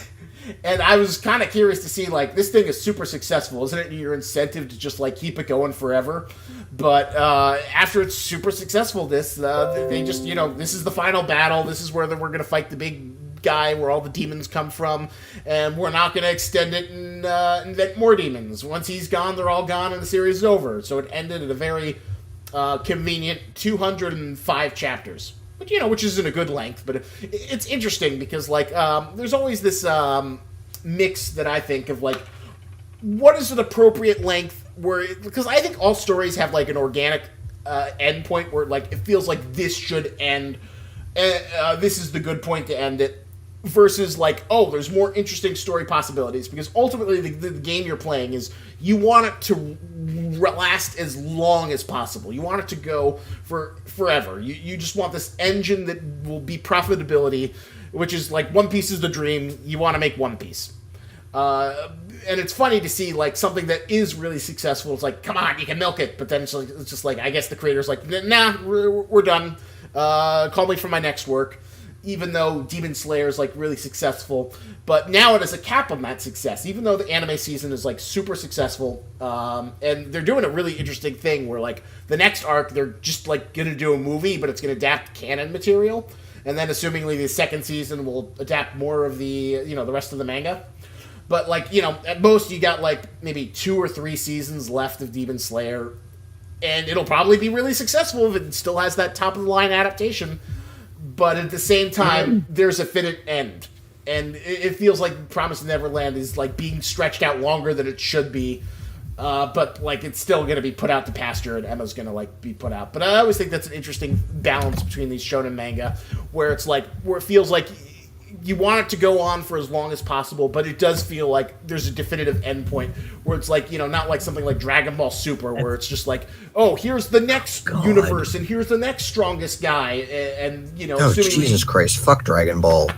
And I was kind of curious to see, like, this thing is super successful. Isn't it your incentive to just, like, keep it going forever? But after it's super successul, they just, you know, this is the final battle. This is where we're going to fight the big guy where all the demons come from. And we're not going to extend it and invent more demons. Once he's gone, they're all gone and the series is over. So it ended at a very convenient 205 chapters. But, you know, which isn't a good length, but it's interesting because, like, there's always this mix that I think of, like, what is an appropriate length because I think all stories have, like, an organic end point where, like, it feels like this should end, this is the good point to end it, versus, like, oh, there's more interesting story possibilities, because ultimately the game you're playing is you want it to last as long as possible. You want it to go for forever. You just want this engine that will be profitability, which is like One Piece is the dream. You want to make One Piece. And it's funny to see like something that is really successful. It's like, come on, you can milk it. But then it's just like, I guess the creator's like, nah, we're done. Call me for my next work. Even though Demon Slayer is like really successful, but now it is a cap on that success. Even though the anime season is like super successful, and they're doing a really interesting thing where like the next arc they're just like gonna do a movie, but it's gonna adapt canon material, and then assumingly the second season will adapt more of the the rest of the manga. But like at most you got like maybe 2 or 3 seasons left of Demon Slayer, and it'll probably be really successful if it still has that top of the line adaptation. But at the same time, there's a finite end. And it feels like Promised Neverland is like being stretched out longer than it should be. But like it's still going to be put out to pasture, and Emma's going to like be put out. But I always think that's an interesting balance between these shonen manga, where it's like where it feels like you want it to go on for as long as possible, but it does feel like there's a definitive endpoint where it's like, not like something like Dragon Ball Super where it's just like, oh, here's the next universe and here's the next strongest guy. And oh, Jesus Christ, fuck Dragon Ball.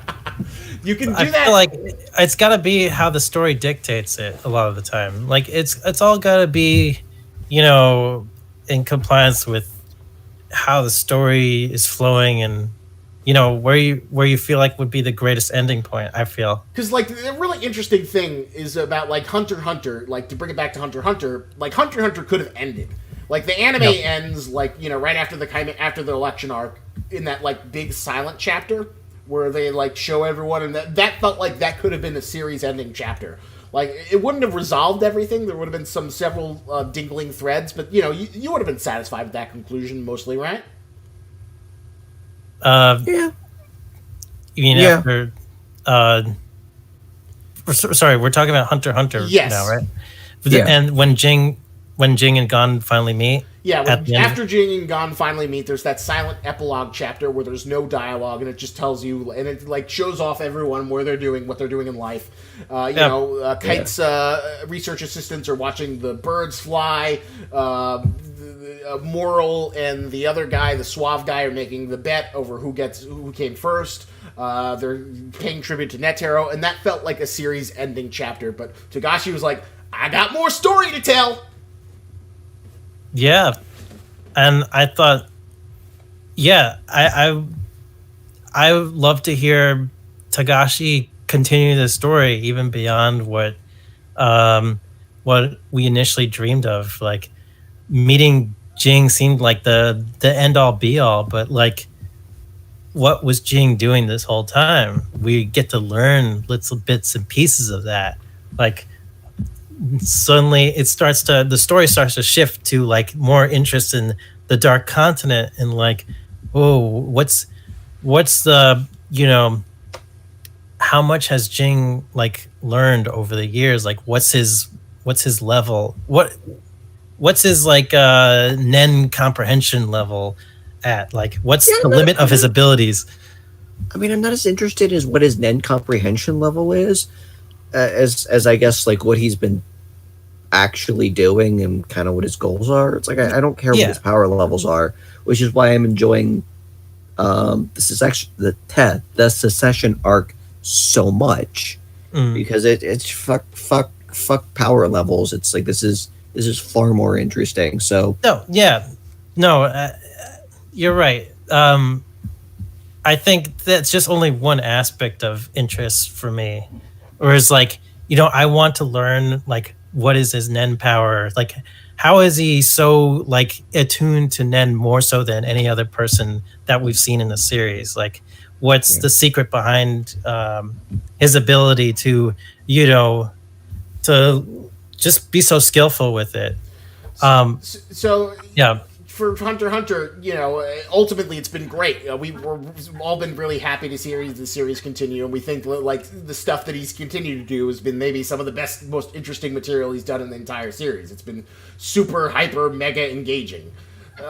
You can do I that. feel like it's got to be how the story dictates it a lot of the time. Like it's all got to be, in compliance with how the story is flowing and where you feel like would be the greatest ending point. I feel because like the really interesting thing is about like Hunter x Hunter. Like to bring it back to Hunter x Hunter, like Hunter x Hunter could have ended. Like the anime ends like right after the election arc in that like big silent chapter where they like show everyone, and that felt like that could have been a series ending chapter. Like it wouldn't have resolved everything. There would have been several dingling threads, but you would have been satisfied with that conclusion mostly, right? Yeah. You mean Yeah. after? Sorry, we're talking about Hunter x Hunter Yes. now, right? Yeah. And when Jing and Gon finally meet, Yeah, at the end, after Jing and Gon finally meet, there's that silent epilogue chapter where there's no dialogue and it just tells you, and it like shows off everyone where they're doing, what they're doing in life. Kite's research assistants are watching the birds fly. Moral and the other guy, the suave guy, are making the bet over who came first. They're paying tribute to Netero, and that felt like a series-ending chapter. But Togashi was like, "I got more story to tell." yeah, and I thought, I would love to hear Togashi continue the story even beyond what we initially dreamed of. Like meeting Jing seemed like the end all be all, but like, what was Jing doing this whole time? We get to learn little bits and pieces of that. Like suddenly the story starts to shift to like more interest in the Dark Continent and like, oh, what's the, how much has Jing like learned over the years? Like what's his level? What's his like Nen comprehension level at? Like what's the limit of his abilities? I mean, I'm not as interested as what his Nen comprehension level is, as I guess like what he's been actually doing and kind of what his goals are. It's like I don't care what his power levels are, which is why I'm enjoying the secession arc so much, because it's fuck power levels. It's like this is far more interesting. So you're right. I think that's just only one aspect of interest for me. Whereas like, I want to learn like what is his Nen power? Like how is he so like attuned to Nen more so than any other person that we've seen in the series? Like what's the secret behind his ability to, to just be so skillful with it? For Hunter x Hunter, ultimately it's been great. We've all been really happy to see the series continue, and we think like the stuff that he's continued to do has been maybe some of the best, most interesting material he's done in the entire series. It's been super, hyper, mega engaging.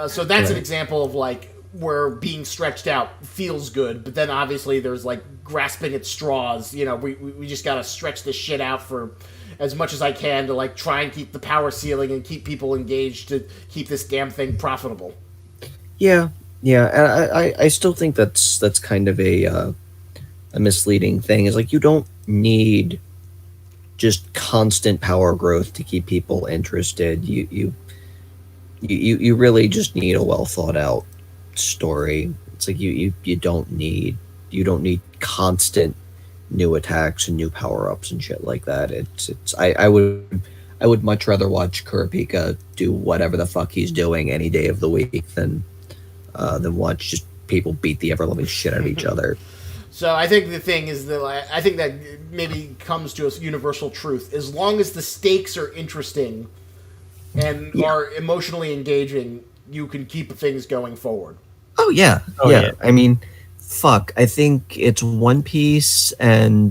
So that's an example of like where being stretched out feels good, but then obviously there's like grasping at straws. We just gotta stretch this shit out for as much as I can to like try and keep the power ceiling and keep people engaged to keep this damn thing profitable. Yeah, and I still think that's kind of a misleading thing. Is like you don't need just constant power growth to keep people interested. You really just need a well thought out story. It's like you don't need constant new attacks and new power ups and shit like that. I would much rather watch Kurapika do whatever the fuck he's doing any day of the week than watch just people beat the ever loving shit out of each other. So I think the thing is that I think that maybe comes to a universal truth. As long as the stakes are interesting and are emotionally engaging, you can keep things going forward. Oh yeah. I mean, fuck. I think it's One Piece and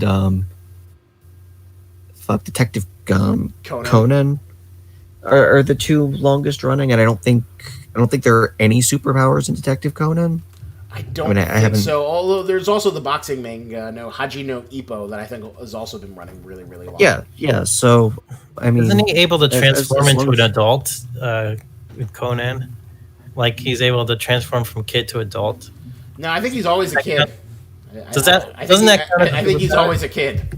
Detective Conan are the two longest running, and I don't think there are any superpowers in Detective Conan. I think so. Although there's also the boxing manga, Haji no Ippo, that I think has also been running really, really long. Yeah. So I mean, isn't he able to transform into an adult with Conan? Like he's able to transform from kid to adult. No, I think he's always a kid. I think he's always a kid.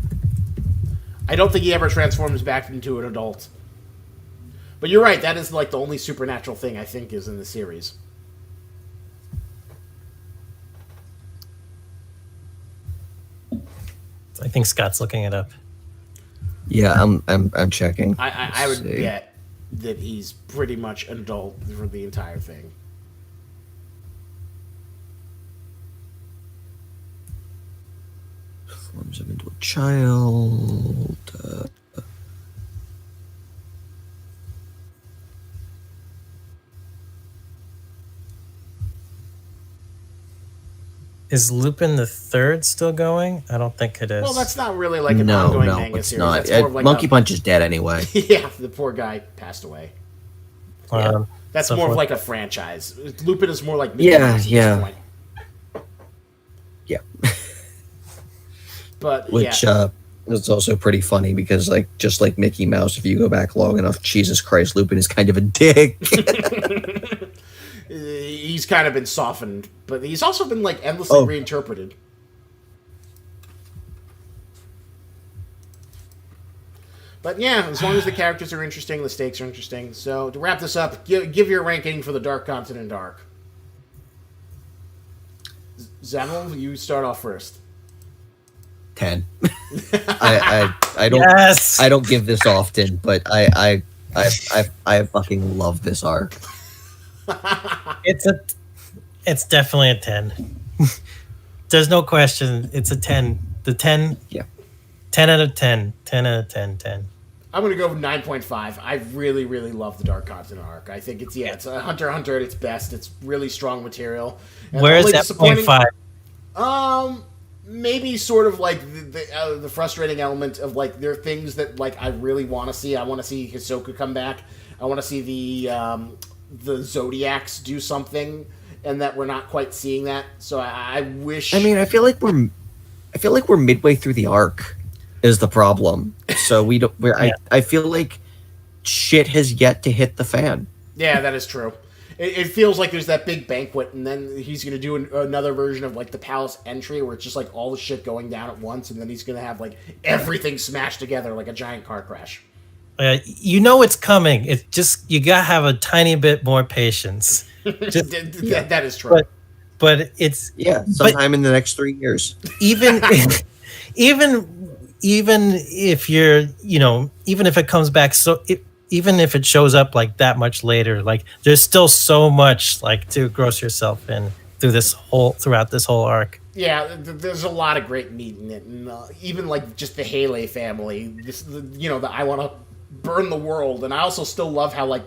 I don't think he ever transforms back into an adult. But you're right, that is like the only supernatural thing I think is in the series. I think Scott's looking it up. Yeah, I'm checking. I would bet that he's pretty much an adult for the entire thing. Forms him into a child. Is Lupin the Third still going? I don't think it is. Well, that's not really like an ongoing No, manga it's series. not. That's more of like Monkey Punch is dead anyway. yeah, the poor guy passed away. That's so more of forth. like a franchise. Lupin is more like Mickey Yeah, Mouse at yeah. this point. Yeah. But Which yeah. is also pretty funny because, like, just like Mickey Mouse, if you go back long enough, Jesus Christ, Lupin is kind of a dick. He's kind of been softened, but he's also been like endlessly reinterpreted. But yeah, as long as the characters are interesting, the stakes are interesting. So to wrap this up, give your ranking for the Dark Continent arc. Zemel, you start off first. 10. I don't Yes. I don't give this often, but I fucking love this arc. It's definitely a 10. There's no question. It's a 10. The 10. Yeah. 10 out of 10. 10 out of 10. 10. I'm gonna go 9.5. I really, really love the Dark Continent arc. I think it's a Hunter x Hunter at its best. It's really strong material. And Where the is only that disappointing- 0.5? Maybe sort of like the frustrating element of like there are things that like I really want to see. I want to see Hisoka come back. I want to see the Zodiacs do something, and that we're not quite seeing that. So I wish. I mean, I feel like we're midway through the arc is the problem. So we don't I feel like shit has yet to hit the fan. Yeah, that is true. It feels like there's that big banquet, and then he's going to do another version of, like, the palace entry, where it's just, like, all the shit going down at once, and then he's going to have, like, everything smashed together like a giant car crash. You know it's coming. It's just, you got to have a tiny bit more patience. Just, that is true. But it's... Yeah, sometime in the next 3 years. Even if you're, even if it comes back, even if it shows up like that much later, like there's still so much like to engross yourself in throughout this whole arc. Yeah, there's a lot of great meat in it, and even like just the Haley family. The I want to burn the world, and I also still love how like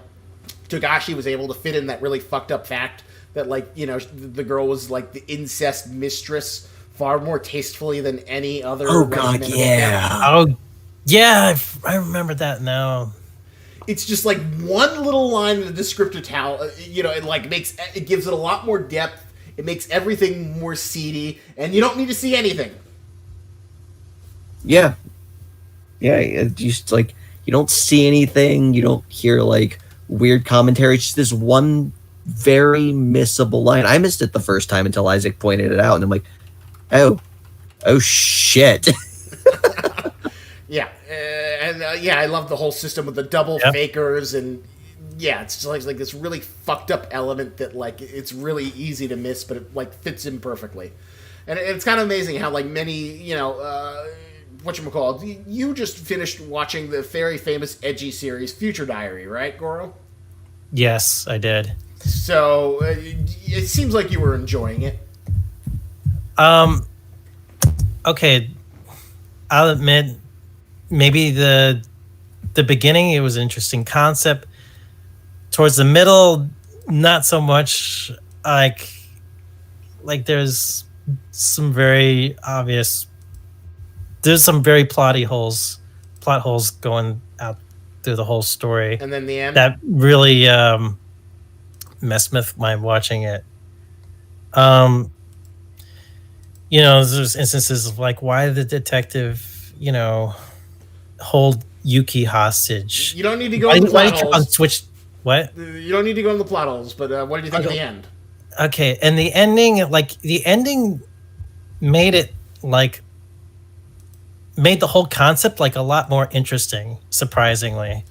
Togashi was able to fit in that really fucked up fact that like the girl was like the incest mistress far more tastefully than any other. Oh god, yeah. Oh yeah, I remember that now. It's just like one little line in the descriptive towel, it like it gives it a lot more depth. It makes everything more seedy, and you don't need to see anything. Yeah. Yeah, it's just like you don't see anything, you don't hear like weird commentary. It's just this one very missable line. I missed it the first time until Isaac pointed it out, and I'm like, oh shit. Yeah, I love the whole system with the double fakers, and it's just like this really fucked up element that like it's really easy to miss, but it like fits in perfectly, and it's kind of amazing how like many whatchamacallit, you just finished watching the very famous edgy series Future Diary, right, Goro? Yes, I did. So it seems like you were enjoying it. Okay, I'll admit, maybe the beginning it was an interesting concept. Towards the middle, not so much. Like there's some very obvious. There's some very plot holes going out through the whole story. And then the end that really messed with my watching it. There's instances of like why the detective, hold Yuki hostage. You don't need to go in the plot holes. What? You don't need to go in the plot holes, but what did you think of the end? Okay, and the ending made the whole concept like a lot more interesting, surprisingly.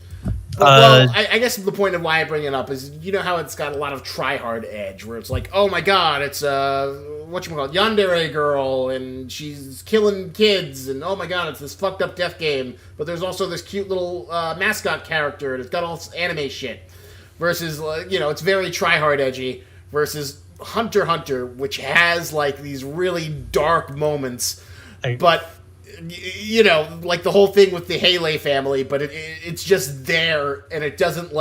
Well, I guess the point of why I bring it up is how it's got a lot of try-hard edge, where it's like, oh my god, it's yandere girl, and she's killing kids, and oh my god, it's this fucked up death game, but there's also this cute little mascot character, and it's got all this anime shit, versus, it's very try-hard edgy, versus Hunter x Hunter, which has, like, these really dark moments, but... like the whole thing with the Haley family, but it's just there, and it doesn't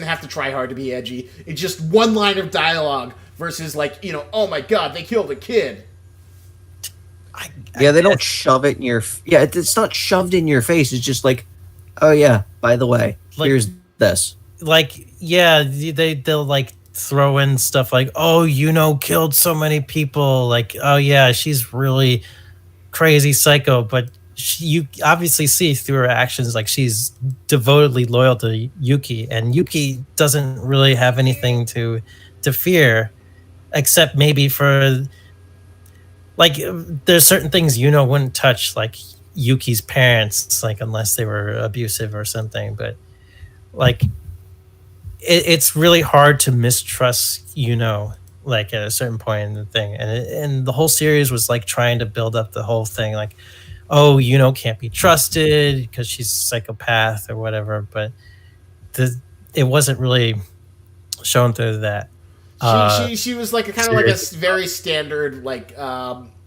have to try hard to be edgy. It's just one line of dialogue versus like, oh my god, they killed a kid. Yeah, they don't shove it in your. Yeah, it's not shoved in your face. It's just like, oh yeah, by the way, Like- here's this. Like, yeah, they'll like throw in stuff like, oh, killed so many people. Like, oh yeah, she's really crazy psycho, but you obviously see through her actions like she's devotedly loyal to Yuki, and Yuki doesn't really have anything to fear, except maybe for like there's certain things wouldn't touch, like Yuki's parents, like unless they were abusive or something. But like it's really hard to mistrust like at a certain point in the thing, and the whole series was like trying to build up the whole thing like, oh, can't be trusted because she's a psychopath or whatever, but it wasn't really shown through that. She was like a kind of like a very standard like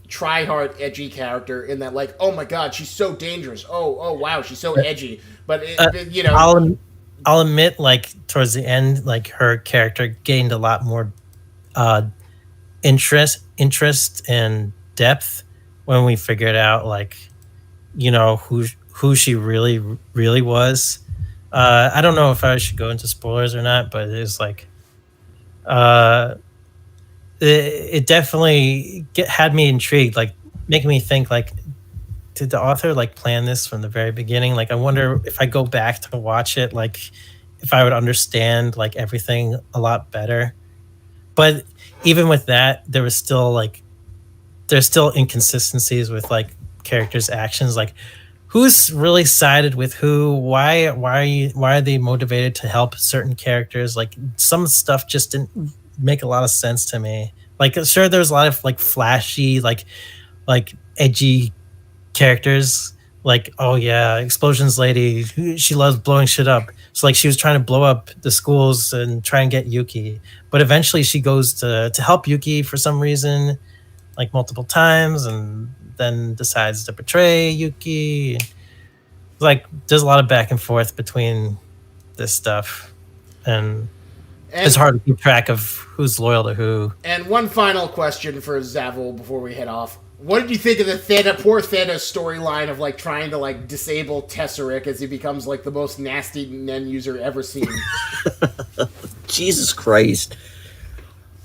try hard edgy character in that like, oh my god, she's so dangerous, oh wow, she's so edgy, but I'll admit, like towards the end, like her character gained a lot more interest and depth when we figured out like who she really was. I don't know if I should go into spoilers or not, but it's like it definitely had me intrigued, like making me think like, did the author like plan this from the very beginning? Like, I wonder if I go back to watch it, like if I would understand like everything a lot better. But even with that, there's still inconsistencies with like characters' actions. Like, who's really sided with who? Why are they motivated to help certain characters? Like, some stuff just didn't make a lot of sense to me. Like, sure, there's a lot of like flashy, like edgy characters, like, oh yeah, explosions lady, she loves blowing shit up, so like she was trying to blow up the schools and try and get Yuki, but eventually she goes to help Yuki for some reason, like multiple times, and then decides to betray Yuki. Like, there's a lot of back and forth between this stuff, and it's hard to keep track of who's loyal to who. And one final question for Zavil before we head off. What did you think of the poor Theta storyline of like trying to like disable Tesseract as he becomes like the most nasty Nen user ever seen? Jesus Christ.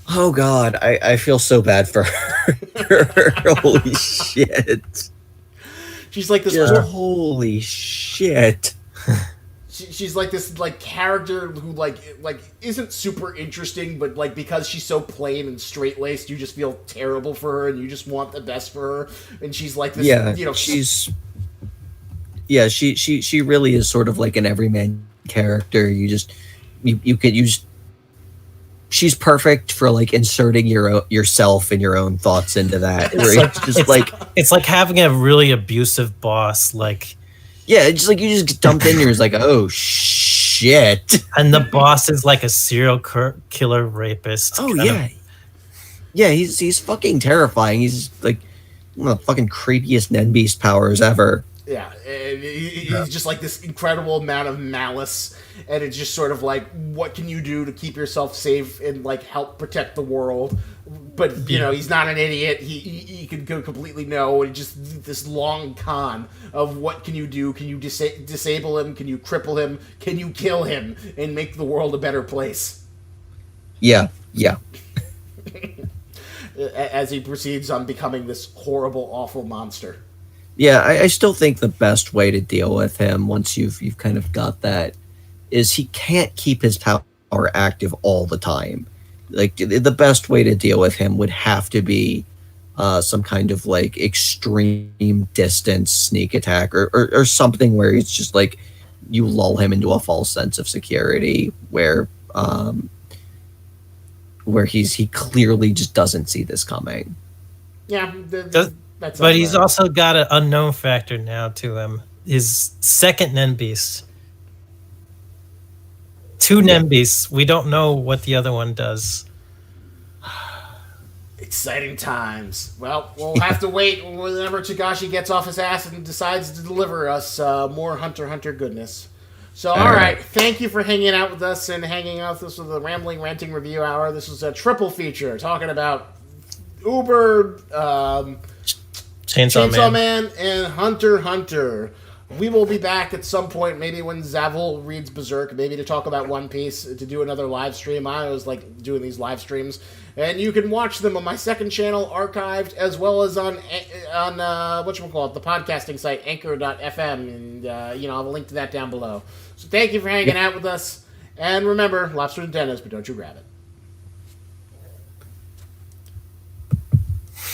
Oh God, I feel so bad for her. Holy shit. She's like this holy shit. She's like this like character who like isn't super interesting, but like because she's so plain and straight laced, you just feel terrible for her and you just want the best for her. And she's like this, she really is sort of like an everyman character. She's perfect for like inserting yourself and your own thoughts into that. It's like having a really abusive boss, like. Yeah, it's just like you just dumped in. You're like, oh shit, and the boss is like a serial killer rapist. Oh yeah, he's fucking terrifying. He's like one of the fucking creepiest Nen Beast powers ever. Yeah, he's just like this incredible amount of malice, and it's just sort of like, what can you do to keep yourself safe and like help protect the world? But he's not an idiot. He can go completely no, and just this long con of what can you do? Can you disable him? Can you cripple him? Can you kill him and make the world a better place? Yeah. As he proceeds on becoming this horrible, awful monster. Yeah, I still think the best way to deal with him, once you've kind of got that, is he can't keep his power active all the time. Like, the best way to deal with him would have to be some kind of like extreme distance sneak attack or something where it's just like you lull him into a false sense of security where he clearly just doesn't see this coming. Yeah, but he's also got an unknown factor now to him. His second Nen Beast. Two Nen Beasts. We don't know what the other one does. Exciting times. Well, we'll have to wait whenever Togashi gets off his ass and decides to deliver us more Hunter x Hunter goodness. So, all right. Thank you for hanging out with us and hanging out with us with the Rambling Ranting Review Hour. This was a triple feature talking about Uber, Chainsaw Man and Hunter x Hunter. We will be back at some point, maybe when Zavil reads Berserk, maybe to talk about One Piece, to do another live stream. I always like doing these live streams. And you can watch them on my second channel, archived, as well as on whatchamacallit, the podcasting site, anchor.fm. And, I'll have a link to that down below. So thank you for hanging out with us. And remember, lobster and tennis, but don't you grab it.